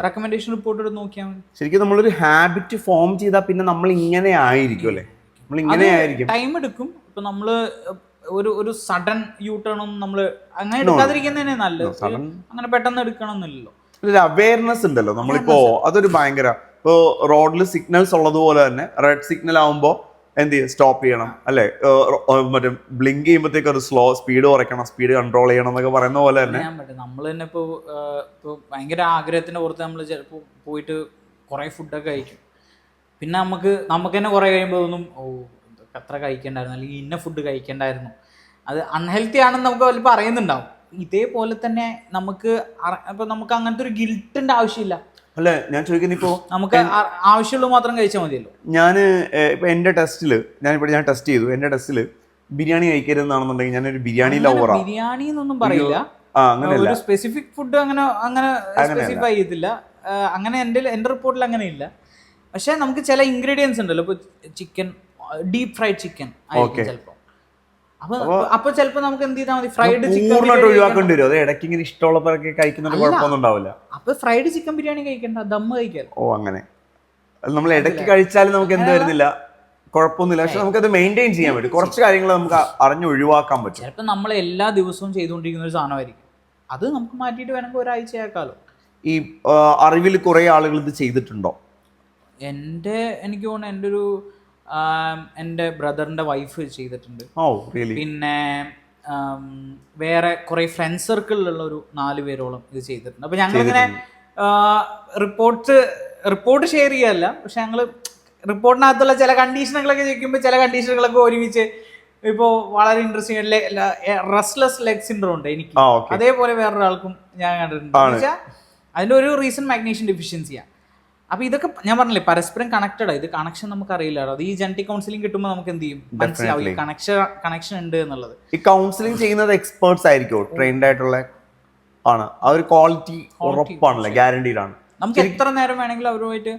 റെക്കമെൻഡേഷൻ റിപ്പോർട്ട് എടുത്ത് നോക്കിയാൽ മതി. ശരിക്കും നമ്മളൊരു ഹാബിറ്റ് ഫോം ചെയ്താൽ പിന്നെ നമ്മൾ ഇങ്ങനെ ആയിരിക്കും അല്ലേ, നമ്മൾ ഇങ്ങനെ ആയിരിക്കും. ടൈം എടുക്കും. ഇപ്പൊ നമ്മള് ഒരു സഡൻ യൂ ടേൺ ഒന്നും നമ്മള് അങ്ങനെ എടുക്കാതിരിക്കുന്നതന്നെ നല്ലത്. അങ്ങനെ പെട്ടെന്ന് എടുക്കണം എന്നില്ലല്ലോ. ഒരു അവയർനെസ് ഉണ്ടല്ലോ നമ്മളിപ്പോ, അതൊരു ഭയങ്കര. ഇപ്പോ റോഡിൽ സിഗ്നൽസ് ഉള്ളതുപോലെ തന്നെ റെഡ് സിഗ്നൽ ആവുമ്പോ എന്ത് ചെയ്യും, സ്റ്റോപ്പ് ചെയ്യണം അല്ലെ, മറ്റേ ബ്ലിങ്ക് ചെയ്യുമ്പോഴത്തേക്ക് ഒരു സ്ലോ സ്പീഡ് കുറയ്ക്കണം, സ്പീഡ് കൺട്രോൾ ചെയ്യണം എന്നൊക്കെ പറയുന്ന പോലെ തന്നെ നമ്മൾ തന്നെ ഇപ്പോൾ ഭയങ്കര ആഗ്രഹത്തിന്റെ പുറത്ത് നമ്മൾ ചിലപ്പോൾ പോയിട്ട് കുറെ ഫുഡൊക്കെ കഴിക്കും. പിന്നെ നമുക്ക് തന്നെ കുറെ കഴിയുമ്പോൾ ഒന്നും അത്ര കഴിക്കണ്ടായിരുന്നു, അല്ലെങ്കിൽ ഇന്ന ഫുഡ് കഴിക്കണ്ടായിരുന്നു, അത് അൺഹെൽത്തി ആണെന്ന് നമുക്ക് ചിലപ്പോൾ അറിയുന്നുണ്ടാവും. ഇതേപോലെ തന്നെ നമുക്ക് അങ്ങനത്തെ ഒരു ഗിൽട്ടിന്റെ ആവശ്യമില്ല. അല്ലെ ഞാൻ ചോദിക്കുന്നത്, ഇപ്പോ നമുക്ക് ആവശ്യമുള്ളത് മാത്രം കഴിച്ചാൽ മതിയല്ലോ. ഞാൻ ഇപ്പൊ എന്റെ ടെസ്റ്റില് ഞാൻ ടെസ്റ്റ് ചെയ്തു. എന്റെ ടെസ്റ്റില് ബിരിയാണി കഴിക്കരുതെന്നാണെന്നുണ്ടെങ്കിൽ ഞാനൊരു ബിരിയാണി ലവറാണ്. ബിരിയാണി എന്നൊന്നും പറയില്ല, ഒരു സ്പെസിഫിക് ഫുഡ് അങ്ങനെ സ്പെസിഫൈ ചെയ്തില്ല. അങ്ങനെ എന്റെ റിപ്പോർട്ടിൽ അങ്ങനെ ഇല്ല. പക്ഷെ നമുക്ക് ചില ഇൻഗ്രീഡിയൻസ് ഉണ്ടല്ലോ, ഇപ്പൊ ചിക്കൻ, ഡീപ് ഫ്രൈഡ് ചിക്കൻ ആയിരിക്കും ചിലപ്പോ. അപ്പൊ ചിലപ്പോ നമുക്ക് എന്ത് ചെയ്താൽ മതി, ഫ്രൈഡ് ചിക്കൻ ഒഴിവാക്കേണ്ടി വരും. അത് ഇടയ്ക്ക് ഇങ്ങനെ ഇഷ്ടമുള്ളവരൊക്കെ കഴിക്കുന്ന കുഴപ്പമൊന്നും ഉണ്ടാവില്ല. അപ്പൊ ഫ്രൈഡ് ചിക്കൻ ബിരിയാണി കഴിക്കണ്ട, ദമ്മ് കഴിക്കാം. അങ്ങനെ നമ്മൾ ഇടയ്ക്ക് കഴിച്ചാലും നമുക്ക് എന്ത് വരുന്നില്ല, കുഴപ്പമൊന്നുമില്ല. പക്ഷെ നമുക്കത് മെയിൻറ്റെയിൻ ചെയ്യാൻ പറ്റും. കുറച്ച് കാര്യങ്ങൾ നമുക്ക് അറിഞ്ഞ് ഒഴിവാക്കാൻ പറ്റും. ചിലപ്പോൾ നമ്മൾ എല്ലാ ദിവസവും ചെയ്തുകൊണ്ടിരിക്കുന്ന ഒരു സാധനമായിരിക്കും, അത് നമുക്ക് മാറ്റിയിട്ട് വേണമെങ്കിൽ ഒരാഴ്ചയാക്കാലോ. ഈ അറിവിൽ കുറെ ആളുകൾ ഇത് ചെയ്തിട്ടുണ്ടോ? എനിക്ക് തോന്നുന്നു എൻ്റെ ബ്രദറിന്റെ വൈഫ് ചെയ്തിട്ടുണ്ട്. പിന്നെ വേറെ കുറെ ഫ്രണ്ട് സർക്കിളിലുള്ള ഒരു 4 പേരോളം ഇത് ചെയ്തിട്ടുണ്ട്. അപ്പൊ ഞങ്ങളിങ്ങനെ റിപ്പോർട്ട് ഷെയർ ചെയ്യല്ല, പക്ഷെ ഞങ്ങള് റിപ്പോർട്ടിനകത്തുള്ള ചില കണ്ടീഷനുകളൊക്കെ ചോദിക്കുമ്പോൾ ചില കണ്ടീഷനുകളൊക്കെ ഒരുമിച്ച് ഇപ്പോ വളരെ ഇൻട്രസ്റ്റിംഗ് റെസ്റ്റ്ലെസ് ലെഗ് സിൻഡ്രോം ഉണ്ട് എനിക്ക്. okay. അതേപോലെ വേറൊരാൾക്കും ഞാൻ കണ്ടിട്ടുണ്ട്. വെച്ചാൽ അതിന്റെ ഒരു റീസൺ മാഗ്നീഷ്യൻ ഡെഫിഷ്യൻസിയാണ്. അപ്പൊ ഇതൊക്കെ ഞാൻ പറഞ്ഞില്ലേ പരസ്പരം കണക്റ്റഡ്. ഇത് കണക്ഷൻ നമുക്ക് അറിയില്ല. അത് ഈ ജനറ്റിക് കൗൺസിലിംഗ് കിട്ടുമ്പോൾ നമുക്ക് എന്ത് ചെയ്യും മനസ്സിലാവും ഈ കണക്ഷൻ ഉണ്ട് എന്നുള്ളത്. ഈ കൗൺസിലിംഗ് ചെയ്യുന്നത് എക്സ്പേർട്സ് ആയിരിക്കും, ട്രെയിൻഡ് ആയിട്ടുള്ള ആണ്. ആ ഒരു ക്വാളിറ്റി ഉറപ്പാണല്ലേ, ഗ്യാരണ്ടീഡ് ആണ്. നമുക്ക് എത്ര നേരം വേണമെങ്കിലും അവരുമായിട്ട്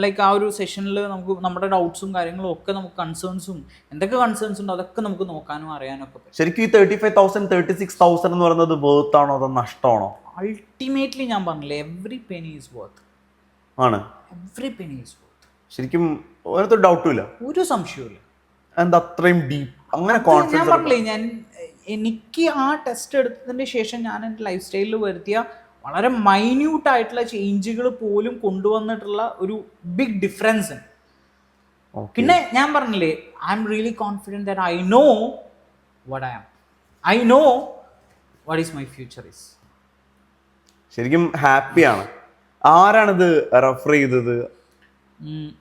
ലൈക്ക് ആ ഒരു സെഷനിൽ നമുക്ക് നമ്മുടെ ഡൗട്ട്സും കാര്യങ്ങളും ഒക്കെ നമുക്ക് കൺസേൺസും എന്തൊക്കെ കൺസേൺസ് ഉണ്ടോ അതൊക്കെ നമുക്ക് നോക്കാനും അറിയാനും ഒക്കെ പറ്റും. ശരിക്കും ഈ 35,000 36,000 എന്ന് പറയുന്നത് വർത്ത് ആണോ അതോ നഷ്ടമാണോ? അൾട്ടിമേറ്റ്ലി ഞാൻ പറഞ്ഞില്ലേ എവറി പെനി ഈസ് വർത്ത് ആണ്. Every Penny is worth. ശരിക്കും ഒരു ഡൗട്ടും ഇല്ല, ഒരു സംശയവും. എന്താ അത്രയും ഡീപ്പ് അങ്ങനെ കോൺഫിഡൻസ്. ഞാൻ പറഞ്ഞില്ലേ എനിക്ക് ആ ടെസ്റ്റ് എടുത്തതിന്റെ ശേഷം ഞാൻ എൻ്റെ ലൈഫ് സ്റ്റൈലിൽ വരുത്തിയ വളരെ മൈന്യൂട്ട് ആയിട്ടുള്ള ചേഞ്ചുകൾ പോലും കൊണ്ടുവന്നിട്ടുള്ള ഒരു ബിഗ് ഡിഫറൻസ്. പിന്നെ ഞാൻ പറഞ്ഞില്ലേ I am really confident that I know what I am, I know what is my future is. ശരിക്കും ഹാപ്പിയാണ്. ആരാണിത് റെഫർ ചെയ്തത്?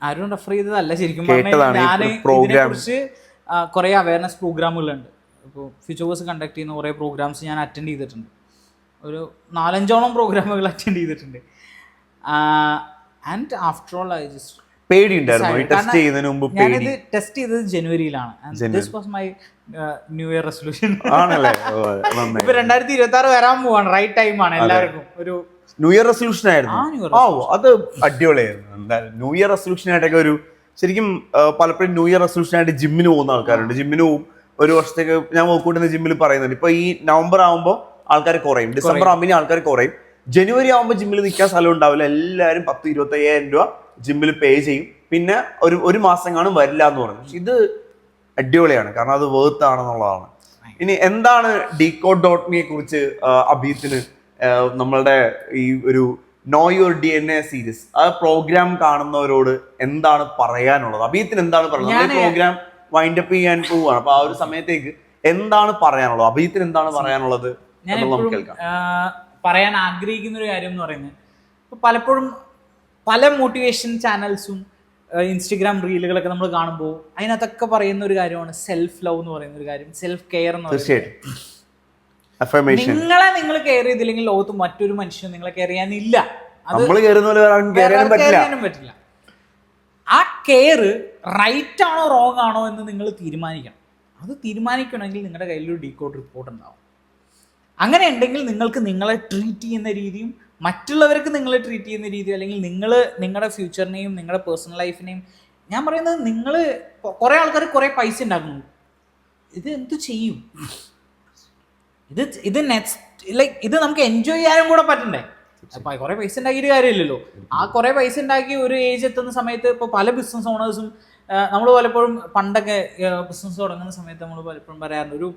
ആരും റെഫർ ചെയ്തതല്ല, ശരിക്കും പറഞ്ഞാൽ ഞാൻ ഇതിനെക്കുറിച്ച് കുറേ അവയർനെസ് പ്രോഗ്രാമുകളുണ്ട്. ഇപ്പോൾ ഫ്യൂച്ചേഴ്സ് കണ്ടക്ട് ചെയ്യുന്ന കുറേ പ്രോഗ്രാംസ് ഞാൻ അറ്റൻഡ് ചെയ്തിട്ടുണ്ട്. ഒരു 4-5 പ്രോഗ്രാമുകൾ അറ്റൻഡ് ചെയ്തിട്ടുണ്ട്. And after all I just ഞാനിത് ടെസ്റ്റ് ചെയ്തത് ജനുവരിയിലാണ്. This was my new year resolution. ഇപ്പൊ 2026 വരാൻ പോവാണ്, റൈറ്റ് ടൈമാണ് എല്ലാവർക്കും. ഒരു ന്യൂ ഇയർ റെസൊല്യൂഷൻ ആയിരുന്നു. അത് അടിപൊളിയായിരുന്നു. എന്തായാലും ന്യൂ ഇയർ റെസൊല്യൂഷൻ ആയിട്ടൊക്കെ ഒരു ശരിക്കും പലപ്പോഴും ന്യൂ ഇയർ റെസൊല്യൂഷൻ ആയിട്ട് ജിമ്മിന് പോകുന്ന ആൾക്കാരുണ്ട്. ജിമ്മിന് പോകും, ഒരു വർഷത്തേക്ക് ഞാൻ വർക്ക്ഔട്ട് ജിമ്മിൽ പറയുന്നുണ്ട്. ഇപ്പൊ ഈ നവംബർ ആകുമ്പോൾ ആൾക്കാർ കുറയും, ഡിസംബർ ആകുമ്പോൾ ആൾക്കാർ കുറയും, ജനുവരി ആകുമ്പോൾ ജിമ്മിൽ നിൽക്കാൻ സ്ഥലം ഉണ്ടാവില്ല. എല്ലാവരും 10,000-25,000 രൂപ ജിമ്മിൽ പേ ചെയ്യും. പിന്നെ ഒരു മാസം കാണും വരില്ല എന്ന് പറഞ്ഞു. പക്ഷെ ഇത് അടിപൊളിയാണ്, കാരണം അത് വർത്ത് ആണെന്നുള്ളതാണ്. ഇനി എന്താണ് Decode.me കുറിച്ച് അഭിജിത്തിന് നമ്മളുടെ ഈ ഒരു നോ യുവർ DNA സീരീസ് ആ പ്രോഗ്രാം കാണുന്നവരോട് എന്താണ് പറയാനുള്ളത്? അഭിജിത്തിന് എന്താണ് പറയുന്നത്? പ്രോഗ്രാം വൈൻഡപ്പ് ചെയ്യാൻ പോവുകയാണ്. അപ്പൊ ആ ഒരു സമയത്തേക്ക് എന്താണ് പറയാനുള്ളത്? അഭിജിത്തിന് എന്താണ് പറയാനുള്ളത്? ഞാൻ പറയാൻ ആഗ്രഹിക്കുന്ന ഒരു കാര്യം എന്ന് പറയുന്നത്, ഇപ്പൊ പലപ്പോഴും പല മോട്ടിവേഷൻ ചാനൽസും ഇൻസ്റ്റഗ്രാം റീലുകളൊക്കെ നമ്മൾ കാണുമ്പോൾ അതിനകത്തൊക്കെ പറയുന്ന ഒരു കാര്യമാണ് സെൽഫ് ലവ് എന്ന് പറയുന്ന ഒരു കാര്യം, സെൽഫ് കെയർ എന്ന് പറയുന്നത്. നിങ്ങൾ കെയർ ചെയ്തില്ലെങ്കിൽ ലോകത്ത് മറ്റൊരു മനുഷ്യനും നിങ്ങളെ കെയർ ചെയ്യാനില്ല. പറ്റില്ല. ആ കെയർ റൈറ്റ് ആണോ റോങ് ആണോ എന്ന് നിങ്ങൾ തീരുമാനിക്കണം. അത് തീരുമാനിക്കണമെങ്കിൽ നിങ്ങളുടെ കയ്യിലൊരു ഡീകോഡ് റിപ്പോർട്ട് ഉണ്ടാവും. അങ്ങനെ ഉണ്ടെങ്കിൽ നിങ്ങൾക്ക് നിങ്ങളെ ട്രീറ്റ് ചെയ്യുന്ന രീതിയും മറ്റുള്ളവർക്ക് നിങ്ങളെ ട്രീറ്റ് ചെയ്യുന്ന രീതിയും, അല്ലെങ്കിൽ നിങ്ങൾ നിങ്ങളുടെ ഫ്യൂച്ചറിനെയും നിങ്ങളുടെ പേഴ്സണൽ ലൈഫിനെയും, ഞാൻ പറയുന്നത് നിങ്ങൾ കുറേ ആൾക്കാർ കുറേ പൈസ ഉണ്ടാക്കുന്നു, ഇത് എന്തു ചെയ്യും? ഇത് നെക്സ്റ്റ് ലൈക്ക് ഇത് നമുക്ക് എൻജോയ് ചെയ്യാനും കൂടെ പറ്റണ്ടേ? അപ്പം കുറേ പൈസ ഉണ്ടാക്കിയിട്ട് കാര്യമില്ലല്ലോ. ആ കുറേ പൈസ ഉണ്ടാക്കി ഒരു ഏജ് എത്തുന്ന സമയത്ത് ഇപ്പോൾ പല ബിസിനസ് ഓണേഴ്സും നമ്മൾ പലപ്പോഴും പണ്ടൊക്കെ ബിസിനസ് തുടങ്ങുന്ന സമയത്ത് നമ്മൾ പലപ്പോഴും പറയാറുണ്ട്, ഒരു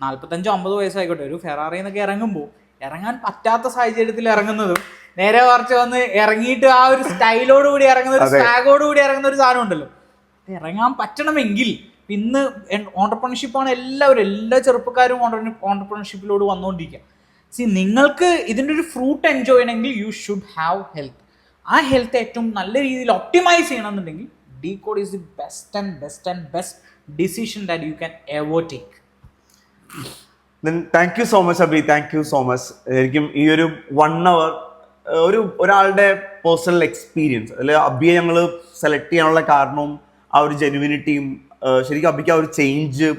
45-50 വയസ്സായിക്കോട്ടെ, ഒരു ഫെറാറി എന്നൊക്കെ ഇറങ്ങുമ്പോൾ ഇറങ്ങാൻ പറ്റാത്ത സാഹചര്യത്തിൽ ഇറങ്ങുന്നതും നേരെ കുറച്ച് വന്ന് ഇറങ്ങിയിട്ട് ആ ഒരു സ്റ്റൈലോട് കൂടി ഇറങ്ങുന്ന ഒരു സ്റ്റാഗോട് കൂടി ഇറങ്ങുന്ന ഒരു സാധനം ഉണ്ടല്ലോ, ഇറങ്ങാൻ പറ്റണമെങ്കിൽ ഇന്ന് ഓണ്ടർപ്രണർഷിപ്പാണ് എല്ലാ ചെറുപ്പക്കാരും ഓണ്ടർപ്രണർഷിപ്പിലോട് വന്നുകൊണ്ടിരിക്കുക. നിങ്ങൾക്ക് ഇതിൻ്റെ ഒരു ഫ്രൂട്ട് എൻജോയ് ചെയ്യണമെങ്കിൽ യു ഷുഡ് ഹാവ് ഹെൽത്ത്. ആ ഹെൽത്ത് ഏറ്റവും നല്ല രീതിയിൽ ഒപ്റ്റിമൈസ് ചെയ്യണമെന്നുണ്ടെങ്കിൽ Decode is the best decision that you can ever take. Then thank you so much Abhi, thank you so much. ശരിക്കും ഈ ഒരു 1 hour ഒരാളുടെ പേഴ്സണൽ എക്സ്പീരിയൻസ് അല്ലെ അബിയെ ഞങ്ങൾ സെലക്ട് ചെയ്യാനുള്ള കാരണവും ആ ഒരു ജെനുവിനിറ്റിയും, ശരിക്കും അബിക്ക് ആ ഒരു ചേഞ്ച്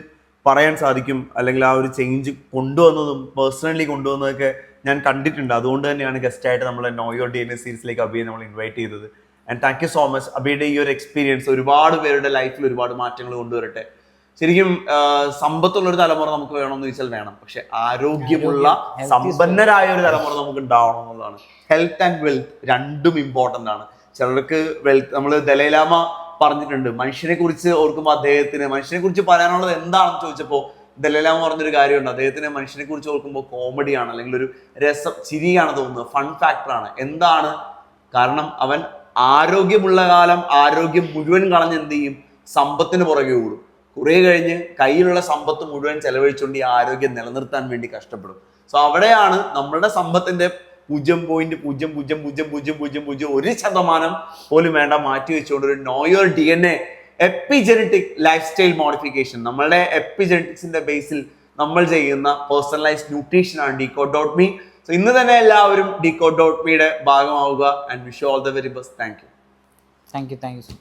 പറയാൻ സാധിക്കും, അല്ലെങ്കിൽ ആ ഒരു ചേഞ്ച് കൊണ്ടുവന്നതും പേഴ്സണലി കൊണ്ടുവന്നതൊക്കെ ഞാൻ കണ്ടിട്ടുണ്ട്. അതുകൊണ്ട് തന്നെയാണ് ഗസ്റ്റായിട്ട് നമ്മൾ നോ യുവർ DNA സീരീസിലേക്ക് അബിയെ നമ്മൾ ഇൻവൈറ്റ് ചെയ്തത്. And thank you so much. അബിയുടെ ഈ ഒരു എക്സ്പീരിയൻസ് ഒരുപാട് പേരുടെ ലൈഫിൽ ഒരുപാട് മാറ്റങ്ങൾ കൊണ്ടുവരട്ടെ. ശരിക്കും സമ്പത്തുള്ളൊരു തലമുറ നമുക്ക് വേണമെന്ന് ചോദിച്ചാൽ വേണം, പക്ഷെ ആരോഗ്യമുള്ള സമ്പന്നരായ ഒരു തലമുറ നമുക്ക് ഉണ്ടാവണം എന്നുള്ളതാണ്. ഹെൽത്ത് ആൻഡ് വെൽത്ത് രണ്ടും ഇമ്പോർട്ടൻ്റ് ആണ്. ചിലർക്ക് വെൽത്ത്, നമ്മൾ ദലൈലാമ പറഞ്ഞിട്ടുണ്ട്, മനുഷ്യനെ കുറിച്ച് ഓർക്കുമ്പോൾ മനുഷ്യനെ കുറിച്ച് പറയാനുള്ളത് എന്താണെന്ന് ചോദിച്ചപ്പോൾ ദലൈലാമ പറഞ്ഞൊരു കാര്യമുണ്ട്, അദ്ദേഹത്തിന് മനുഷ്യനെ കുറിച്ച് ഓർക്കുമ്പോൾ കോമഡിയാണ്, അല്ലെങ്കിൽ ഒരു രസം ചിരിയാണ് തോന്നുന്നത്, ഫൺ ഫാക്ടറാണ്. എന്താണ് കാരണം? അവൻ ആരോഗ്യമുള്ള കാലം ആരോഗ്യം മുഴുവൻ കളഞ്ഞ് എന്ത് ചെയ്യും? സമ്പത്തിന് പുറകെ ഓടും. കുറെ കഴിഞ്ഞ് കയ്യിലുള്ള സമ്പത്ത് മുഴുവൻ ചെലവഴിച്ചുകൊണ്ട് ഈ ആരോഗ്യം നിലനിർത്താൻ വേണ്ടി കഷ്ടപ്പെടും. സോ അവിടെയാണ് നമ്മളുടെ സമ്പത്തിന്റെ 0.0000001% പോലും വേണ്ട മാറ്റി വെച്ചുകൊണ്ട് ഒരു know your DNA epigenetic lifestyle modification. നമ്മളുടെ എപ്പിജെനറ്റിക്സിന്റെ ബേസിൽ നമ്മൾ ചെയ്യുന്ന പേഴ്സണലൈസ്ഡ് ന്യൂട്രീഷൻ ആണ് Decode.me. സോ ഇന്ന് തന്നെ എല്ലാവരും Decode.meയുടെ ഭാഗമാവുക. And wish you all the very best. Thank you. Thank U.